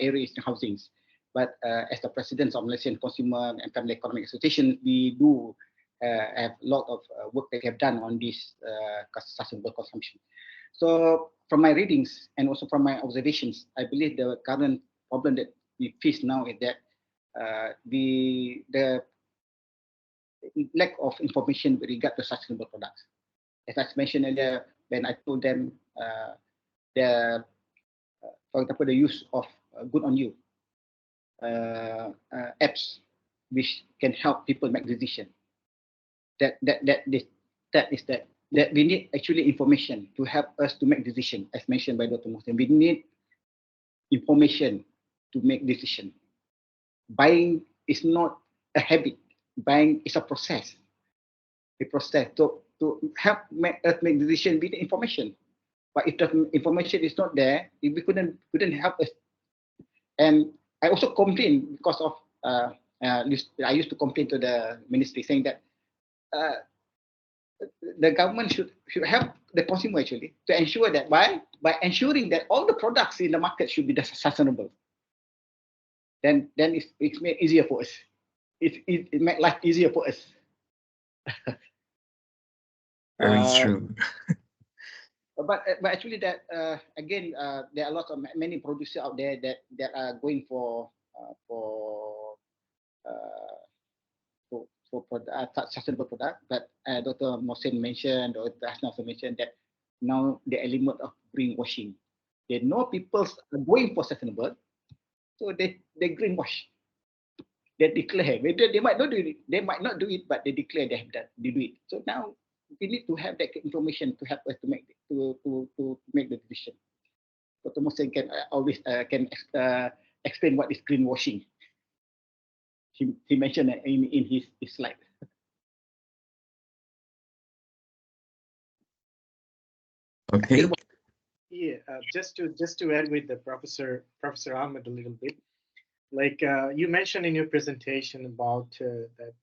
area is housings. But as the president of Malaysian Consumer and Family Economic Association, we do have a lot of work that we have done on this sustainable consumption. So from my readings and also from my observations, I believe the current problem that we face now is that the lack of information with regard to sustainable products. As I mentioned earlier, when I told them for example, the use of Good on You apps, which can help people make decisions. That we need actually information to help us to make decisions, as mentioned by Dr. Mohsen. We need information to make decisions. Buying is not a habit. Buying is a process. A process to help us make decisions with information. But if the information is not there, we couldn't help us. And I also complain because of I used to complain to the ministry saying that the government should help the consumer actually to ensure that by ensuring that all the products in the market should be sustainable. Then it's made easier for us. It make life easier for us. Very true. But actually that again there are a lot of many producers out there that are going for sustainable product. But Dr. Mohsen mentioned, or Hasna also mentioned that now the element of greenwashing. They know people are going for sustainable, so they greenwash. They declare they might not do it. They might not do it, but they declare they have that they do it. So now we need to have that information to help us to make the decision. Dr. Mohsen can always explain what is greenwashing. He mentioned it in his slide. Okay. Yeah, just to add with the Professor Ahmed a little bit, like you mentioned in your presentation about that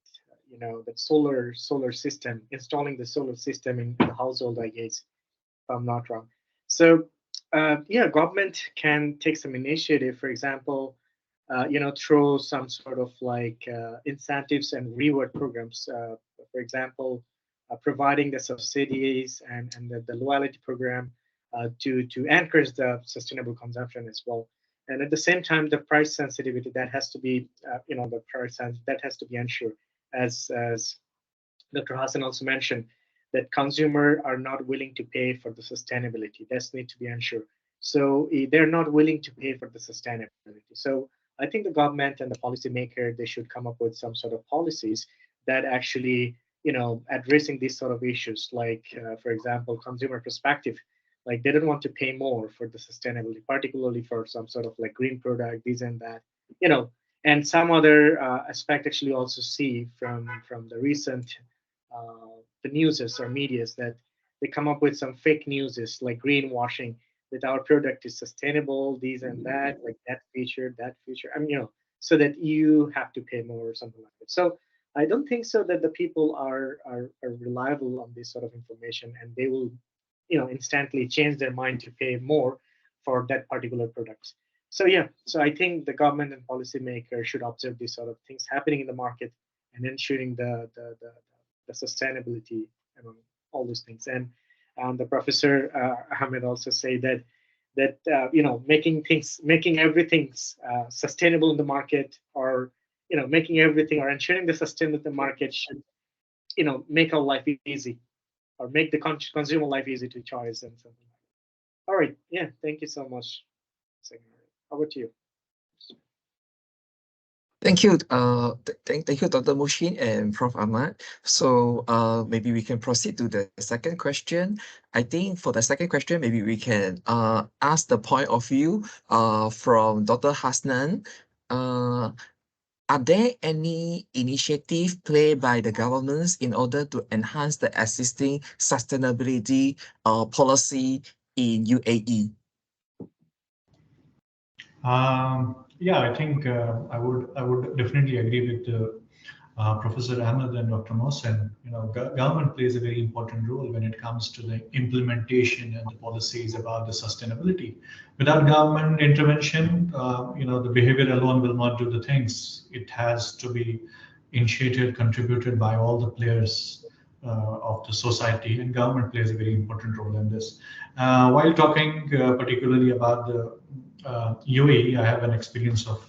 that solar system, installing the solar system in the household, I guess, if I'm not wrong. So yeah, government can take some initiative, for example, through some sort of like incentives and reward programs. For example, providing the subsidies and the loyalty program to encourage the sustainable consumption as well. And at the same time, the price sensitivity that has to be, the price that has to be ensured, as Dr. Hassan also mentioned, that consumers are not willing to pay for the sustainability. That's need to be ensured. So they're not willing to pay for the sustainability. So I think the government and the policymaker, they should come up with some sort of policies that actually, addressing these sort of issues, like, for example, consumer perspective. Like they don't want to pay more for the sustainability, particularly for some sort of like green product, this and that, you know. And some other aspect actually also see from the recent the newses or medias that they come up with some fake newses like greenwashing that our product is sustainable, these and that, like that feature. I mean, you know, so that you have to pay more or something like that. So I don't think so that the people are reliable on this sort of information, and they will, you know, instantly change their mind to pay more for that particular product. So yeah, so I think the government and policymakers should observe these sort of things happening in the market and ensuring the sustainability among all those things. And the professor Ahmed also say that you know, making everything sustainable in the market, or you know, making everything or ensuring the sustainability of the market should, you know, make our life easy, or make the consumer life easy to choose and something like that. All right, yeah, thank you so much. How about you? Thank you, thank you, Dr. Mushin and Prof. Ahmad. So maybe we can proceed to the second question. I think for the second question, maybe we can ask the point of view from Dr. Hasnan. Are there any initiative played by the governments in order to enhance the existing sustainability policy in UAE? Yeah, I think I would definitely agree with Professor Ahmed and Dr. Mohsen. You know, government plays a very important role when it comes to the implementation and the policies about the sustainability. Without government intervention, you know, the behavior alone will not do the things. It has to be initiated, contributed by all the players of the society, and government plays a very important role in this. While talking particularly about the UAE, I have an experience of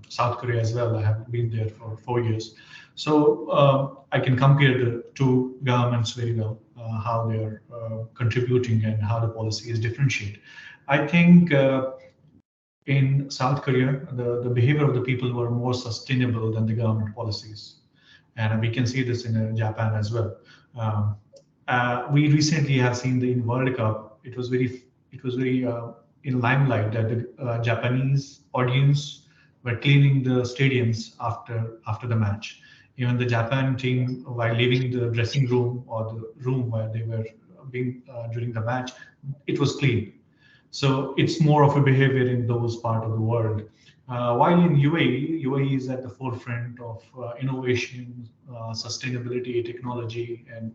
South Korea as well. I have been there for 4 years. So I can compare the two governments very well, how they are contributing and how the policy is differentiated. I think in South Korea, the behavior of the people were more sustainable than the government policies. And we can see this in Japan as well. We recently have seen in World Cup, it was very in limelight that the Japanese audience were cleaning the stadiums after the match. Even the Japan team, while leaving the dressing room or the room where they were being during the match, it was clean. So it's more of a behavior in those part of the world. While in UAE is at the forefront of innovation, sustainability, technology, and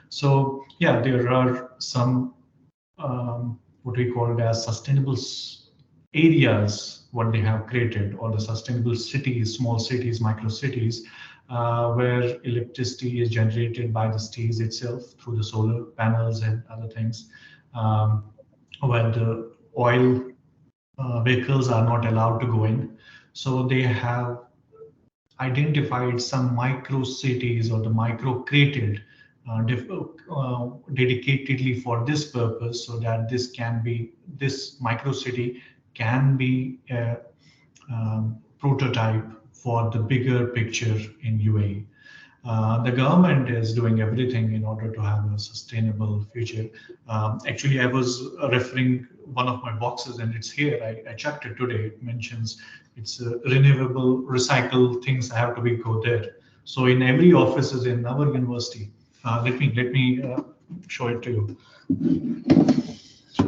so yeah, there are some what we call as sustainable areas what they have created, or the sustainable cities, small cities, micro cities, where electricity is generated by the cities itself through the solar panels and other things, where the oil vehicles are not allowed to go in. So they have identified some micro cities or the micro created dedicatedly for this purpose, so that this micro city can be a prototype for the bigger picture in UAE. The government is doing everything in order to have a sustainable future. Actually, I was referring one of my boxes, and it's here. I checked it today. It mentions it's renewable, recycle things have to be go there. So in every offices in our university, let me show it to you.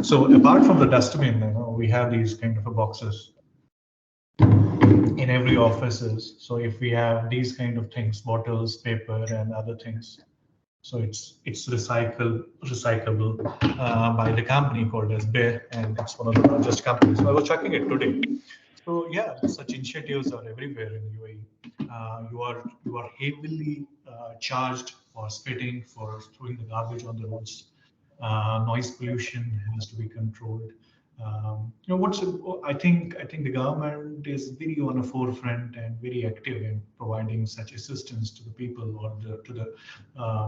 So apart from the dustbin, you know, we have these kind of boxes in every offices. So if we have these kind of things, bottles, paper, and other things, so it's recyclable by the company called as Bear, and it's one of the largest companies. So I was checking it today. So yeah, such initiatives are everywhere in UAE. You are heavily charged for spitting, for throwing the garbage on the roads. Noise pollution has to be controlled. You know, I think the government is very on the forefront and very active in providing such assistance to the people or to the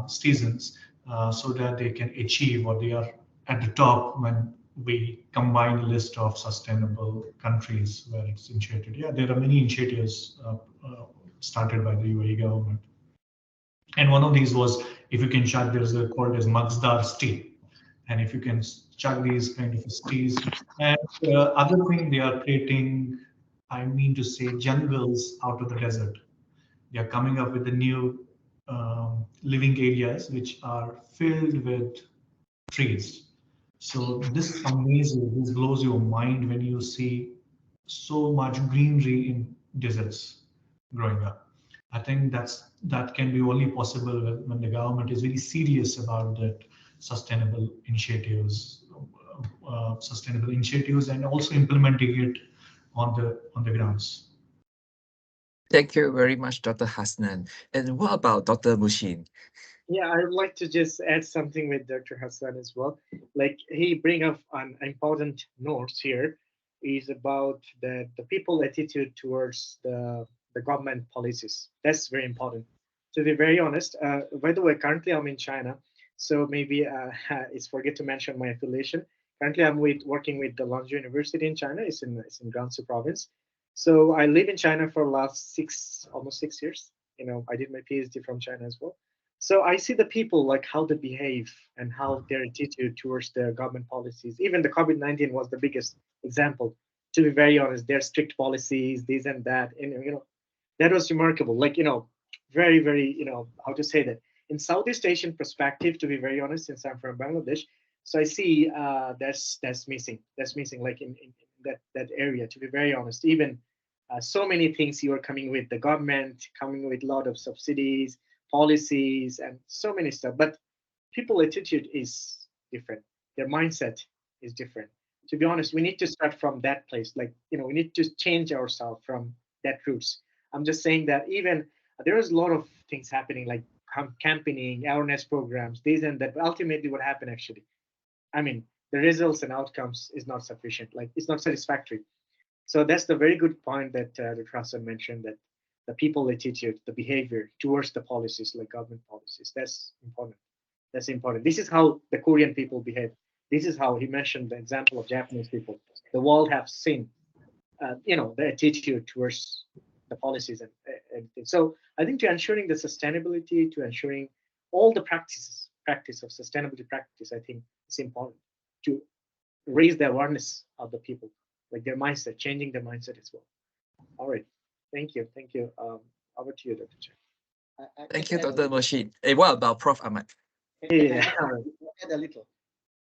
citizens, so that they can achieve, or they are at the top when we combine a list of sustainable countries where it's initiated. Yeah, there are many initiatives started by the UAE government. And one of these was, if you can check, there's a called as Magsdar Steel. And if you can chug these kind of teas, and other thing, they are creating, I mean to say, jungles out of the desert. They are coming up with the new living areas which are filled with trees. So this amazes, this blows your mind when you see so much greenery in deserts growing up. I think that can be only possible when the government is very serious about that sustainable initiatives, and also implementing it on the grounds. Thank you very much, Dr. Hasnan. And what about Dr. Mushin? Yeah, I would like to just add something with Dr. Hassan as well. Like he bring up an important note here is about the people attitude towards the government policies. That's very important. To be very honest, by the way, currently I'm in China, so maybe it's forget to mention my affiliation. Currently, I'm working with the Lanzhou University in China. It's in Gansu province. So I live in China for the last almost 6 years. I did my PhD from China as well. So I see the people like how they behave and how their attitude towards the government policies. Even the COVID-19 was the biggest example. To be very honest, their strict policies, this and that, and that was remarkable. Like very very how to say that in Southeast Asian perspective. To be very honest, since I'm from Bangladesh, so I see that's missing. That's missing. Like in that area. To be very honest, even so many things you are coming with the government, coming with a lot of subsidies policies and so many stuff, but people attitude is different, their mindset is different. To be honest, we need to start from that place. Like we need to change ourselves from that roots. I'm just saying that even there is a lot of things happening like campaigning, awareness programs, these and that, but ultimately what happened actually, I mean, the results and outcomes is not sufficient, like it's not satisfactory. So that's the very good point that the Trusser mentioned, that the people attitude, the behavior towards the policies, like government policies, that's important. That's important. This is how the Korean people behave. This is how he mentioned the example of Japanese people. The world have seen, the attitude towards the policies and everything. So I think to ensuring the sustainability, to ensuring all the practice of sustainability practice, I think it's important to raise the awareness of the people, like their mindset, changing their mindset as well. All right. Thank you. Thank you. Over to you, Dr. Chen. Thank you, Dr. Mushin. Hey, what about Prof. Ahmad? Yeah. Add a little.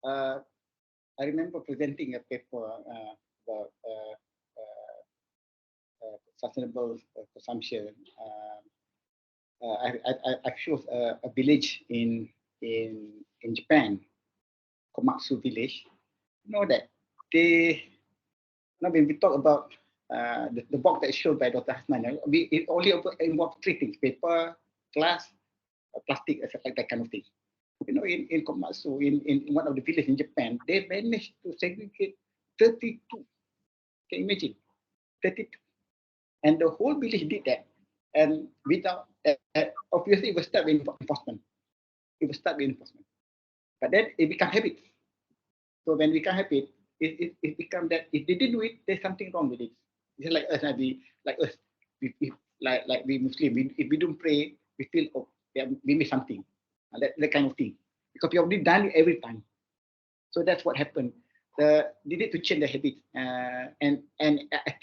I remember presenting a paper about sustainable consumption. I chose a village in Japan, Komatsu village. You know that they, when we talk about the box that is shown by Dr. Hasnan, it only involves three things: paper, glass, plastic, like that kind of thing. In Komatsu, in one of the villages in Japan, they managed to segregate 32. Can you imagine? 32. And the whole village did that. And without, obviously, it will start with enforcement. It will start with enforcement. But then it becomes habit. So when we become habit, it becomes that if they didn't do it, there's something wrong with it. It's like us, like we Muslim, if we don't pray, we feel, oh, yeah, we miss something. That kind of thing. Because we already done it every time. So that's what happened. They need to change the habit. And I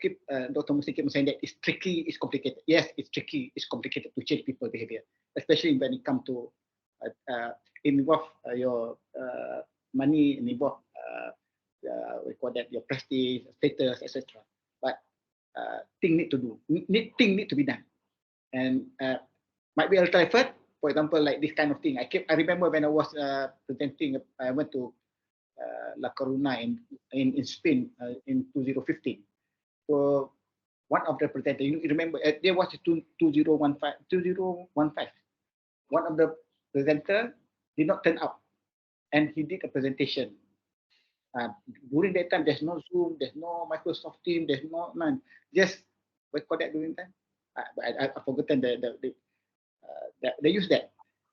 keep Dr. Musi keep saying that it's tricky, it's complicated. Yes, it's tricky, it's complicated to change people's behavior, especially when it comes to involve your money, involve we call that your prestige, status, etc. But thing need to do, thing need to be done, and might be a little effort. For example, like this kind of thing. I remember when I was presenting, I went to La Coruna in Spain in 2015. So one of the presenters, you remember, there was 2015. One of the presenter did not turn up, and he did a presentation. During that time, there's no Zoom, there's no Microsoft Teams, there's no none. Just what call that during time? I've forgotten they use that.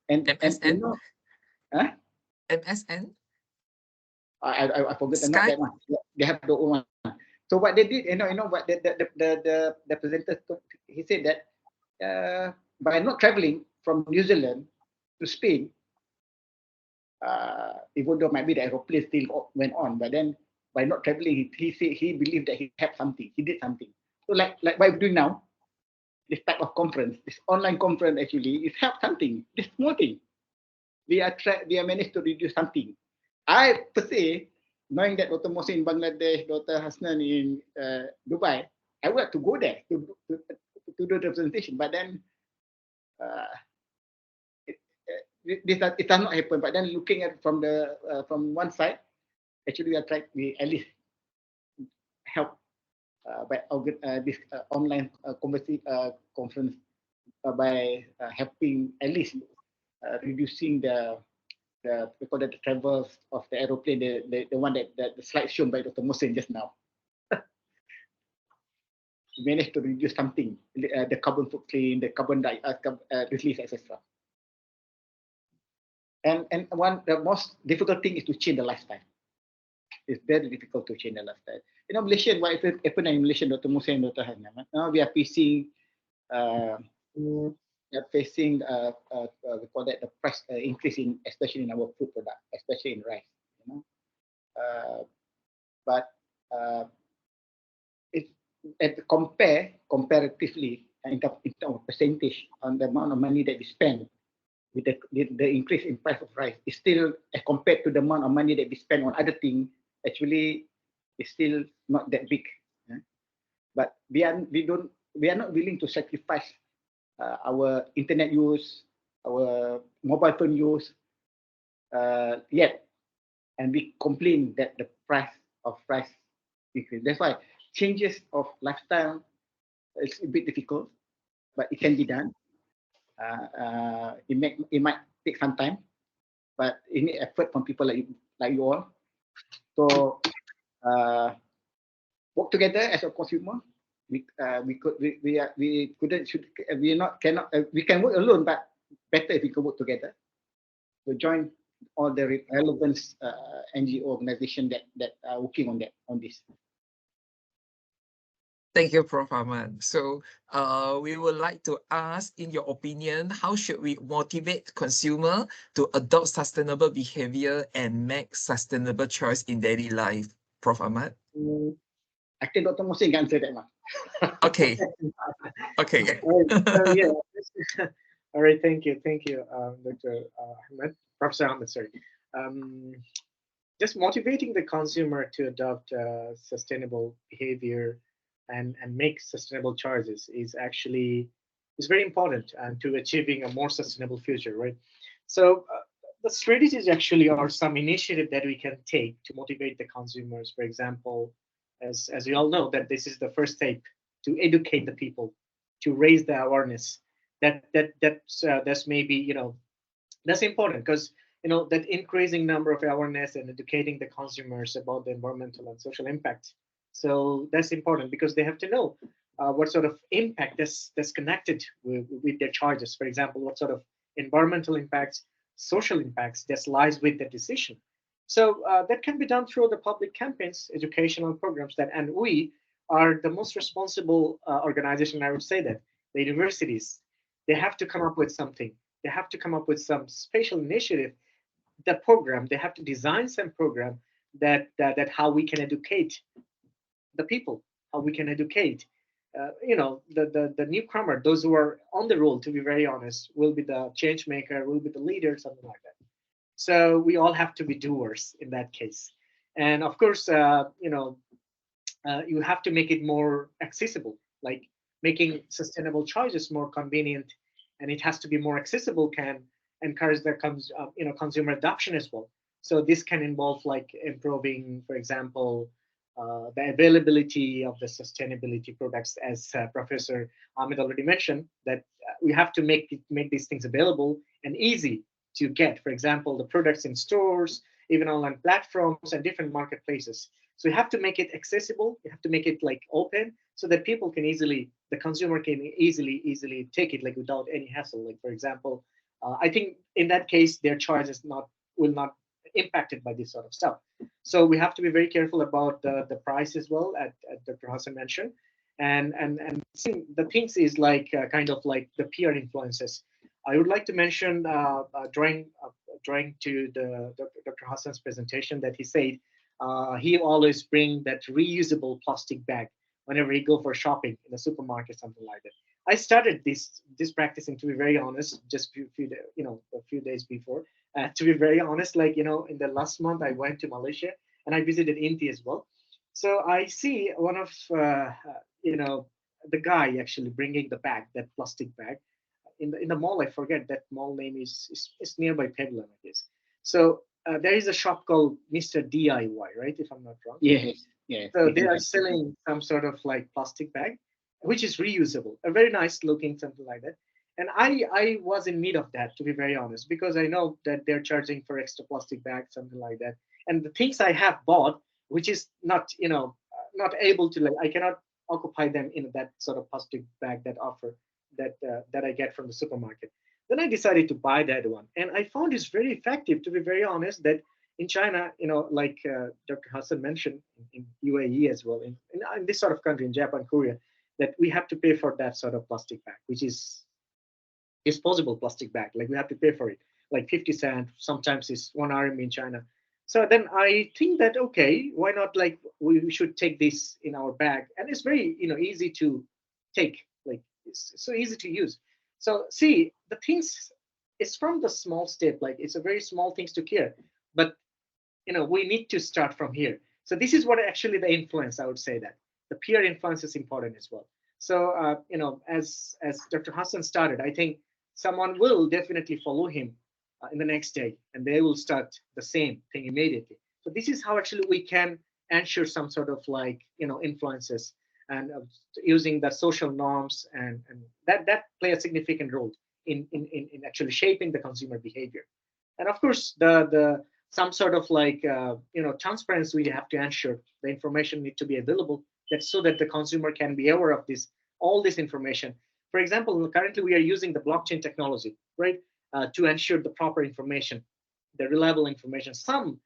And MSN? Huh? MSN? I forgot not Skype? that one. They have their own one. So what they did, what the presenter he said that by not traveling from New Zealand to Spain, even though maybe the aeroplane still went on, but then by not traveling, he said he believed that he had something, he did something. So like what we're doing now, this type of conference, this online conference actually, it helped something, this small thing. We are managed to reduce something. I per se, knowing that Dr. Mohsin in Bangladesh, Dr. Hasnan in Dubai, I would like to go there to do the presentation, but then it does not happen. But then looking at from one side, actually we at least help by this online conference by helping at least reducing the we call it the travels of the aeroplane, the one that the slide shown by Dr. Mohsin just now. We managed to reduce something, the carbon footprint, the carbon release, etc. And the most difficult thing is to change the lifestyle. It's very difficult to change the lifestyle. You know, Malaysia, what happened in Malaysia, Dr. Mohsin and Dr. Hasnan, now we are facing we call that the price increase in, especially in our food product, especially in rice. You know, but it comparatively in terms of percentage on the amount of money that we spend with the increase in price of rice is still, as compared to the amount of money that we spend on other things, actually is still not that big. Yeah? But we are not willing to sacrifice our internet use, our mobile phone use yet, and we complain that the price of rice increase. That's why changes of lifestyle is a bit difficult, but it can be done. It might take some time, but it needs effort from people like you all. So work together as a consumer. We can work alone, but better if we can work together. So join all the relevant NGO organization that are working on this. Thank you, Prof. Ahmad. So we would like to ask, in your opinion, how should we motivate consumer to adopt sustainable behavior and make sustainable choice in daily life? Prof. Ahmad? I think Dr. Mohsin can answer that one. Okay. Okay. Yeah. All right. Thank you, Dr. Ahmed, Professor Ahmed. Sorry. Just motivating the consumer to adopt sustainable behavior and make sustainable choices is very important and to achieving a more sustainable future, right? So the strategies actually are some initiative that we can take to motivate the consumers. For example, as we all know, that this is the first step to educate the people, to raise the awareness. That's maybe that's important, because that increasing number of awareness and educating the consumers about the environmental and social impact. So that's important because they have to know what sort of impact that's connected with their choices. For example, what sort of environmental impacts, social impacts that lies with the decision. So that can be done through the public campaigns, educational programs and we are the most responsible organization. I would say that the universities, they have to come up with something. They have to come up with some special initiative. The program, they have to design some program that how we can educate the people, how we can educate the newcomer, those who are on the roll, to be very honest, will be the change maker, will be the leader, something like that. So we all have to be doers in that case. And of course, you have to make it more accessible, like making sustainable choices more convenient, and it has to be more accessible, can encourage the consumer adoption as well. So this can involve like improving, for example, the availability of the sustainability products, as Professor Ahmed already mentioned, that we have to make these things available and easy to get. For example, the products in stores, even online platforms and different marketplaces. So you have to make it accessible. You have to make it like open so that people can the consumer can easily take it like without any hassle. Like for example, I think in that case, their choice will not impacted by this sort of stuff. So we have to be very careful about the price as well, as Dr. Hassan mentioned. And the things is like kind of like the peer influences. I would like to mention drawing drawing to Dr. Hassan's presentation that he said he always bring that reusable plastic bag whenever he go for shopping in the supermarket, something like that. I started this practicing, to be very honest, just a few days before. To be very honest, like in the last month, I went to Malaysia and I visited INTI as well. So I see one of the guy actually bringing the bag, that plastic bag, in the mall. I forget that mall name is nearby Pebble, I guess. So there is a shop called Mr. DIY, right? If I'm not wrong. Yes, yes. So they are selling some sort of like plastic bag, which is reusable, a very nice looking, something like that. And I was in need of that, to be very honest, because I know that they're charging for extra plastic bags, something like that. And the things I have bought, which is not not able to, like, I cannot occupy them in that sort of plastic bag that offer that I get from the supermarket. Then I decided to buy that one, and I found it's very effective. To be very honest, that in China, like Dr. Hassan mentioned, in UAE as well, in this sort of country, in Japan, Korea, that we have to pay for that sort of plastic bag, which is disposable plastic bag. Like we have to pay for it, like 50 cents. Sometimes it's 1 RMB in China. So then I think that, okay, why not, like we should take this in our bag, and it's very easy to take, like it's so easy to use. So see, the things, it's from the small step, like it's a very small things to care, but we need to start from here. So this is what actually the influence, I would say, that the peer influence is important as well. So as Dr. Hassan started, I think someone will definitely follow him in the next day, and they will start the same thing immediately. So this is how actually we can ensure some sort of, like influences, and using the social norms, and that play a significant role in actually shaping the consumer behavior. And of course, the some sort of, like transparency we have to ensure. The information need to be available, that so that the consumer can be aware of all this information. For example, currently we are using the blockchain technology, right, to ensure the proper information, the reliable information. Some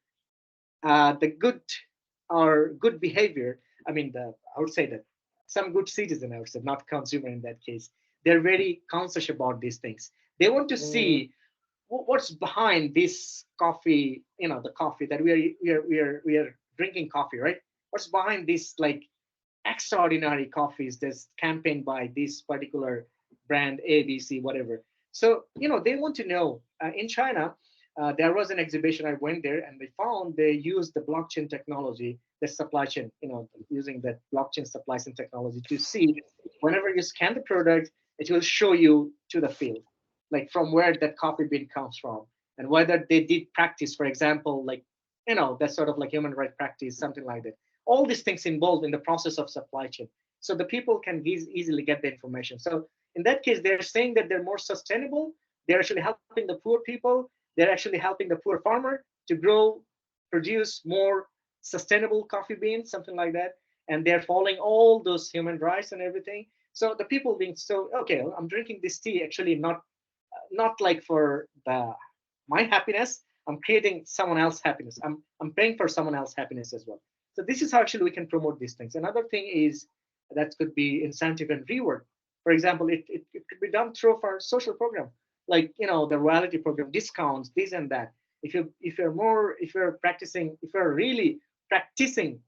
the good behavior. I mean, I would say that some good citizen, I would say, not consumer in that case, they're very conscious about these things. They want to see what's behind this coffee, the coffee that we are drinking coffee, right? What's behind this, like extraordinary coffees that's campaigned by this particular brand ABC, whatever. So they want to know. In China, there was an exhibition. I went there, and they found they used the blockchain technology, the supply chain, using that blockchain supply chain technology to see, whenever you scan the product, it will show you to the field, like from where that coffee bean comes from, and whether they did practice, for example, like that sort of like human right practice, something like that. All these things involved in the process of supply chain, so the people can easily get the information. So in that case, they're saying that they're more sustainable. They're actually helping the poor people. They're actually helping the poor farmer to produce more sustainable coffee beans, something like that. And they're following all those human rights and everything. So the people being, so okay, I'm drinking this tea actually not like for my happiness. I'm creating someone else's happiness. I'm paying for someone else's happiness as well. So this is how actually we can promote these things. Another thing is that could be incentive and reward. For example, it could be done through our social program, like the royalty program, discounts, this and that. If you're really practicing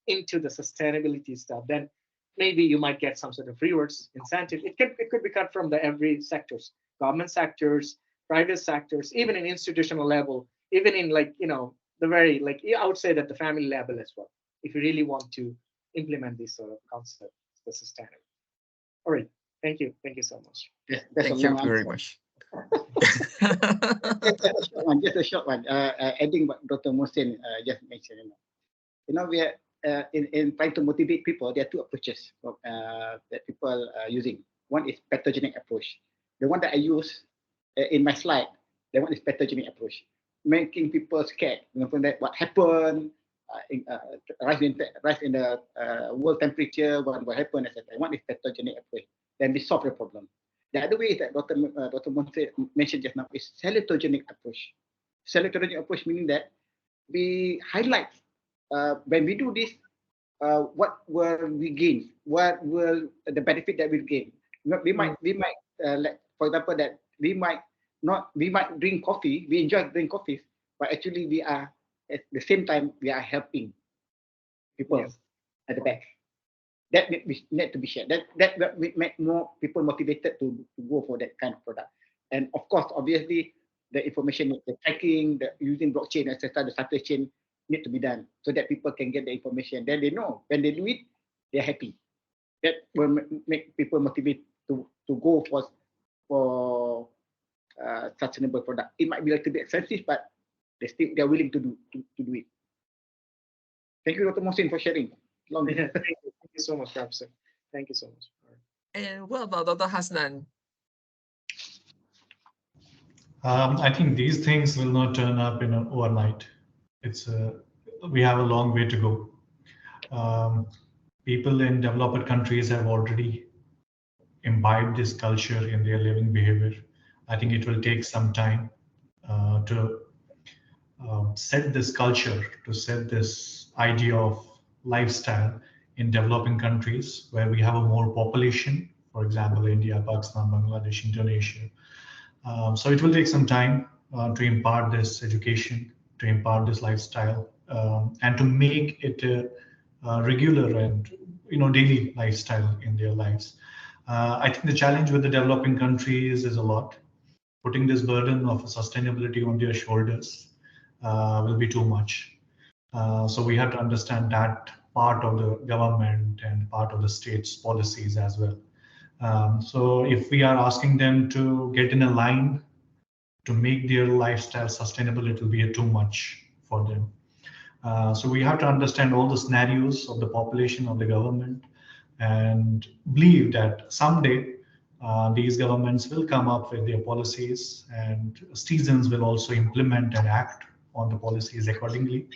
into the sustainability stuff, then maybe you might get some sort of rewards, incentive. It could be cut from the every sectors, government sectors, private sectors, even in institutional level, even in, like the very, like I would say that the family level as well, if you really want to implement this sort of concept, the sustainable. All right, thank you so much. Yes, that's Thank a you long very answer. much. Just a short one. Adding what Dr. Mohsin just mentioned. We are in trying to motivate people. There are two approaches that people are using. One is pathogenic approach. The one that I use in my slide, that one is pathogenic approach, making people scared. That what happened, rise in the world temperature, what happened, etc. One is pathogenic approach. Then we solve the problem. The other way that Dr. Monte mentioned just now is salutogenic approach. Salutogenic approach meaning that we highlight when we do this, what will we gain? What will the benefit that we gain? We might, like, for example, that we might we might drink coffee, we enjoy drink coffee, but actually we are at the same time we are helping people at the back. That need to be shared. That will make more people motivated to go for that kind of product. And of course, obviously, the information, the tracking, the using blockchain, etc., the supply chain need to be done so that people can get the information. Then they know when they do it, they're happy. That will make people motivated to go for sustainable product. It might be a little bit expensive, but they're willing to do it. Thank you, Dr. Mohsin, for sharing. Thank you so much, Professor. Thank you so much. And what about Dr. Hasnan? I think these things will not turn up in an overnight. We have a long way to go. People in developed countries have already imbibed this culture in their living behavior. I think it will take some time to set this culture, to set this idea of lifestyle in developing countries where we have a more population, for example, India, Pakistan, Bangladesh, Indonesia. So it will take some time to impart this education, to impart this lifestyle, and to make it a regular and daily lifestyle in their lives. I think the challenge with the developing countries is a lot. Putting this burden of sustainability on their shoulders will be too much. So we have to understand that part of the government and part of the state's policies as well. So if we are asking them to get in a line to make their lifestyle sustainable, it will be too much for them. So we have to understand all the scenarios of the population, of the government, and believe that someday these governments will come up with their policies and citizens will also implement and act on the policies accordingly.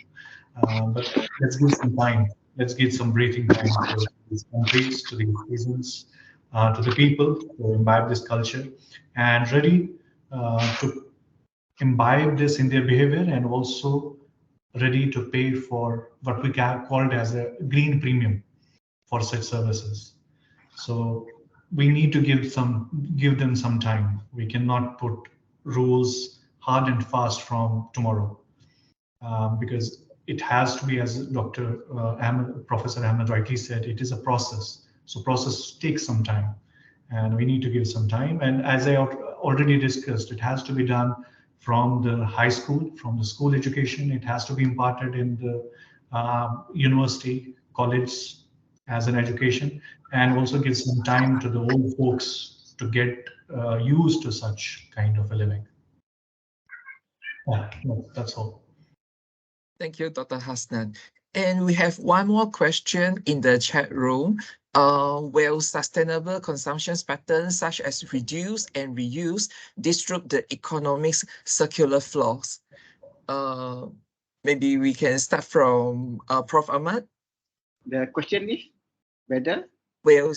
But let's give some time. Let's give some breathing time to these countries, to these citizens, to the people to imbibe this culture and ready to imbibe this in their behavior and also ready to pay for what we called as a green premium for such services. So we need to give them some time. We cannot put rules hard and fast from tomorrow because it has to be, as Professor Ahmed rightly said, it is a process. So process takes some time and we need to give some time. And as I already discussed, it has to be done from the high school, from the school education. It has to be imparted in the university, college as an education, and also give some time to the old folks to get used to such kind of a living. Yeah, no, that's all. Thank you, Dr. Hasnan. And we have one more question in the chat room. Will sustainable consumption patterns such as reduce and reuse disrupt the economic's circular flows? Maybe we can start from Prof. Ahmad. The question is whether will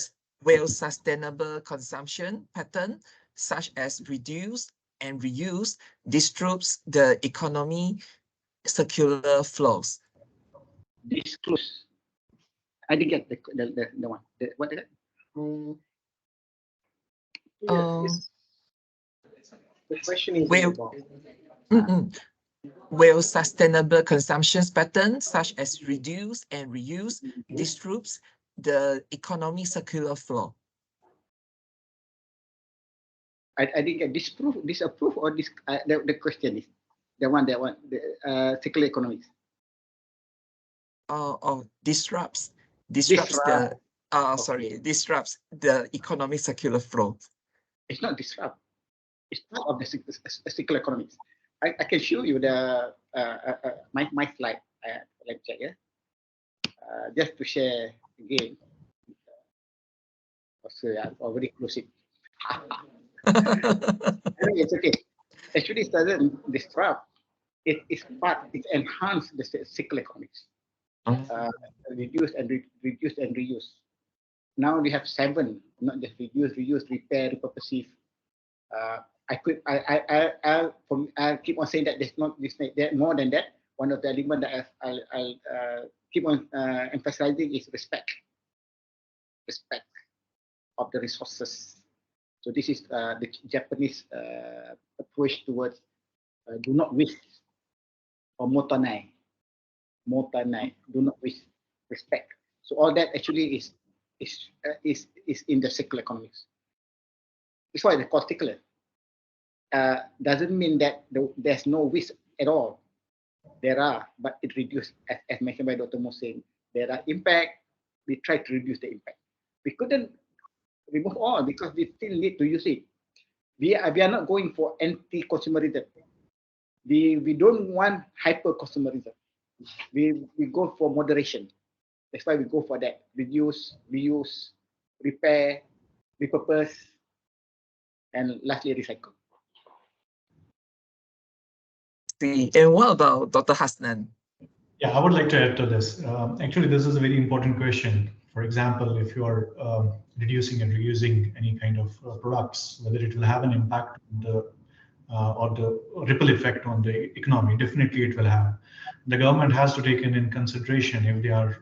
sustainable consumption pattern such as reduce and reuse disrupts the economy circular flows? Disclose. I didn't get the one. What is it? The question is will sustainable consumption patterns such as reduce and reuse disrupts the economy circular flow? I didn't get disapprove, or this. The question is the circular economics. Disrupts the economic circular flow. It's not disrupt. It's part of the circular economics. I can show you the my slide. Let's check, yeah. Just to share again. So I've already closed it. Anyway, it's okay. Actually, it doesn't disrupt. It enhances the circular economics. Reduce and reuse. Now we have 7, not just reduce, reuse, repair, repurpose. I keep on saying that there's not there more than that. One of the elements that I'll keep on emphasizing is respect of the resources. So this is the Japanese approach towards do not waste or motanai, do not waste, respect. So all that actually is in the circular economics. That's why they call circular. Doesn't mean that there's no waste at all. There are, but it reduced, as mentioned by Dr. Mohsin, there are impact. We try to reduce the impact. We couldn't remove all because we still need to use it. We are not going for anti-consumerism. We don't want hyper-consumerism. We go for moderation. That's why we go for that. Reduce, reuse, repair, repurpose, and lastly, recycle. See, and what about Dr. Hasnan? Yeah, I would like to add to this. Actually, this is a very important question. For example, if you are reducing and reusing any kind of products, whether it will have an impact on the or the ripple effect on the economy, definitely it will have. The government has to take in consideration if they are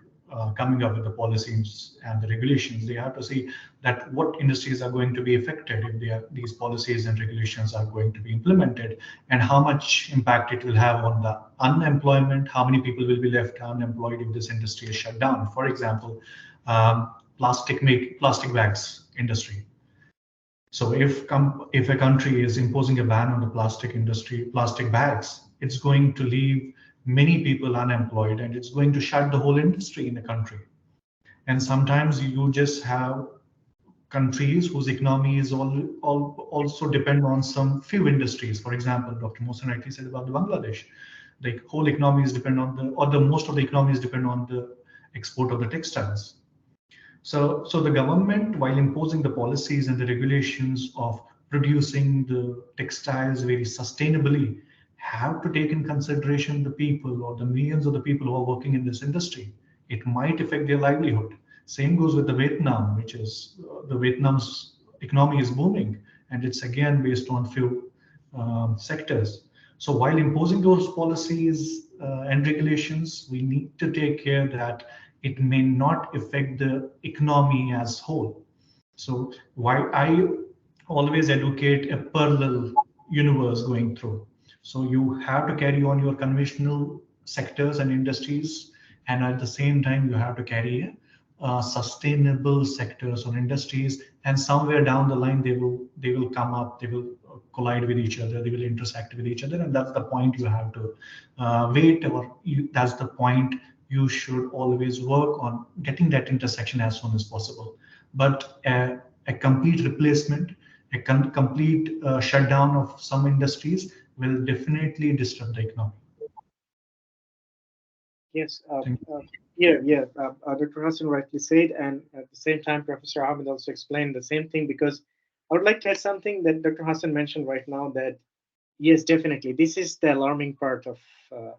coming up with the policies and the regulations. They have to see that what industries are going to be affected if these policies and regulations are going to be implemented, and how much impact it will have on the unemployment, how many people will be left unemployed if this industry is shut down. For example, plastic bags industry. So if a country is imposing a ban on the plastic industry, plastic bags, it's going to leave many people unemployed, and it's going to shut the whole industry in the country. And sometimes you just have countries whose economy is also depend on some few industries. For example, Dr. Mohsen rightly said about the Bangladesh. The whole economy is depend on most of the economy is depend on the export of the textiles. So the government, while imposing the policies and the regulations of producing the textiles very sustainably, have to take in consideration the people or the millions of the people who are working in this industry. It might affect their livelihood. Same goes with the Vietnam, which is the Vietnam's economy is booming, and it's again based on few sectors. So while imposing those policies and regulations, we need to take care that it may not affect the economy as whole. So why I always advocate a parallel universe going through. So you have to carry on your conventional sectors and industries, and at the same time you have to carry sustainable sectors or industries, and somewhere down the line they will come up, they will collide with each other, they will intersect with each other, and that's the point you have to wait, or that's the point you should always work on getting that intersection as soon as possible. But a complete replacement, a complete shutdown of some industries will definitely disrupt the economy. Yes, Dr. Hassan rightly said, and at the same time, Professor Ahmed also explained the same thing, because I would like to add something that Dr. Hassan mentioned right now, that yes, definitely, this is the alarming part of,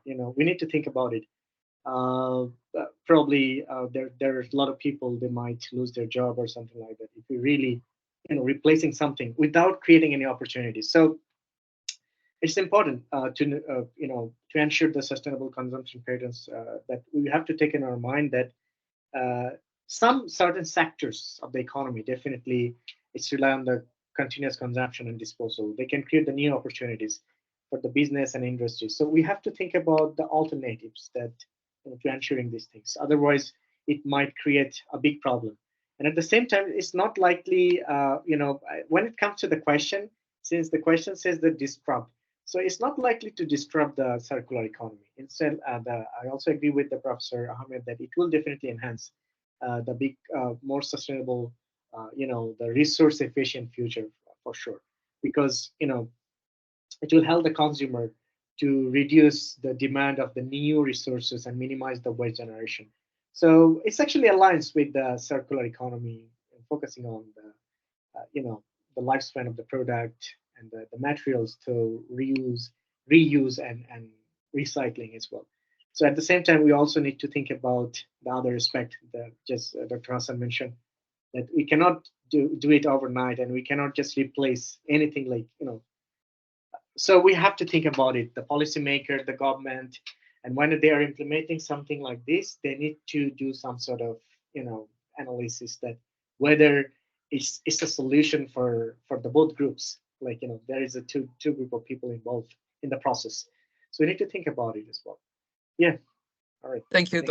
we need to think about it. Probably there's a lot of people, they might lose their job or something like that if we really, replacing something without creating any opportunities. So it's important to ensure the sustainable consumption patterns, that we have to take in our mind that some certain sectors of the economy definitely it's rely on the continuous consumption and disposal. They can create the new opportunities for the business and industry. So we have to think about the alternatives that to ensuring these things. Otherwise, it might create a big problem. And at the same time, it's not likely, when it comes to the question, since the question says that disrupt, so it's not likely to disrupt the circular economy. Instead, I also agree with the Professor Ahmed that it will definitely enhance the big, more sustainable, the resource efficient future for sure, because it will help the consumer to reduce the demand of the new resources and minimize the waste generation. So it's actually aligns with the circular economy, and focusing on the lifespan of the product and the materials to reuse and recycling as well. So at the same time, we also need to think about the other aspect that just Dr. Hassan mentioned, that we cannot do it overnight, and we cannot just replace anything like so we have to think about it, the policymaker, the government, and when they are implementing something like this, they need to do some sort of analysis that whether it's a solution for the both groups. Like, there is a two group of people involved in the process. So we need to think about it as well. Yeah. All right. Thank you,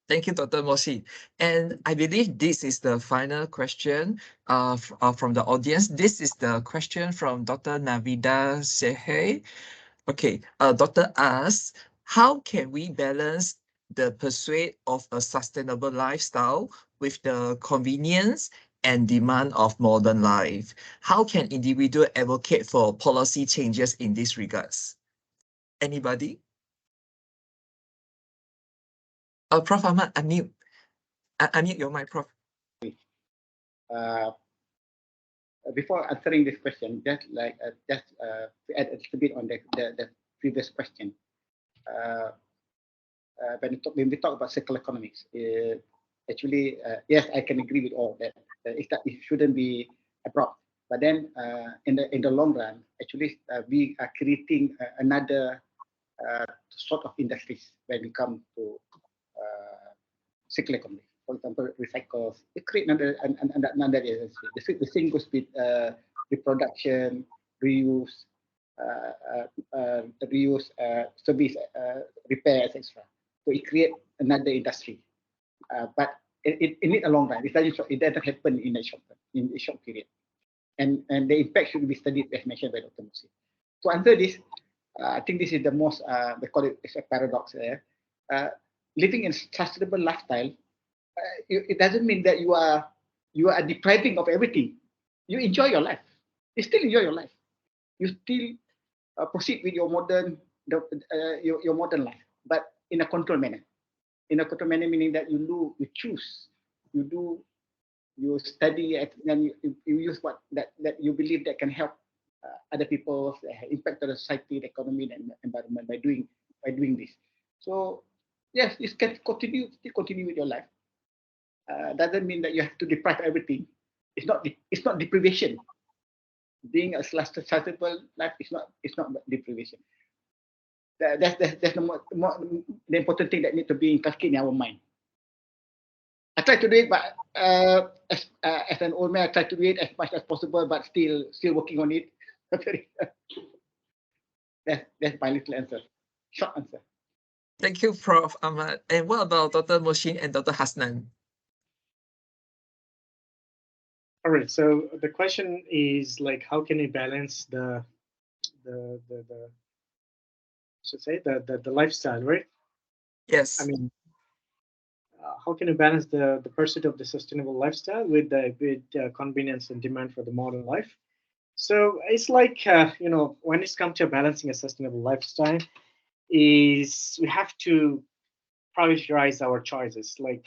thank you, Dr. Moshi. And I believe this is the final question from the audience. This is the question from Dr. Navida Sehe. Okay, Doctor asks, how can we balance the pursuit of a sustainable lifestyle with the convenience and demand of modern life? How can individuals advocate for policy changes in these regards? Anybody? Prof. Ahmad, unmute. Unmute your mic, Prof. Uh, Before answering this question, just to add a little bit on the previous question. When we talk about circular economics, actually, yes, I can agree with all that. It shouldn't be abroad. But then, in the long run, actually, we are creating another sort of industries when we come to circular economy. For example, recycles. We create another industry. The same goes with reproduction, reuse, service, repair, etc. So it create another industry. But it needs a long run. It doesn't happen in a short period. And the impact should be studied as mentioned by Dr. Musi. To answer this, I think this is the most, they call it a paradox there. Living a sustainable lifestyle, it doesn't mean that you are depriving of everything. You enjoy your life. You still enjoy your life. You still proceed with your modern life, but in a controlled manner. In a controlled manner meaning that you choose, you study, and you use what that you believe that can help other people, impact on the society, the economy, and the environment by doing this. So yes, you can continue with your life. Doesn't mean that you have to deprive everything. It's not deprivation. Being a sustainable life is not deprivation. That's the important thing that need to be inculcated in our mind. I try to do it, but as an old man, I try to do it as much as possible, but still working on it. That's my little answer, short answer. Thank you, Prof. Ahmad. And what about Dr. Moshin and Dr. Hasnan? All right. So the question is like, how can we balance the lifestyle, right? Yes. I mean, how can you balance the pursuit of the sustainable lifestyle with the convenience and demand for the modern life? So it's like, when it's come to balancing a sustainable lifestyle, is we have to prioritize our choices. Like,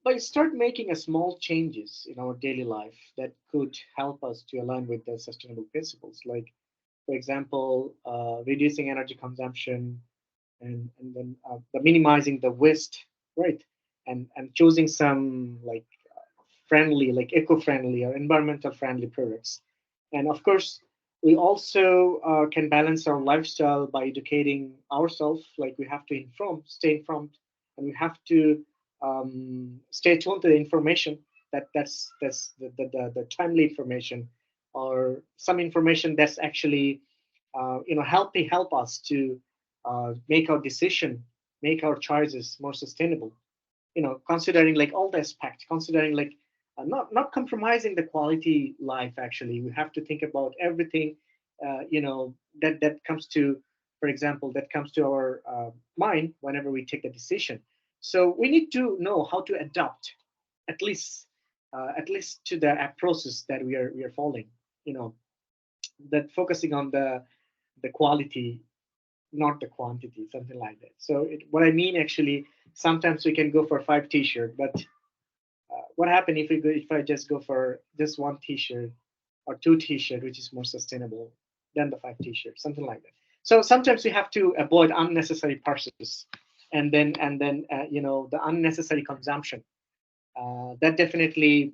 by start making a small changes in our daily life that could help us to align with the sustainable principles. Like, for example, reducing energy consumption, and then the minimizing the waste, right? And choosing some like friendly, like eco-friendly or environmental friendly products. And of course, we also can balance our lifestyle by educating ourselves. Like, we have to stay informed, and we have to stay tuned to the information that's the timely information, or some information that's actually help us to make our decision, make our choices more sustainable. Considering like all the aspects, considering like not compromising the quality life. Actually, we have to think about everything. That comes to, for example, that comes to our mind whenever we take a decision. So we need to know how to adapt, at least to the process that we are following. That focusing on the quality, not the quantity, something like that. So what I mean, actually, sometimes we can go for 5 t-shirt, but what happens if I just go for just 1 t-shirt or 2 t-shirt, which is more sustainable than the 5 t-shirt, something like that. So sometimes we have to avoid unnecessary purchases, and then the unnecessary consumption. That definitely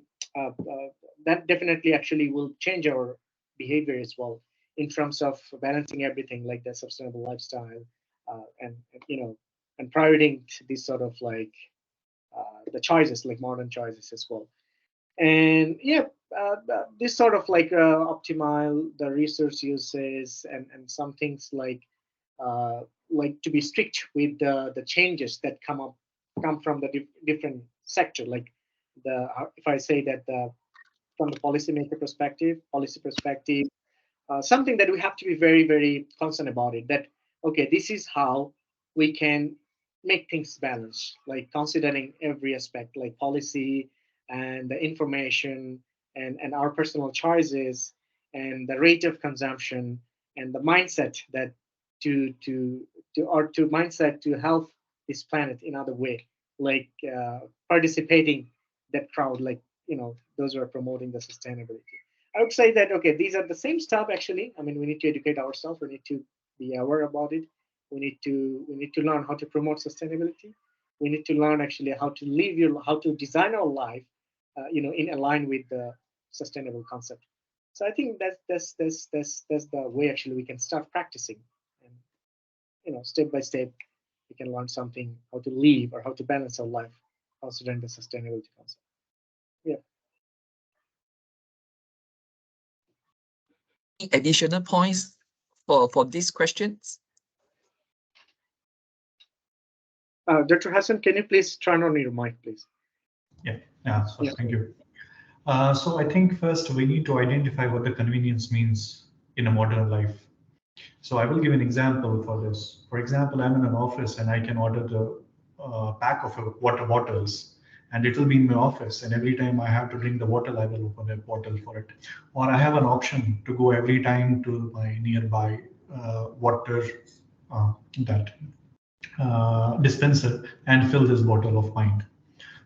actually will change our behavior as well, in terms of balancing everything, like the sustainable lifestyle, and prioritizing this sort of like the choices, like modern choices as well. And yeah, this sort of like optimize the resource uses and some things like to be strict with the changes that come from the different sector. Like if I say that from the policymaker perspective, policy perspective, something that we have to be very, very concerned about it. That okay, this is how we can make things balanced, like considering every aspect, like policy and the information and our personal choices and the rate of consumption and the mindset that to mindset to help this planet in other way, like participating that crowd, like those who are promoting the sustainability. I would say that okay, these are the same stuff actually. I mean, we need to educate ourselves. We need to be aware about it. We need to learn how to promote sustainability. We need to learn actually how to design our life, in align with the sustainable concept. So I think that's the way actually we can start practicing, and step by step, we can learn something how to live or how to balance our life, considering the sustainability concept. Yeah. Any additional points for these questions? Dr. Hassan, can you please turn on your mic, please? Yeah, so Yeah. thank you. So I think first we need to identify what the convenience means in a modern life. So I will give an example for this. For example, I'm in an office and I can order the pack of water bottles, and it will be in my office. And every time I have to drink the water, I will open a bottle for it. Or I have an option to go every time to my nearby water that dispenser and fill this bottle of mine.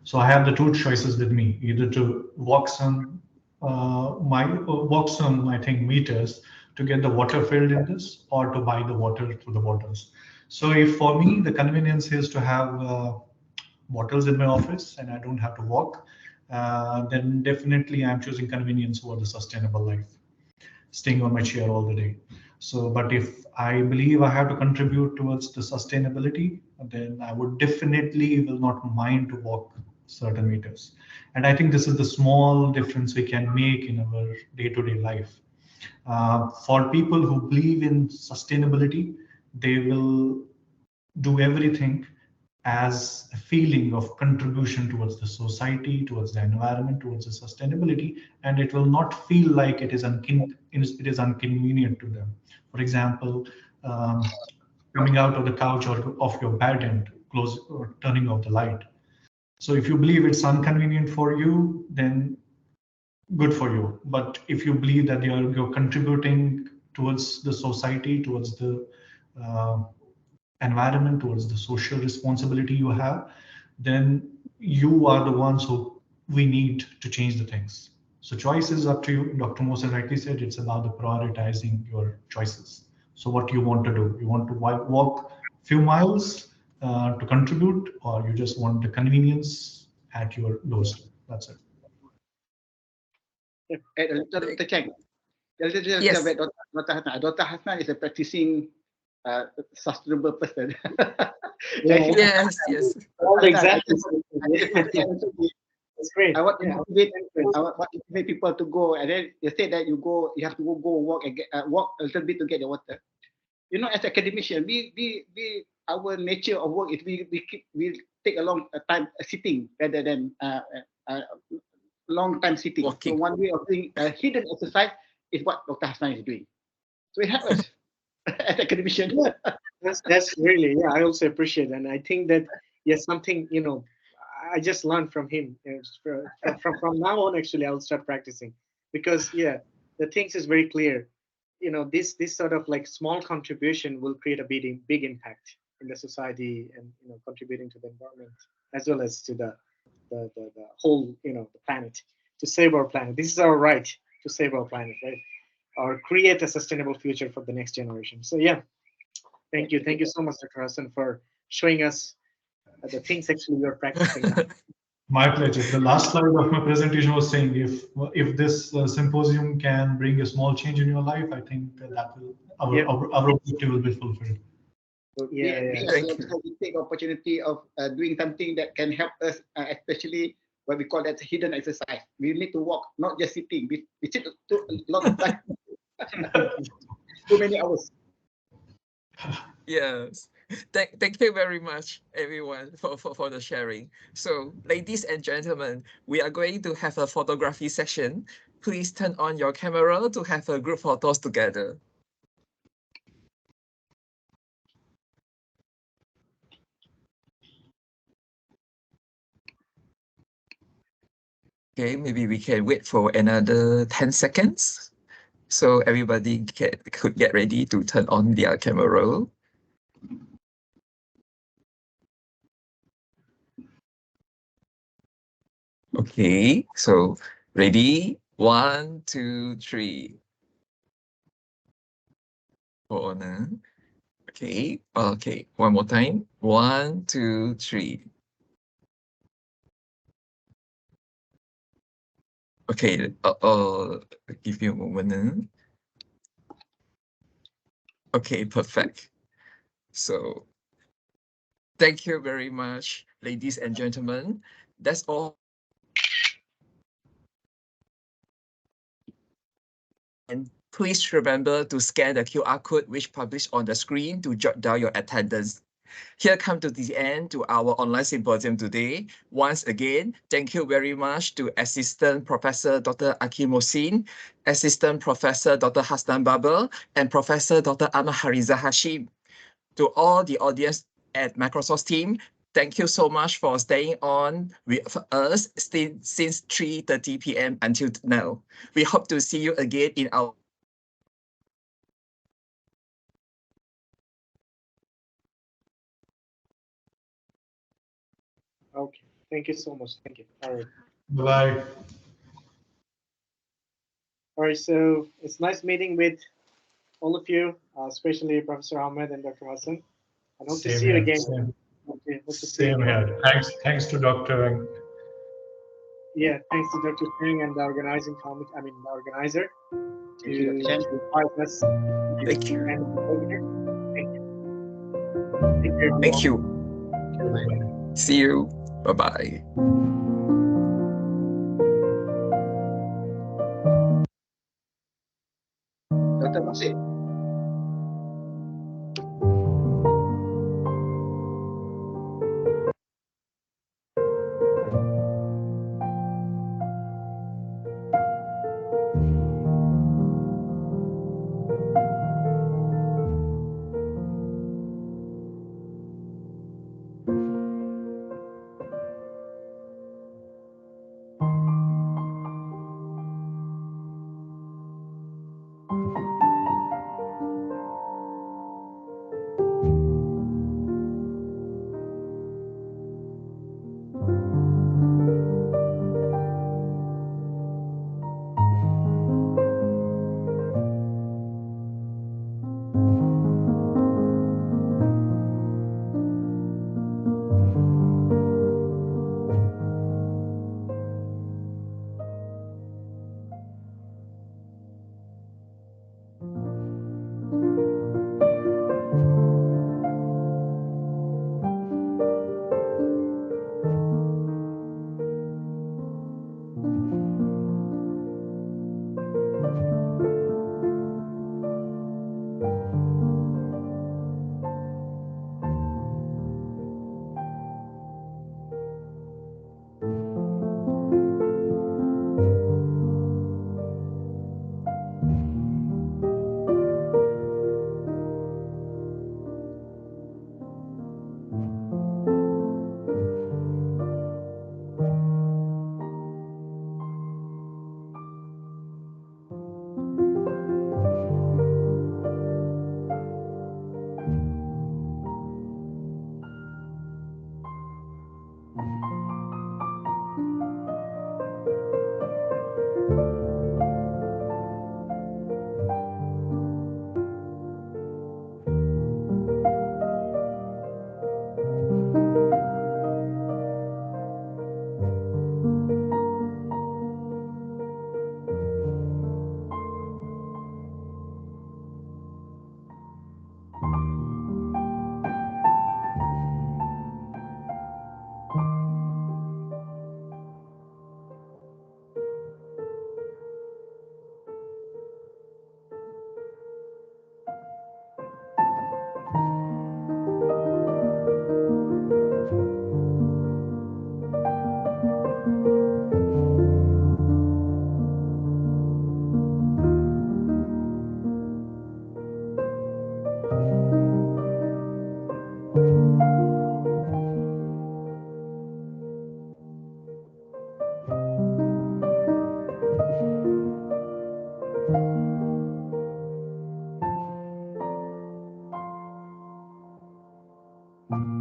So I have the two choices with me: either to walk some I think meters to get the water filled in this, or to buy the water through the bottles. So if for me the convenience is to have bottles in my office and I don't have to walk, then definitely I'm choosing convenience over the sustainable life, staying on my chair all the day. So, but if I believe I have to contribute towards the sustainability, then I would definitely will not mind to walk certain meters. And I think this is the small difference we can make in our day-to-day life. For people who believe in sustainability, they will do everything as a feeling of contribution towards the society, towards the environment, towards the sustainability, and it will not feel like it is inconvenient to them. For example, coming out of the couch or off your bed and close or turning off the light. So if you believe it's inconvenient for you, then good for you. But if you believe that you're contributing towards the society, towards the environment, towards the social responsibility you have, then you are the ones who we need to change the things. So choice is up to you. Dr. Mosa rightly said it's about the prioritizing your choices. So what you want to do? You want to walk a few miles to contribute, or you just want the convenience at your doorstep? That's it. Dr. Cheng, Yes. Dr. Hassan. Dr. Hassan is a practicing sustainable person. Yes, yes. All the examples. That's great. I want to motivate people to go, and then you say that you have to go walk and walk a little bit to get the water. As academician, our nature of work is we take a long time sitting rather than long time sitting. Walking. So one way of doing hidden exercise is what Dr. Hassan is doing. So it helps us as academician. That's really, yeah, I also appreciate it. And I think that, yes, something, I just learned from him. From now on, actually, I'll start practicing, because, yeah, the things is very clear. This sort of like small contribution will create a big impact in the society, and contributing to the environment as well as to the whole the planet, to save our planet. This is our right to save our planet, right? Or create a sustainable future for the next generation. So yeah, thank you so much, Dr. Hassan, for showing us the things actually you're practicing now. My pleasure. The last slide of my presentation was saying if this symposium can bring a small change in your life, I think that will our objective will be fulfilled. So Yeah, we yeah. as Thank well you. so we take the opportunity of doing something that can help us, especially what we call that hidden exercise. We need to walk, not just sitting. We sit a lot of time, too many hours. Yes. Thank you very much, everyone, for the sharing. So, ladies and gentlemen, we are going to have a photography session. Please turn on your camera to have a group photos together. Okay, maybe we can wait for another 10 seconds. So everybody could get ready to turn on their camera. Okay, so ready? 1, 2, 3. Hold on. Okay, okay, one more time. 1, 2, 3. Okay, give you a moment. Okay, perfect. So thank you very much, ladies and gentlemen. That's all. And please remember to scan the QR code which published on the screen to jot down your attendance. Here come to the end to our online symposium today. Once again, thank you very much to Assistant Professor Dr. Akim Mohsin, Assistant Professor Dr. Hasnan Babel, and Professor Dr. Ahmad Hariza Hashim. To all the audience at Microsoft team, thank you so much for staying on with us since 3:30 p.m. until now. We hope to see you again in our Okay. Thank you so much. Thank you. All right. Bye. All right. So it's nice meeting with all of you, especially Professor Ahmed and Dr. Hassan. I hope to Same see you here. again. Same, Okay, hope to see you same again. here. Thanks to Dr. Yeah, thanks to Dr. Cheng and the organizing committee. I mean, the organizer Thank you, Dr. Chen. to invite us. thank you. And thank you. Thank you, Thank everyone. you. Bye. See you. Bye-bye. Dr. Masih. you.